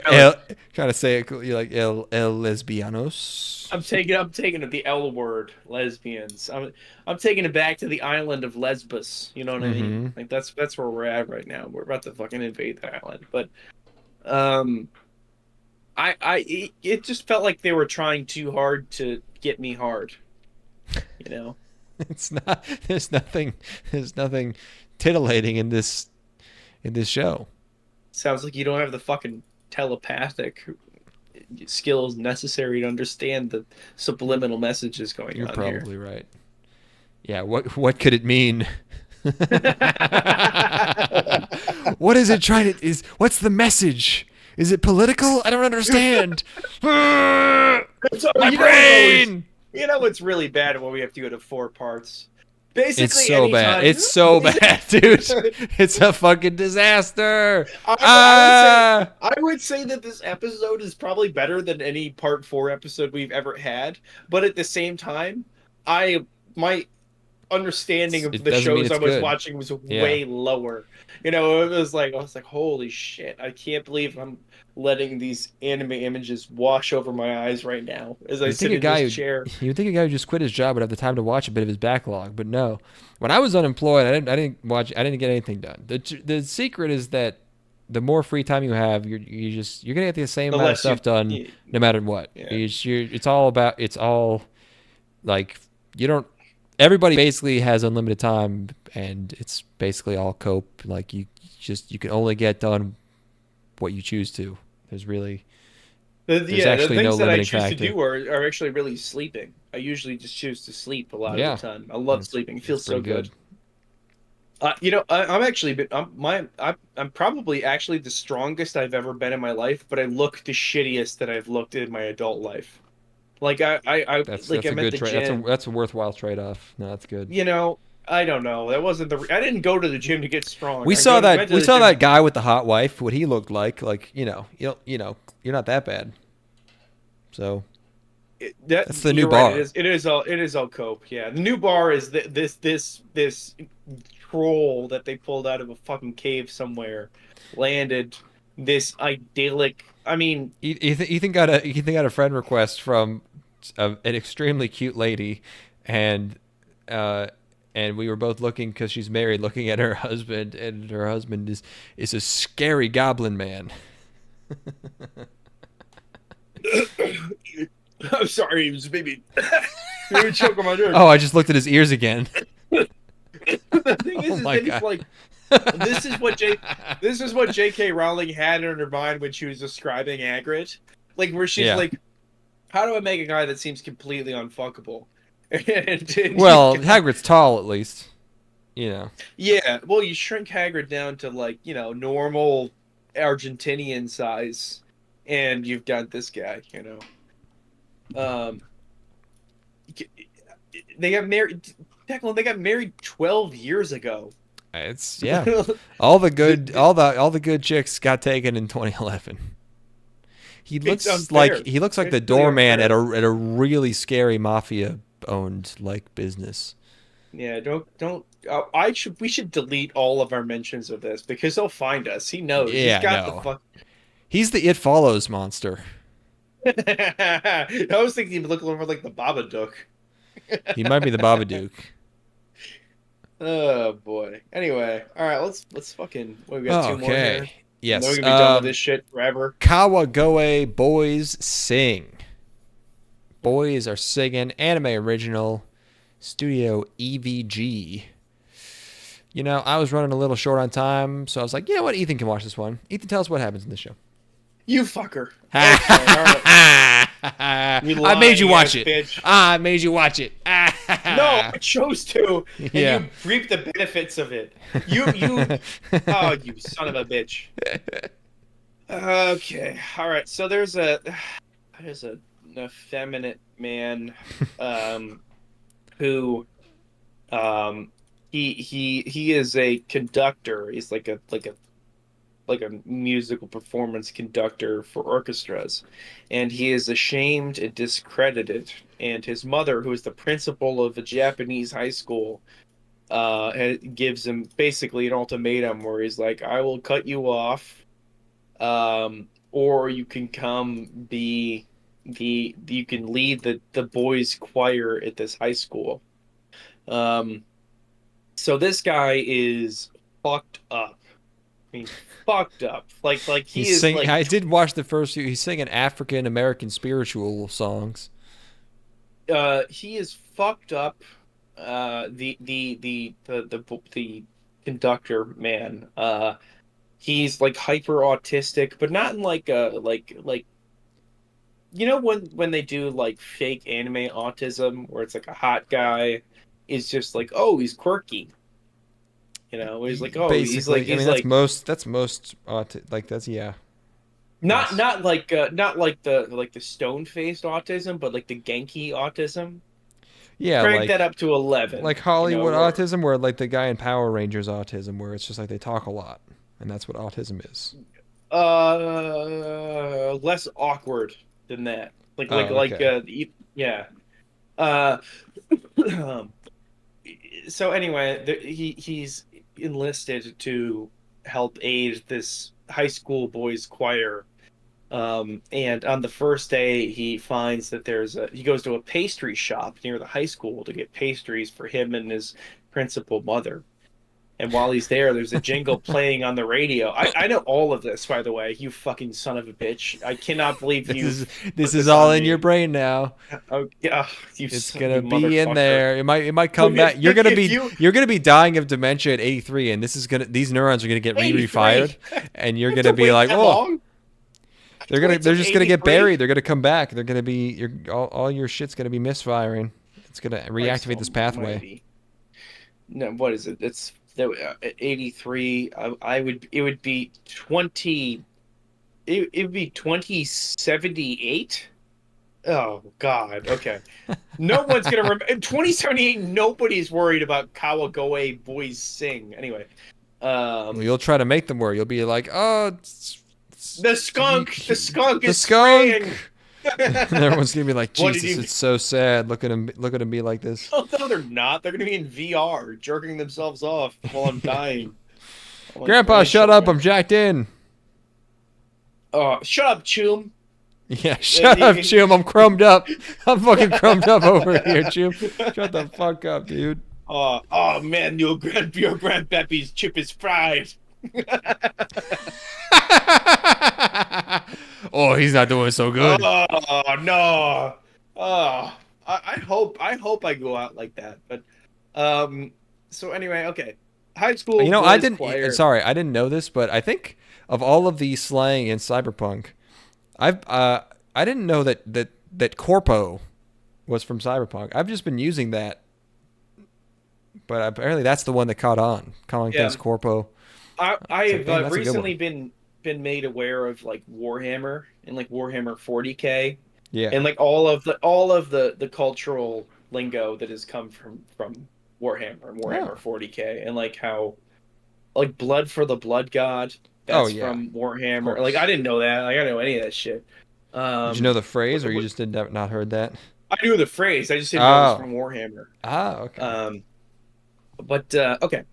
trying to say it. You like el lesbianos. I'm taking it the L word, lesbians. I'm taking it back to the island of Lesbos. You know what I mean? That's where we're at right now. We're about to fucking invade the island. But it just felt like they were trying too hard to get me hard. It's not. There's nothing titillating in this show. Sounds like you don't have the fucking telepathic skills necessary to understand the subliminal messages going on here. You're probably right. Yeah, what could it mean? What is it trying to what's the message? Is it political? I don't understand. My brain. It's really bad when we have to go to 4 parts. Basically, it's so bad. It's so bad, dude. It's a fucking disaster. I would say that this episode is probably better than any part 4 episode we've ever had. But at the same time, my understanding of the shows I was watching was way lower. It was I was like, holy shit! I can't believe I'm letting these anime images wash over my eyes right now as I sit in this chair. You would think a guy who just quit his job would have the time to watch a bit of his backlog, but no. When I was unemployed, I didn't get anything done. The secret is that the more free time you have, you're gonna get the same amount of stuff done no matter what. Yeah. Everybody basically has unlimited time, and it's basically all cope. You can only get done what you choose to. There's actually no limiting factor. The things that I choose to do are actually really sleeping. I usually just choose to sleep a lot of the time. I love sleeping. It feels so good. I'm probably actually the strongest I've ever been in my life, but I look the shittiest that I've looked in my adult life. That's a good trade. That's a worthwhile trade-off. No, that's good. I don't know. That wasn't I didn't go to the gym to get strong. We saw that guy with the hot wife. What he looked like. You're not that bad. So that's the new bar. Right. It is all cope. Yeah, the new bar is this troll that they pulled out of a fucking cave somewhere, landed this idyllic. I mean, Ethan got a friend request from an extremely cute lady, and we were both looking because she's married, looking at her husband, and her husband is a scary goblin man. I'm sorry, it was maybe choke on my nerves. Oh, I just looked at his ears again. The thing is that he's like, this is what J.K. Rowling had in her mind when she was describing Hagrid, where she's like, how do I make a guy that seems completely unfuckable? And Well, Hagrid's tall at least. You know. yeah, well, you shrink Hagrid down to like, normal Argentinian size, and you've got this guy, Um, they got married. Declan, they got married 12 years ago. It's all the good chicks got taken in 2011. He looks like the doorman at a really scary mafia owned like business. Yeah, don't. We should delete all of our mentions of this because he'll find us. He knows. Yeah, He's got no. the fuck. He's the It Follows monster. I was thinking he'd look more like the Babadook. He might be the Babadook. Oh boy. Anyway, all right. Let's fucking. What, we got two more here. Yes. We're gonna be done with this shit forever. Kawagoe Boys Sing. Boys are singing. Anime original. Studio EVG. I was running a little short on time, so I was like, you know what? Ethan can watch this one. Ethan, tell us what happens in the show. You fucker. I made you watch it. Bitch. I made you watch it. No, I chose to. And you reap the benefits of it. You oh, you son of a bitch. Okay. All right. So there's an effeminate man who he is a conductor. He's like a musical performance conductor for orchestras, and he is ashamed and discredited. And his mother, who is the principal of a Japanese high school, gives him basically an ultimatum where he's like, I will cut you off, or you can come you can lead the boys choir at this high school. So this guy is fucked up. I mean, fucked up. Like he's singing. Like, I did watch the first few. He's singing African American spiritual songs. He is fucked up. The conductor man. He's like hyper autistic, but not in like when they do like fake anime autism where it's like a hot guy is just like, oh, he's quirky. He's like, oh, basically, he's that's most like that's not like the stone faced autism, but like the Genki autism. Yeah, crank that up to 11. Like Hollywood autism, where like the guy in Power Rangers autism, where it's just like they talk a lot, and that's what autism is. Less awkward than that. Yeah. So anyway, he's enlisted to help aid this high school boys choir. And on the first day, he finds that he goes to a pastry shop near the high school to get pastries for him and his principal mother. And while he's there, there's a jingle playing on the radio. I know all of this, by the way. You fucking son of a bitch! I cannot believe you. This is all in your brain now. Oh yeah, it's gonna be in there. It might come back. You're gonna be dying of dementia at 83, and these neurons are gonna get refired, and you're gonna be like, oh. They're just gonna get buried. They're gonna come back. They're gonna be all your shit's gonna be misfiring. It's gonna reactivate this pathway. No, what is it? It's 83. It would be 20. It would be 2078. Oh God. Okay. No one's gonna remember. In 2078, nobody's worried about Kawagoe Boys Sing. Anyway. Well, you'll try to make them worry. You'll be like, oh. The skunk is skunk. spraying. And everyone's gonna be like, Jesus, it's so sad. Look at him be like this. Oh no, they're not. They're gonna be in VR, jerking themselves off while I'm dying. Grandpa, shut up! I'm jacked in. Shut up, Choom. Yeah, shut up, Choom. I'm crumbed up. I'm fucking crumbed up over here, Choom. Shut the fuck up, dude. Oh man, your grandpappy's chip is fried. Oh, he's not doing so good. Oh no. I hope I go out like that. But so anyway, okay. High school. I didn't know this, but I think of all of the slang in cyberpunk, I didn't know that corpo was from Cyberpunk. I've just been using that, but apparently that's the one that caught on. Calling things Corpo. I've recently been made aware of like Warhammer and like Warhammer 40K. Yeah. And like all of the cultural lingo that has come from Warhammer and Warhammer 40K, and like how like blood for the blood god, that's from Warhammer. Like I didn't know that. Like I didn't know any of that shit. Did you know the phrase, or you just did not heard that? I knew the phrase. I just didn't know it was from Warhammer. Okay. But okay.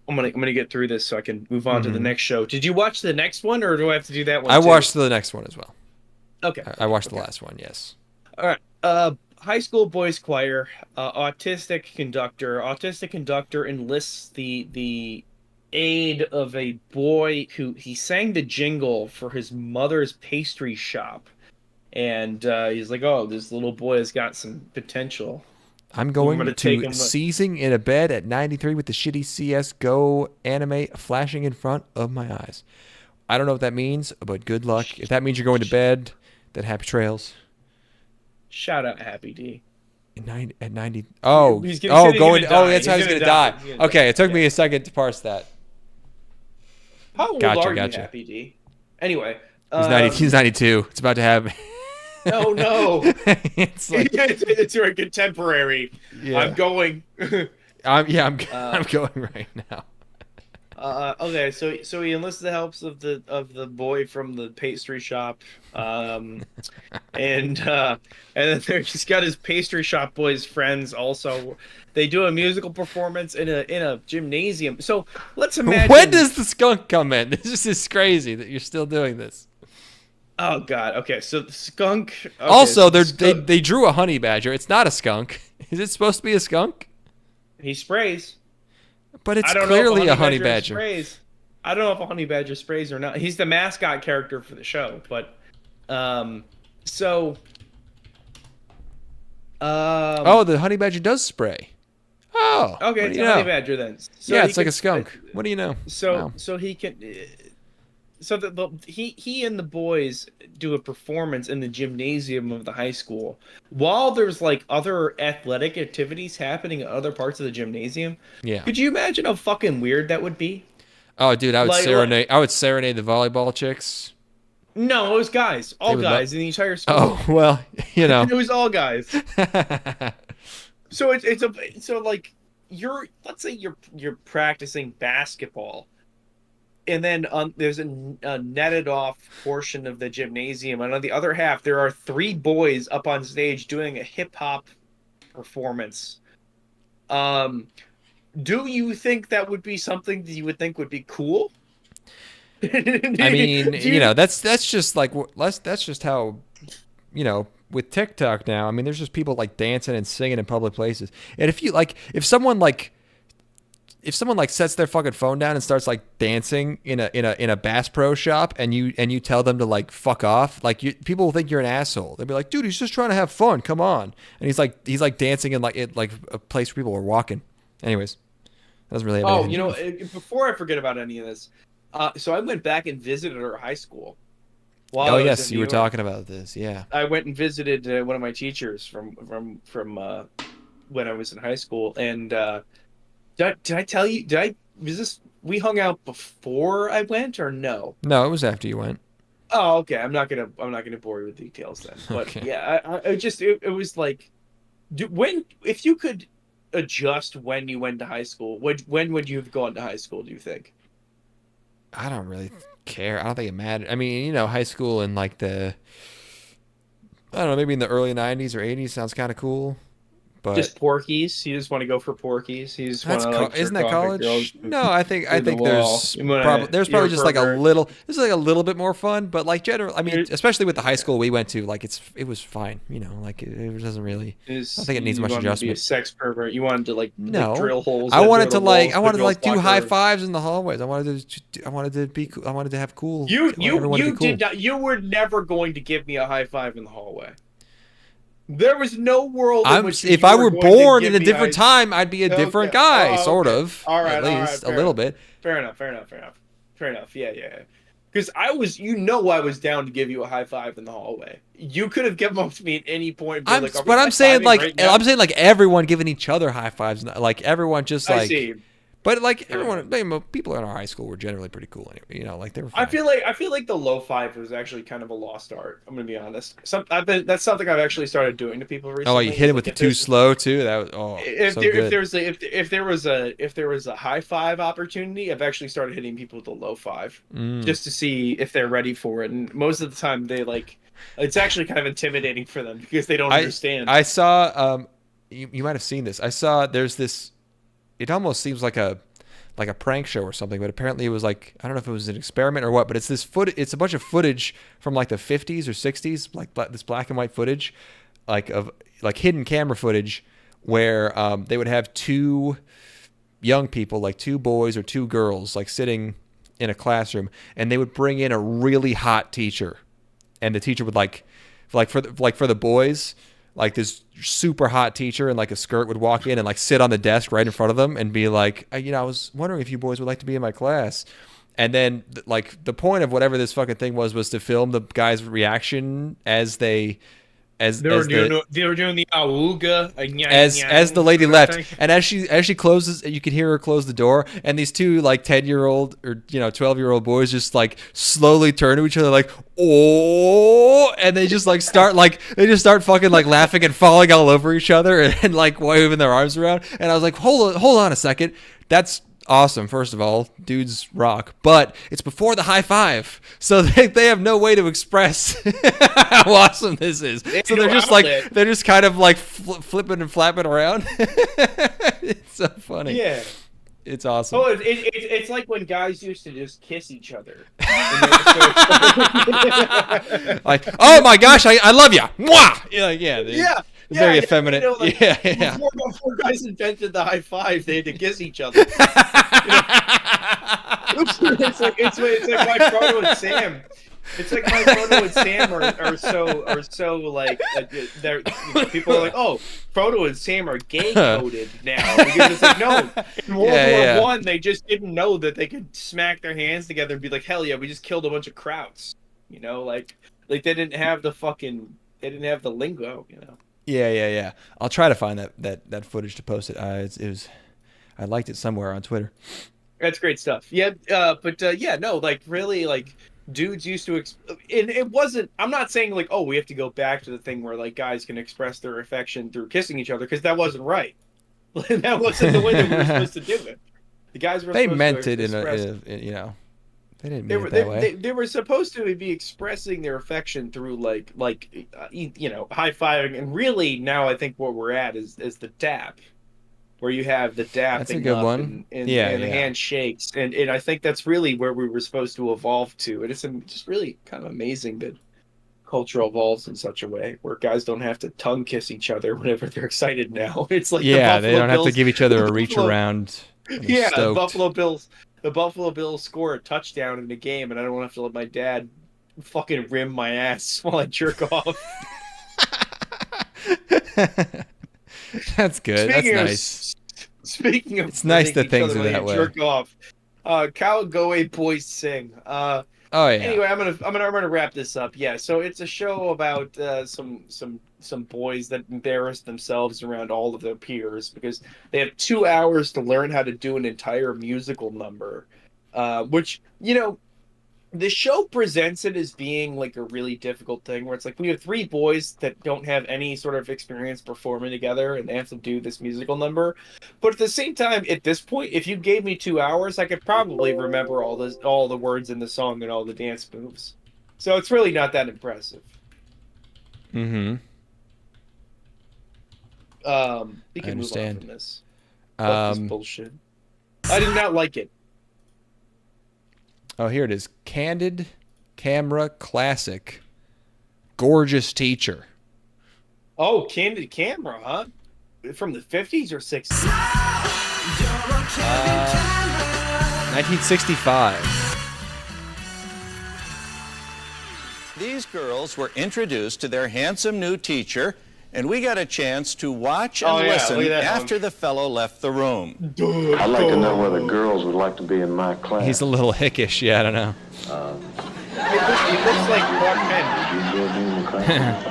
I'm gonna get through this so I can move on to the next show. Did you watch the next one, or do I have to do that one? I watched the next one as well. Okay. I watched the last one. Yes. All right. High school boys choir. Autistic conductor enlists the aid of a boy who he sang the jingle for his mother's pastry shop, and he's like, "Oh, this little boy has got some potential." I'm going to seizing in a bed at 93 with the shitty CS:GO anime flashing in front of my eyes. I don't know what that means, but good luck. If that means you're going to bed, then happy trails. Shout out Happy D. At 90. Oh, that's how he's going to die. Okay, it took me a second to parse that. How old are you, Happy D? Anyway. He's 92. It's about to happen. Oh no! It's like it's very contemporary. Yeah. I'm going. I'm going right now. Okay, so he enlists the helps of the boy from the pastry shop, and then he's got his pastry shop boys friends also. They do a musical performance in a gymnasium. So let's imagine. When does the skunk come in? This is crazy that you're still doing this. Oh God. Okay, so the skunk. Okay, also, they drew a honey badger. It's not a skunk. Is it supposed to be a skunk? He sprays. But it's clearly a honey badger. Sprays. I don't know if a honey badger sprays or not. He's the mascot character for the show, but the honey badger does spray. Oh, okay, it's a honey badger then. So yeah, it's like a skunk. What do you know? So he can. So he and the boys do a performance in the gymnasium of the high school, while there's like other athletic activities happening in other parts of the gymnasium. Yeah. Could you imagine how fucking weird that would be? Oh, dude, I would serenade. I would serenade the volleyball chicks. No, it was guys, all guys in the entire school. Oh well, you know, it was all guys. So like let's say you're practicing basketball. And then there's a netted off portion of the gymnasium. And on the other half, there are 3 boys up on stage doing a hip hop performance. Do you think that would be something that you would think would be cool? I mean, that's just like that's just how, with TikTok now. I mean, there's just people like dancing and singing in public places. And if someone sets their fucking phone down and starts like dancing in a Bass Pro shop, and you tell them to like fuck off, like people will think you're an asshole. They'll be like, dude, he's just trying to have fun. Come on. And he's like dancing in like a place where people are walking. Anyways, that doesn't really have anything. Before I forget about any of this, so I went back and visited her high school. Oh yes, you were talking about this. Yeah. I went and visited one of my teachers from when I was in high school, and did I tell you? We hung out before I went, or no? No, it was after you went. Oh, okay. I'm not gonna bore you with details then. But okay. Yeah, it was like, if you could adjust when you went to high school, when would you have gone to high school? Do you think? I don't really care. I don't think it mattered. I mean, high school in like I don't know, maybe in the early 90s or 80s sounds kind of cool. But just Porkies. You just want to go for Porkies. You just want to isn't that college? No, I think there's probably just like a little. This is like a little bit more fun, but like general. I mean, especially with the high school we went to, like it was fine. Like it doesn't really. I don't think it needs much adjustment. To be a sex pervert. You wanted to like drill holes. I wanted to do high fives in the hallways. I wanted to be cool. I wanted to have cool. You did not. You were never going to give me a high five in the hallway. There was no world in which if I were born in a different time, I'd be a different guy, sort of. All right, at least a little bit. Fair enough. Yeah. Because I was down to give you a high five in the hallway. You could have come up to me at any point. And been like, "Are we I'm saying high-fiving like right now?" I'm saying like everyone giving each other high fives, like everyone just like. I see. But like everyone, people in our high school were generally pretty cool anyway. You know, like they were. Fine. I feel like the low five was actually kind of a lost art. I'm gonna be honest. That's something I've actually started doing to people recently. Oh, you hit it with the too slow too. That was if there was a high five opportunity, I've actually started hitting people with a low five just to see if they're ready for it. And most of the time, they like. It's actually kind of intimidating for them because they don't understand. I saw. You might have seen this. I saw. There's this. It almost seems like a prank show or something, but apparently it was like, I don't know if it was an experiment or what, but it's a bunch of footage from like the 50s or 60s, like this black and white footage, of hidden camera footage where they would have two young people, like two boys or two girls, like sitting in a classroom, and they would bring in a really hot teacher, and the teacher would for the boys, like this super hot teacher in like a skirt would walk in and like sit on the desk right in front of them and be like, I was wondering if you boys would like to be in my class. And then like the point of whatever this fucking thing was to film the guy's reaction as they were doing the auga as the lady left, and as she closes, you could hear her close the door, and these two like 10-year-old or 12-year-old boys just like slowly turn to each other like, oh, and they just like start fucking like laughing and falling all over each other and like waving their arms around. And I was like, hold on a second, that's awesome. First of all, dudes rock, but it's before the high five, so they have no way to express how awesome this is. So they're just kind of like flipping and flapping around. It's so funny. Yeah, it's awesome. Oh, it's like when guys used to just kiss each other. Like, oh my gosh, I love you. Mwah! Yeah. Very effeminate. Before guys invented the high five, they had to kiss each other. It's like my Proto and Sam. It's like my Proto and Sam are so like they're people are like, oh, Proto and Sam are gay coded now, because it's like, no, in World War One they just didn't know that they could smack their hands together and be like, hell yeah, we just killed a bunch of Krauts. Like they didn't have the lingo. Yeah. I'll try to find that footage to post it. I liked it somewhere on Twitter. That's great stuff. Yeah, like really, like dudes used to, and it wasn't. I'm not saying like, oh, we have to go back to the thing where like guys can express their affection through kissing each other, because that wasn't right. That wasn't the way that we were supposed to do it. The guys were. They supposed meant to it express, They didn't mean it that way. They were supposed to be expressing their affection through high fiving, and really now I think what we're at is the dap, where you have the dapping. That's a good one. And the handshakes, and I think that's really where we were supposed to evolve to. And it's just really kind of amazing that culture evolves in such a way where guys don't have to tongue kiss each other whenever they're excited now. It's like they don't have to give each other a reach around. Yeah, the Buffalo Bills score a touchdown in the game, and I don't have to let my dad fucking rim my ass while I jerk off. That's good. That's nice. Speaking of, it's nice that things are that way. Jerk off. Kawagoe boys sing. Oh yeah. Anyway, I'm gonna wrap this up. Yeah, so it's a show about some boys that embarrass themselves around all of their peers because they have 2 hours to learn how to do an entire musical number, which the show presents it as being like a really difficult thing, where it's like we have 3 boys that don't have any sort of experience performing together and they have to do this musical number. But at the same time, at this point, if you gave me 2 hours, I could probably remember all the words in the song and all the dance moves. So it's really not that impressive. Mm-hmm. We can move on from this. Fuck this bullshit. I did not like it. Oh, here it is. Candid Camera Classic. Gorgeous Teacher. Oh, Candid Camera, huh? From the 50s or 60s? 1965. These girls were introduced to their handsome new teacher, and we got a chance to watch and listen after the fellow left the room. I'd like to know whether girls would like to be in my class. He's a little hickish, yeah, I don't know. He looks like Clark Kent.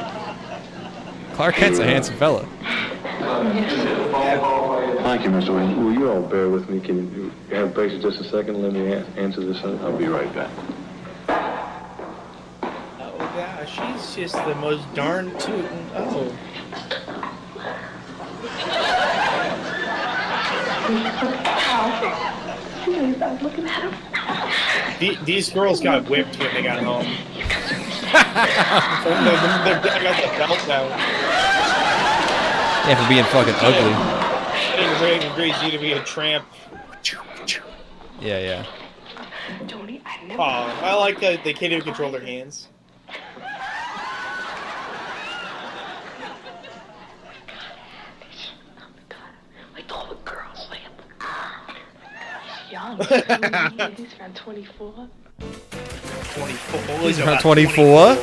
Clark Kent's a handsome fella. Thank you, Mr. Wayne. Will you all bear with me? Can you have patience just a second? Let me answer this. I'll be right back. Oh gosh, she's just the most darn tootin'. Oh. These girls got whipped when they got home. They got the belt out. Yeah, for being fucking ugly. It's really crazy to be a tramp. Yeah. Oh, I like that they can't even control their hands. Like all the girls, like he's young. He's around 24. 24. He's around 24.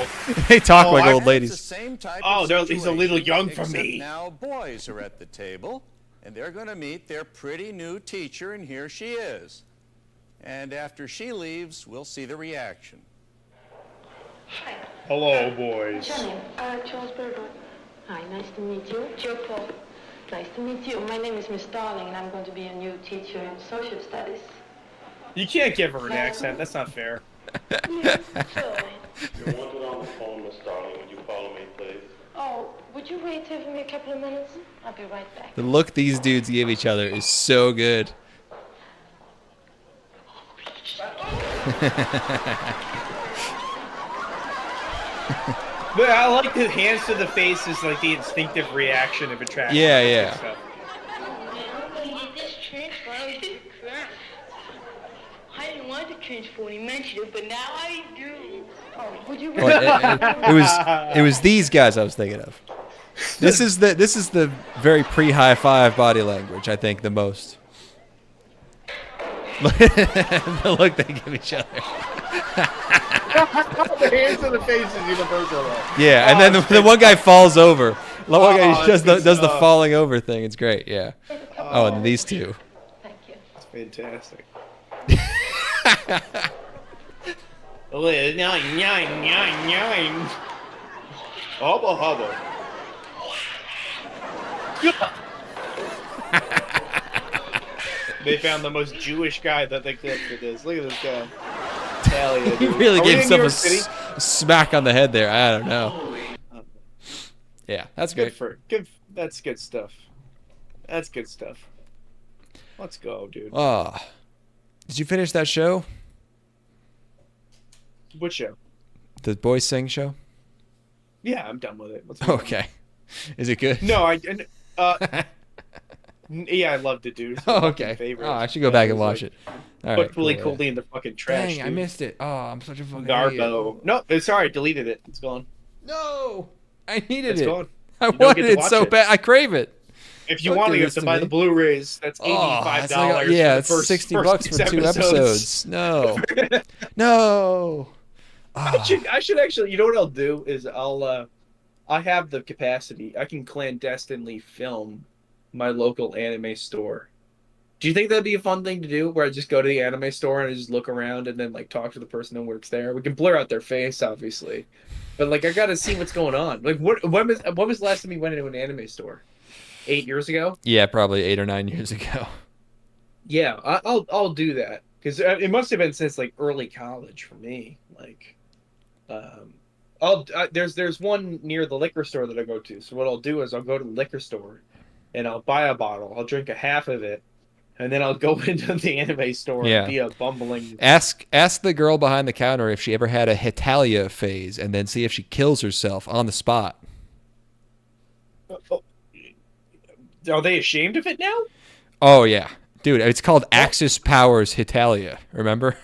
They talk like old ladies. He's a little young for me. Now boys are at the table, and they're going to meet their pretty new teacher, and here she is. And after she leaves, we'll see the reaction. Hello, boys. Charles Berger. Hi, nice to meet you. Joe Paul. Nice to meet you. My name is Miss Darling, and I'm going to be a new teacher in social studies. You can't give her an accent. That's not fair. Yeah, sure. You're wanted on the phone, Miss Darling. Would you follow me, please? Oh, would you wait here for me a couple of minutes? I'll be right back. The look these dudes give each other is so good. But I like the hands to the face is like the instinctive reaction of attraction. Yeah. I didn't want to transfer when he mentioned it, but now I do. Oh, would you? It was these guys I was thinking of. This is the very pre-high five body language, I think, the most. The look they give each other. The hands to the face is universal. Yeah, and then the one guy falls over. The one guy does the falling over thing. It's great. Yeah. Oh, and these two. Thank you. It's fantastic. Hubba hubba. They found the most Jewish guy that they could for this. Look at this guy. Hell yeah, He dude. really Are we gave in New himself York a smack on the head there. I don't know. Yeah, that's Good great. That's good stuff. That's good stuff. Let's go, dude. Did you finish that show? What show? The Boys Sing show? Yeah, I'm done with it. What's going on? Okay. Is it good? No, yeah, I loved it, dude. It's my Oh, fucking okay. favorite. Oh, I should go back and watch it. All right. Put really cool, coolly in the fucking trash. Dang, I dude. missed it. Oh, I'm such a fucking Garbo. idiot. No, it's sorry. Deleted it. It's gone. No, I needed It's it. gone. I You don't wanted get to it watch so it. bad. I crave it. If you Don't want do to, you have this to to buy me. the Blu-rays. That's $85. It's like, yeah, for it's the first, $60 for 2 episodes. No, no. I should actually. You know what I'll do is I have the capacity. I can clandestinely film my local anime store. Do you think that'd be a fun thing to do? Where I just go to the anime store and I just look around and then like talk to the person who works there. We can blur out their face, obviously, but like I gotta see what's going on. Like when was the last time you went into an anime store? 8 years ago? Yeah, probably 8 or 9 years ago. Yeah, I'll do that because it must have been since like early college for me. Like, there's one near the liquor store that I go to. So what I'll do is I'll go to the liquor store, and I'll buy a bottle. I'll drink a half of it, and then I'll go into the anime store and be a bumbling. Ask the girl behind the counter if she ever had a Hitalia phase, and then see if she kills herself on the spot. Are they ashamed of it now? Oh yeah, dude, it's called Axis Powers Hitalia. Remember?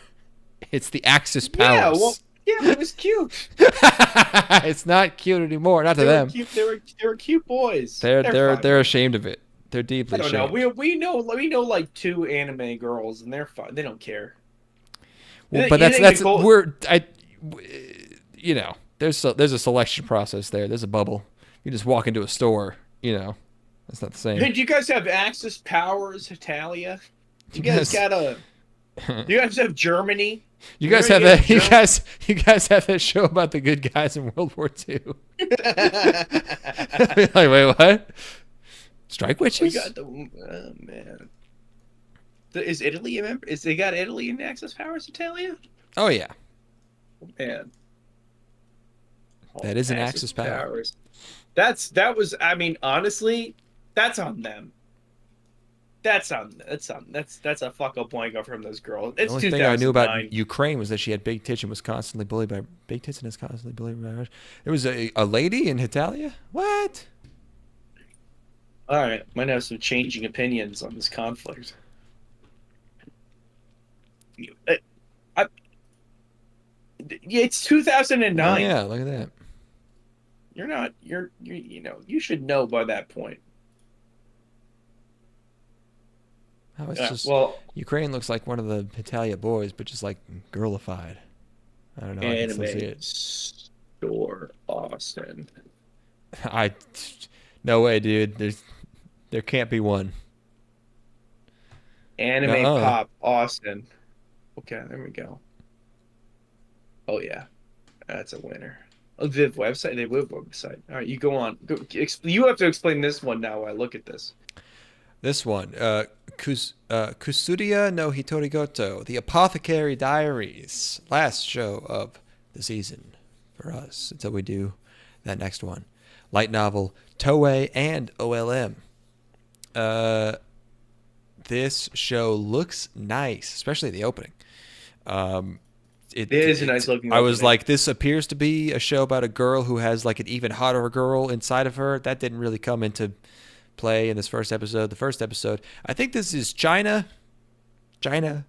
It's the Axis Powers. Yeah, well, yeah, it was cute. It's not cute anymore. Not to them. Cute. They were cute boys. They're ashamed of it. They're deeply I don't ashamed. know. We know like 2 anime girls, and they're fine. They don't care. Well, but you know, there's a selection process there. There's a bubble. You just walk into a store, you know. That's not the same. Hey, do you guys have Axis Powers Hitalia? You guys got a You guys have Germany. You guys have that. You guys have that show about the good guys in World War II. Like, wait, what? Strike witches? Oh man. Is Italy a member? They got Italy in Axis powers, Italia? Oh yeah. Man. That is an Axis power. Powers. I mean, honestly, that's on them. That's a fuck up boingo from those girls. It's the only thing I knew about Ukraine was that she had big tits and was constantly bullied by There was a lady in Italia? What? All right, might have some changing opinions on this conflict. It's 2009. Oh, yeah, look at that. You should know by that point. Oh, it's just Ukraine looks like one of the Italia boys, but just like girlified. I don't know. Anime store Austin. No way, dude. There can't be one. Anime Pop Austin. Okay, there we go. Oh yeah, that's a winner. Oh, the website. They have a website. All right, you go on. You have to explain this one now. While I look at this. This one, Kusuriya no Hitorigoto, The Apothecary Diaries, last show of the season for us until we do that next one. Light novel, Toei and OLM. This show looks nice, especially the opening. It is a nice looking. I was like, this appears to be a show about a girl who has like an even hotter girl inside of her. That didn't really come into play in this first episode. The first episode, I think this is China. Yeah,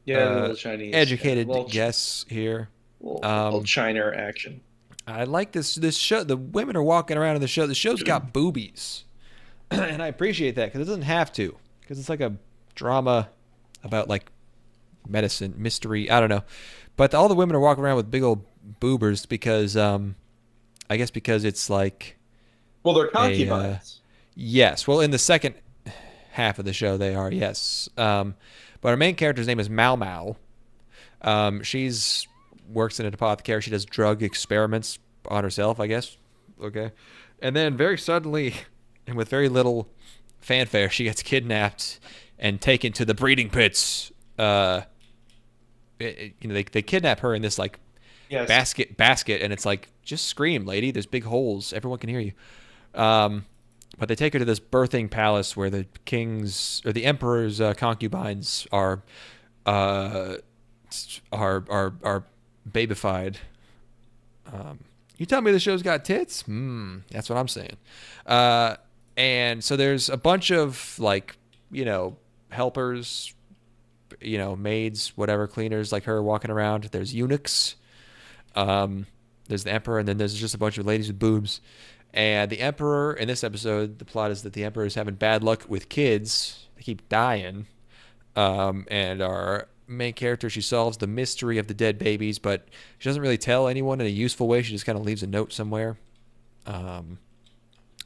a little Chinese. Educated guess here. Little China action. I like this show. The women are walking around in the show. The show's got boobies, and I appreciate that because it doesn't have to. Because it's like a drama about like medicine, mystery. I don't know, but all the women are walking around with big old boobers because, I guess because it's like. Well, they're concubines. Yes. Well, in the second half of the show, they are, yes. But our main character's name is Mahou. She's works in an apothecary. She does drug experiments on herself, I guess. Okay. And then very suddenly, and with very little fanfare, she gets kidnapped and taken to the breeding pits. They kidnap her in this, like, basket, and it's like, just scream, lady. There's big holes. Everyone can hear you. But they take her to this birthing palace where the king's or the emperor's concubines are babified. You tell me the show's got tits? That's what I'm saying. And so there's a bunch of like, helpers, maids, whatever, cleaners like her walking around. There's eunuchs. There's the emperor, and then there's just a bunch of ladies with boobs. And the emperor, in this episode, the plot is that the emperor is having bad luck with kids. They keep dying. And our main character, she solves the mystery of the dead babies, but she doesn't really tell anyone in a useful way. She just kind of leaves a note somewhere. And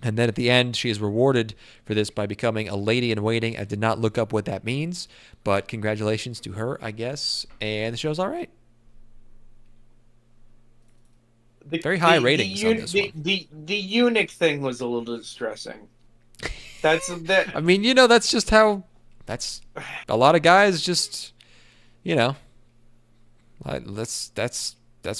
then at the end, she is rewarded for this by becoming a lady in waiting. I did not look up what that means, but congratulations to her, I guess. And the show's all right. Very high ratings on this one. The eunuch thing was a little distressing. That's that. I mean, that's just how. That's a lot of guys just, that's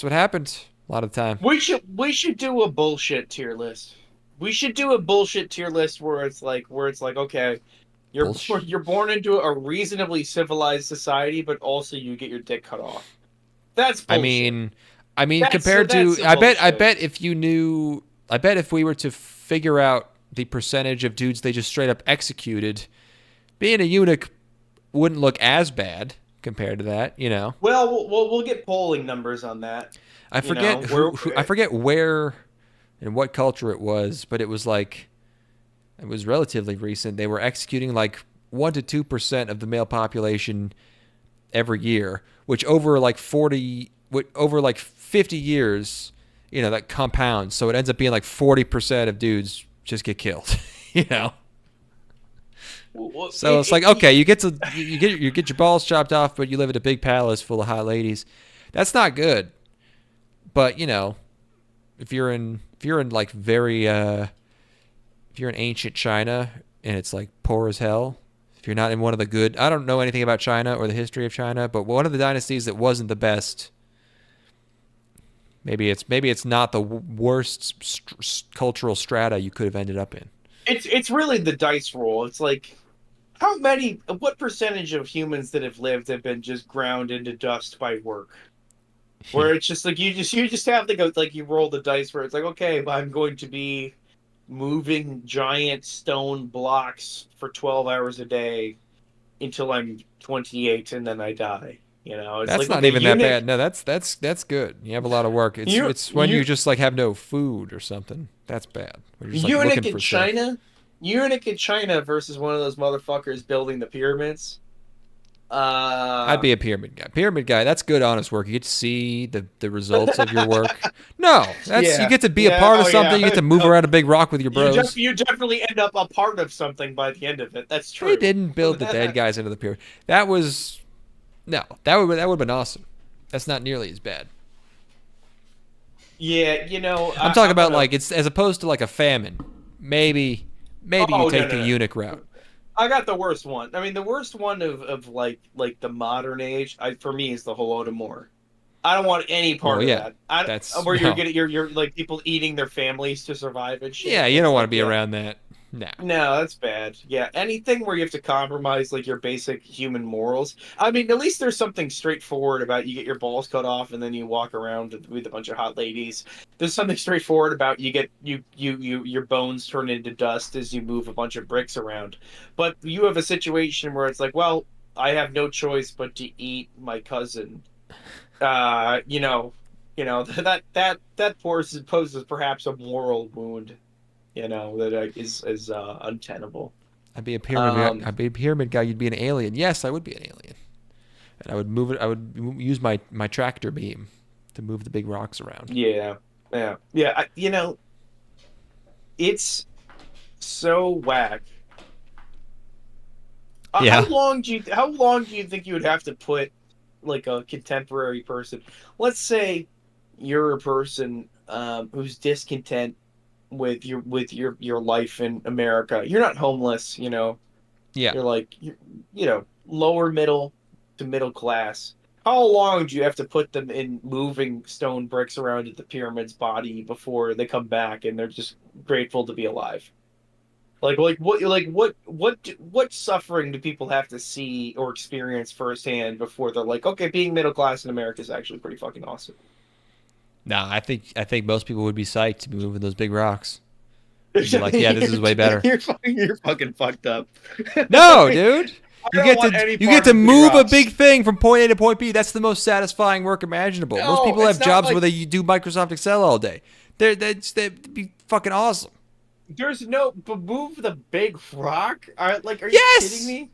what happened a lot of the time. We should do a bullshit tier list. We should do a bullshit tier list where it's like okay, you're born into a reasonably civilized society, but also you get your dick cut off. That's bullshit. I mean, compared to, I bet if we were to figure out the percentage of dudes they just straight up executed, being a eunuch wouldn't look as bad compared to that, Well, we'll get polling numbers on that. I forget I forget where and what culture it was, but it was relatively recent. They were executing like 1 to 2% of the male population every year, which over 50 years, that compounds. So it ends up being like 40% of dudes just get killed, So it's like, okay, you get your balls chopped off, but you live in a big palace full of hot ladies. That's not good. But if you're in like very if you're in ancient China and it's like poor as hell, if you're not in one of the good, I don't know anything about China or the history of China, but one of the dynasties that wasn't the best. Maybe it's not the worst cultural strata you could have ended up in. It's really the dice roll. It's like what percentage of humans that have lived have been just ground into dust by work? Where it's just like you just have to go, like, you roll the dice where it's like, okay, but I'm going to be moving giant stone blocks for 12 hours a day until I'm 28 and then I die. It's That's like, not okay, even that bad. No, that's good. You have a lot of work. It's when you just like have no food or something. That's bad. You're just, like, eunuch in China, eunuch in China versus one of those motherfuckers building the pyramids. I'd be a pyramid guy. Pyramid guy, that's good, honest work. You get to see the results of your work. No, you get to be a part of something. You get to move around a big rock with your bros. You definitely end up a part of something by the end of it. That's true. They didn't build the dead guys into the pyramid. That would have been awesome. That's not nearly as bad. Yeah, I'm talking about like it's as opposed to like a famine. Maybe you take the eunuch route. I got the worst one. I mean, the worst one of like the modern age, for me, is the Holodomor. I don't want any part of that. You're like people eating their families to survive and shit. Yeah, you don't want to be around that. No, that's bad. Yeah, anything where you have to compromise like your basic human morals. I mean, at least there's something straightforward about you get your balls cut off and then you walk around with a bunch of hot ladies. There's something straightforward about you get your bones turn into dust as you move a bunch of bricks around. But you have a situation where it's like, well, I have no choice but to eat my cousin. That poses perhaps a moral wound. That is untenable. I'd be a pyramid. I'd be a pyramid guy. You'd be an alien. Yes, I would be an alien, and I would move it. I would use my tractor beam to move the big rocks around. Yeah. It's so whack. Yeah. How long do you think you would have to put like a contemporary person? Let's say you're a person who's discontent with your life in America. You're not homeless, Yeah. You're like lower middle to middle class. How long do you have to put them in moving stone bricks around at the pyramid's body before they come back and they're just grateful to be alive? What suffering do people have to see or experience firsthand before they're like, okay, being middle class in America is actually pretty fucking awesome? No, I think most people would be psyched to be moving those big rocks. They'd be like, yeah, this is way better. You're fucking fucked up. No, dude. You get to move a big thing from point A to point B. That's the most satisfying work imaginable. No, most people have jobs where they do Microsoft Excel all day. They'd be fucking awesome. But move the big rock? Are you kidding me?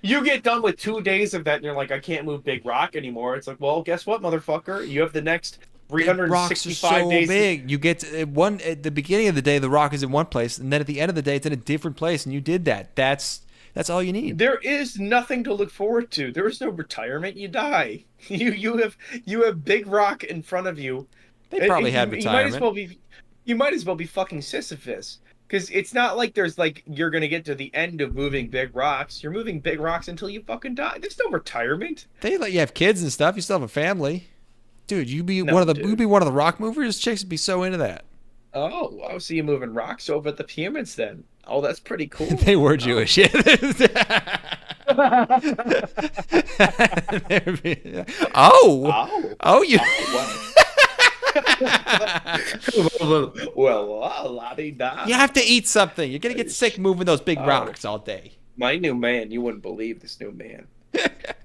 You get done with 2 days of that and you're like, I can't move big rock anymore. It's like, well, guess what, motherfucker? You have the next 365 days. Big. You get at the beginning of the day, the rock is in one place, and then at the end of the day, it's in a different place, and you did that. That's all you need. There is nothing to look forward to. There is no retirement. You die. You have big rock in front of you. They probably had retirement. You might as well be fucking Sisyphus. Because it's not like there's like you're gonna get to the end of moving big rocks. You're moving big rocks until you fucking die. There's no retirement. They let you have kids and stuff. You still have a family. Dude, you'd be one of the rock movers. Chicks would be so into that. Oh, I'll see you moving rocks over at the pyramids then. Oh, that's pretty cool. They were Jewish. Oh, you. Well, la-di-da. You have to eat something. You're gonna get sick moving those big rocks all day. My new man, you wouldn't believe this new man.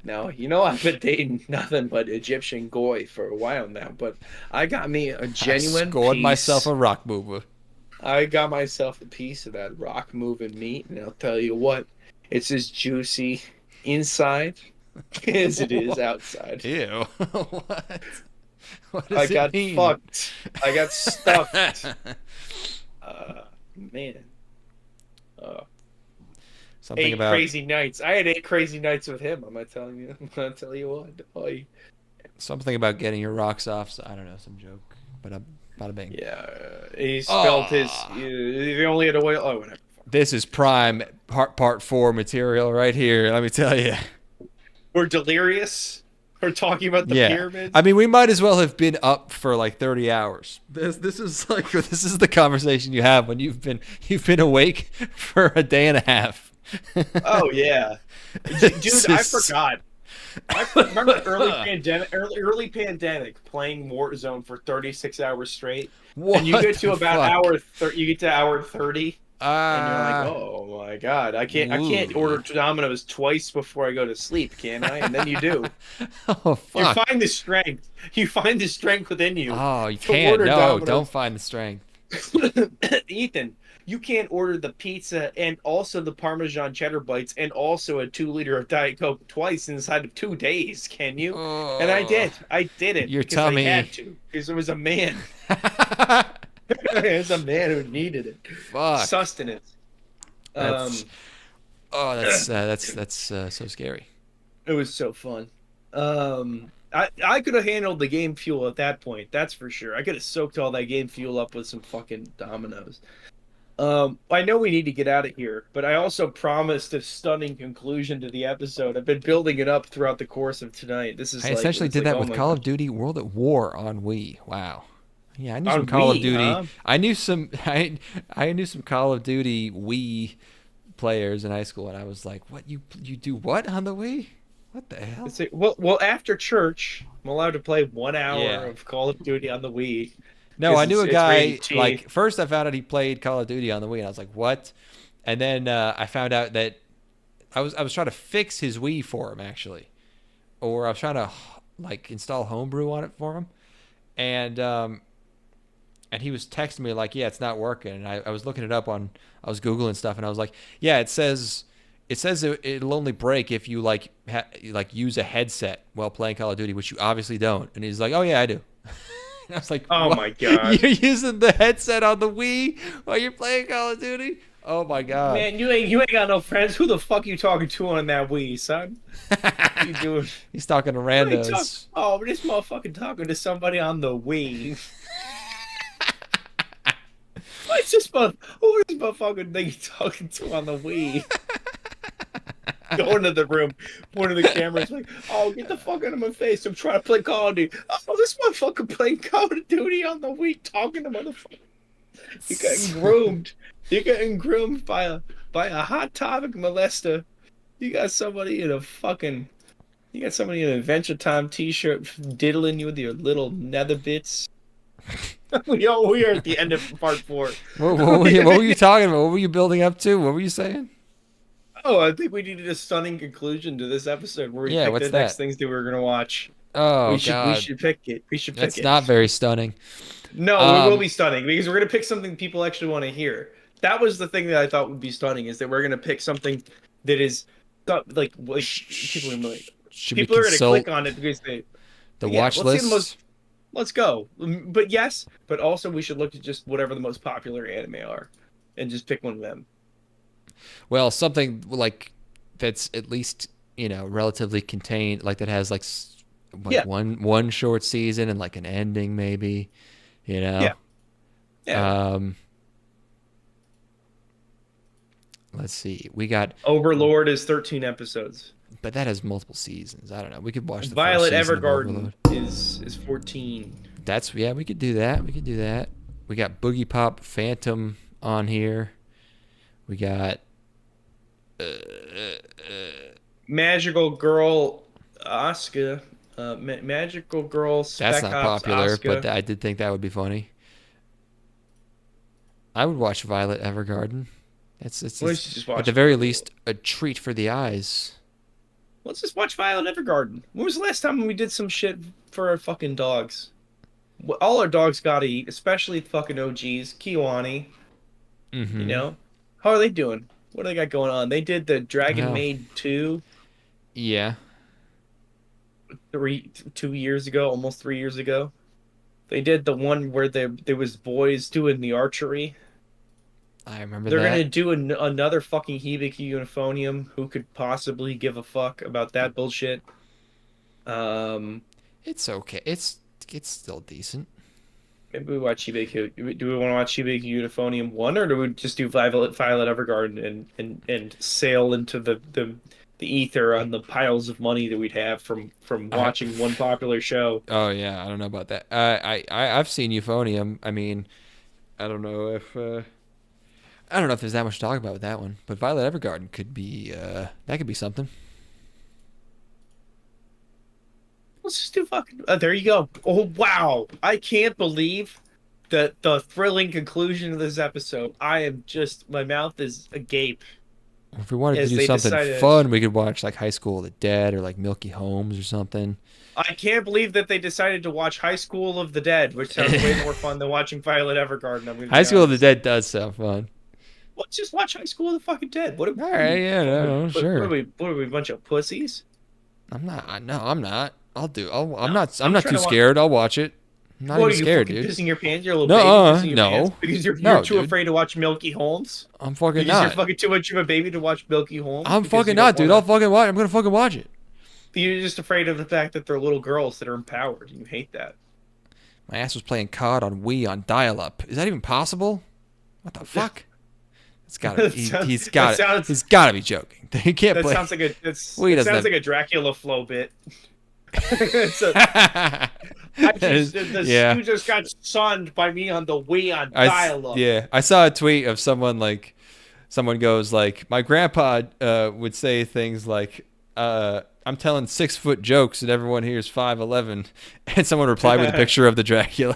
No, I've been dating nothing but Egyptian goy for a while now, but I got me a genuine scored myself a rock mover. I got myself a piece of that rock moving meat, and I'll tell you what, it's as juicy inside as it is outside. Ew. What does I it got mean? fucked. I got stuffed. Man. Something 8 about crazy nights. I had 8 crazy nights with him. I'm not telling you. I'm gonna tell you what. Boy. something about getting your rocks off. So I don't know, some joke, but bada bing. Yeah, he spelled his. He only had to wait. Oh, whatever. This is prime part 4 material right here. Let me tell you. We're delirious. We're talking about the pyramids. I mean, we might as well have been up for like 30 hours. This is the conversation you have when you've been awake for a day and a half. Oh yeah, dude, I forgot. I remember early pandemic playing Warzone for 36 hours straight. What and you get to the about fuck? you get to hour 30, and you're like, oh my god, I can't order Domino's twice before I go to sleep, can I? And then you do. Oh fuck! You find the strength. You find the strength within you. Oh, you to can't. order No, Domino's. don't find the strength. Ethan, you can't order the pizza and also the Parmesan cheddar bites and also a 2-liter of Diet Coke twice inside of 2 days, can you? And I did. I did it. Your because tummy. I had to. Because there was a man. There's a man who needed it. Fuck. Sustenance. That's so scary. It was so fun. I could have handled the game fuel at that point. That's for sure. I could have soaked all that game fuel up with some fucking Dominoes. I know we need to get out of here, but I also promised a stunning conclusion to the episode. I've been building it up throughout the course of tonight. I essentially did that with Call of Duty World at War on Wii. Wow. Yeah, I knew some Call of Duty. Huh? I knew some Call of Duty Wii players in high school, and I was like, "What you do what on the Wii? What the hell?" Well, after church, I'm allowed to play 1 hour of Call of Duty on the Wii. No, I knew a guy, like, first I found out he played Call of Duty on the Wii, and I was like, what? And then I found out that I was trying to fix his Wii for him, actually. Or I was trying to, like, install Homebrew on it for him. And he was texting me, like, yeah, it's not working. And I was looking it up I was Googling stuff, and I was like, yeah, it says it'll only break if you, like, use a headset while playing Call of Duty, which you obviously don't. And he's like, oh, yeah, I do. I was like, oh what? my god, you're using the headset on the Wii while you're playing Call of Duty? Oh my god, man, you ain't got no friends. Who the fuck you talking to on that Wii, son? What you doing? He's talking to randos. Oh, this motherfucker talking to somebody on the Wii. What's this motherfucking thing talking to on the Wii? Going to the room, pointing the cameras like, oh, get the fuck out of my face. I'm trying to play Call of Duty. Oh, this motherfucker playing Call of Duty on the Wii, talking to motherfucker. You're getting groomed. You're getting groomed by a hot topic molester. You got somebody in an Adventure Time t-shirt diddling you with your little nether bits. we are at the end of part 4. What were you talking about? What were you building up to? What were you saying? Oh, I think we needed a stunning conclusion to this episode where we picked the next things that we were going to watch. Oh, God. We should pick it. That's not very stunning. No, it will be stunning because we're going to pick something people actually want to hear. That was the thing that I thought would be stunning, is that we're going to pick something that is like people are going to click on it because the watch list. Let's go. But also we should look at just whatever the most popular anime are and just pick one of them. Well, something like that's at least, relatively contained, like that has like one short season and like an ending, maybe, Yeah. Let's see. We got Overlord is 13 episodes, but that has multiple seasons. I don't know. We could watch the Violet first season Evergarden is 14. We could do that. We got Boogie Pop Phantom on here. We got Magical Girl Asuka. Magical Girl Spec That's not Ops popular, Asuka. but I did think that would be funny. I would watch Violet Evergarden. It's at the very least a treat for the eyes. Let's just watch Violet Evergarden. When was the last time we did some shit for our fucking dogs? All our dogs gotta eat, especially fucking OGs. Kiwani. Mm-hmm. How are they doing? What do they got going on? They did the Dragon Maid 2. Yeah. 2 years ago, almost 3 years ago. They did the one where there was boys doing the archery. I remember They're that. gonna do another fucking Hibiki Euphonium. Who could possibly give a fuck about that bullshit? It's okay. It's still decent. Maybe we watch Hibiki. Do we want to watch Hibiki Euphonium 1, or do we just do Violet Evergarden and sail into the ether on the piles of money that we'd have from watching one popular show? Oh yeah, I don't know about that. I've seen Euphonium. I mean, I don't know if there's that much to talk about with that one. But Violet Evergarden could be that could be something. Let's just do fucking. There you go. Oh wow! I can't believe the thrilling conclusion of this episode. I am just, my mouth is agape. If we wanted to As do they something decided- fun, we could watch like High School of the Dead or like Milky Holmes or something. I can't believe that they decided to watch High School of the Dead, which sounds way more fun than watching Violet Evergarden. I'm gonna be High School of the honest. Dead does sound fun. Let's just watch High School of the fucking Dead. What? All right, yeah, no, sure. What are we, a bunch of pussies? I'm not. No, I'm not. I'm I'm not trying too to watch- scared. I'll watch it. I'm not What are even you scared, fucking dude. pissing your pants? You're a little No, baby pissing your no. pants because you're No, too dude. afraid to watch Milky Holmes. I'm fucking Because not. you're fucking too much of a baby to watch Milky Holmes. I'm because fucking you don't not, dude. wanna- I'll fucking watch. I'm gonna fucking watch it. You're just afraid of the fact that they're little girls that are empowered. You hate that. My ass was playing COD on Wii on dial-up. Is that even possible? What the fuck? It's gotta. He's got. He's gotta be joking. He can't That play. sounds like a. It Wii doesn't sounds have- like a Dracula flow bit. Yeah. You just got sunned by me on the Wii on dial-up. Yeah, I saw a tweet of someone like, someone goes like, my grandpa would say things like, I'm telling 6-foot jokes and everyone here's 5'11", and someone replied with a picture of the Dracula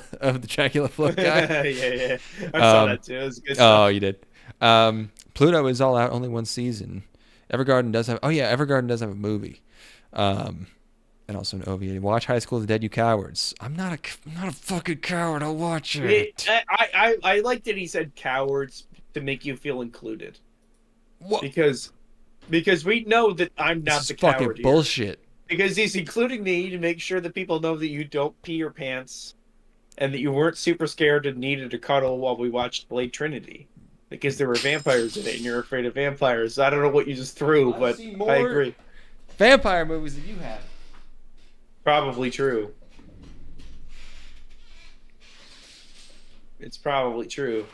flow guy. yeah. I saw that too. It was good stuff. Oh, you did. Pluto is all out, only one season. Evergarden does have. Oh yeah, Evergarden does have a movie. And also an OVA. Watch High School of the Dead, you cowards. I'm not a fucking coward. I'll watch it. I like that he said cowards to make you feel included. What? Because we know that I'm not This the is fucking coward here. bullshit. Because he's including me to make sure that people know that you don't pee your pants and that you weren't super scared and needed a cuddle while we watched Blade Trinity. Because there were vampires in it and you're afraid of vampires. I don't know what you just threw, but I agree. Vampire movies that you have. Probably true. It's probably true.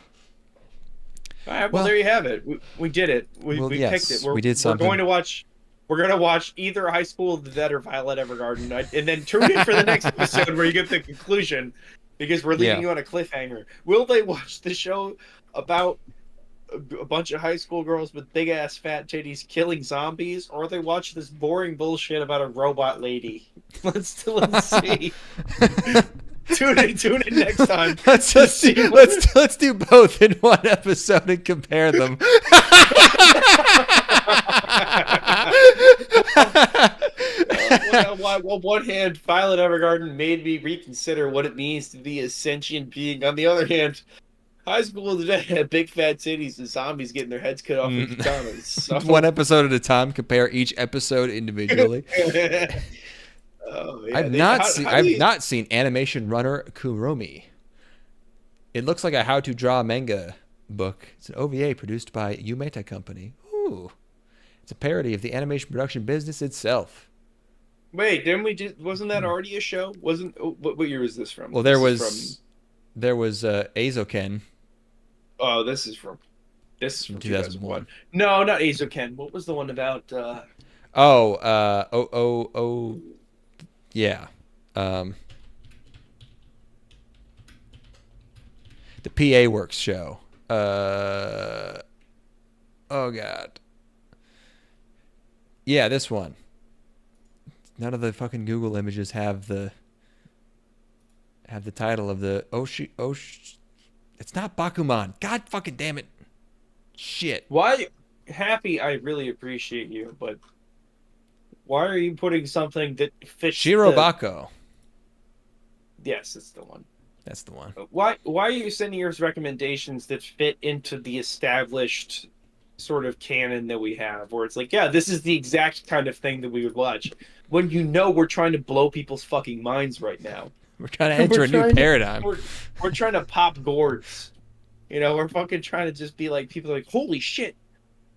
All right, well, there you have it. We did it. We yes, picked it. we did something. We're going to watch either High School of the Dead or Violet Evergarden, and then tune in for the next episode where you get the conclusion, because we're leaving you on a cliffhanger. Will they watch the show about a bunch of high school girls with big ass fat titties killing zombies, or they watch this boring bullshit about a robot lady? Let's see. Tune in next time. Let's do both in one episode and compare them. On one hand, Violet Evergarden made me reconsider what it means to be a sentient being. On the other hand, High School of the Dead had big fat titties and zombies getting their heads cut off with katanas. So. One episode at a time. Compare each episode individually. Oh, yeah. I've not seen Animation Runner Kuromi. It looks like a how-to-draw manga book. It's an OVA produced by Umeta Company. Ooh. It's a parody of the animation production business itself. Wait, wasn't that already a show? What year was this from? Well, there was Azoken. Oh, this is from 2001. No, not Azoken. What was the one about? Yeah. The PA Works show. Oh God. Yeah, this one. None of the fucking Google images have the title of the It's not Bakuman. God fucking damn it. Shit. Why? Happy, I really appreciate you, but why are you putting something that fits Shirobako. Yes, it's the one. That's the one. Why are you sending us recommendations that fit into the established sort of canon that we have, where it's like, yeah, this is the exact kind of thing that we would watch, when you know we're trying to blow people's fucking minds right now. We're trying to enter a new paradigm. We're trying to pop gourds. You know, we're fucking trying to just be like, people are like, holy shit.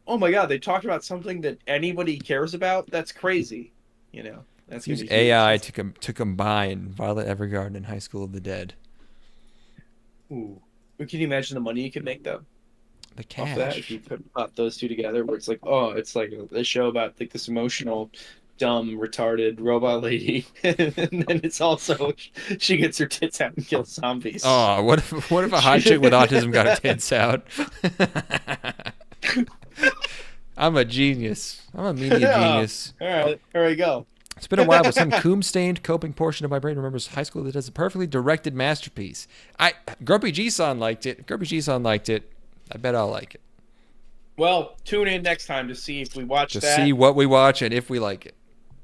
Oh my god, they talked about something that anybody cares about? That's crazy. You know, that's Use gonna be huge. AI to combine Violet Evergarden and High School of the Dead. Ooh. But can you imagine the money you could make though? The Off that, cash. if you put those two together, where it's like, oh, it's like a show about like this emotional, dumb, retarded robot lady, and then it's also she gets her tits out and kills zombies. Oh, what if a hot chick with autism got her tits out? I'm a genius. I'm a media genius. All right, here we go. It's been a while, but some coom-stained coping portion of my brain remembers High School that is a perfectly directed masterpiece. Grumpy G-san liked it. Grumpy G-san liked it. I bet I'll like it. Well, tune in next time to see if we watch To that. see what we watch and if we like it.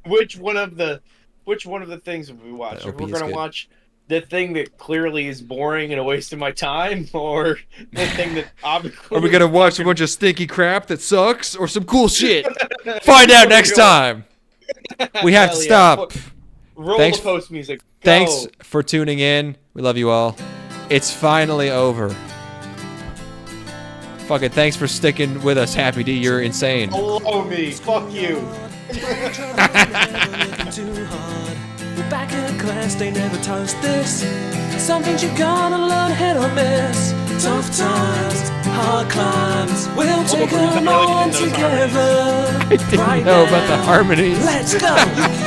Which one of the things will we watch? If we're gonna watch the thing that clearly is boring and a waste of my time, or the thing that obviously Are we gonna watch a bunch of stinky crap that sucks, or some cool shit? Find out next time. We have to stop. Roll the post music. Go. Thanks for tuning in. We love you all. It's finally over. Fuck it. Thanks for sticking with us, Happy D. You're insane. Follow me. Fuck you. Back in class, they never touched this. Some things you gotta learn, hit or miss. Tough times, hard climbs. We'll take them on together. I didn't know about the harmonies. Let's go.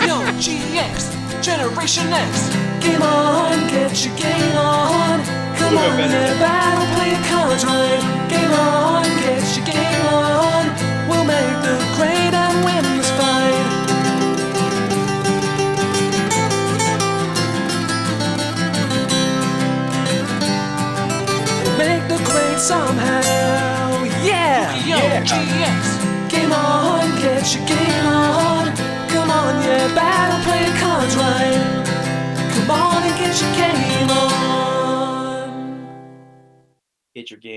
Yo, GX, Generation X. Game on, get your game on. Come on, yeah, battle, play your cards right. Game on, get your game on. We'll make the grade and win this fight. Make the grade somehow, yeah. Yo, GX. Game on, get your game on. Come on, yeah, battle, play your cards right. Come on and get your game on. Get your game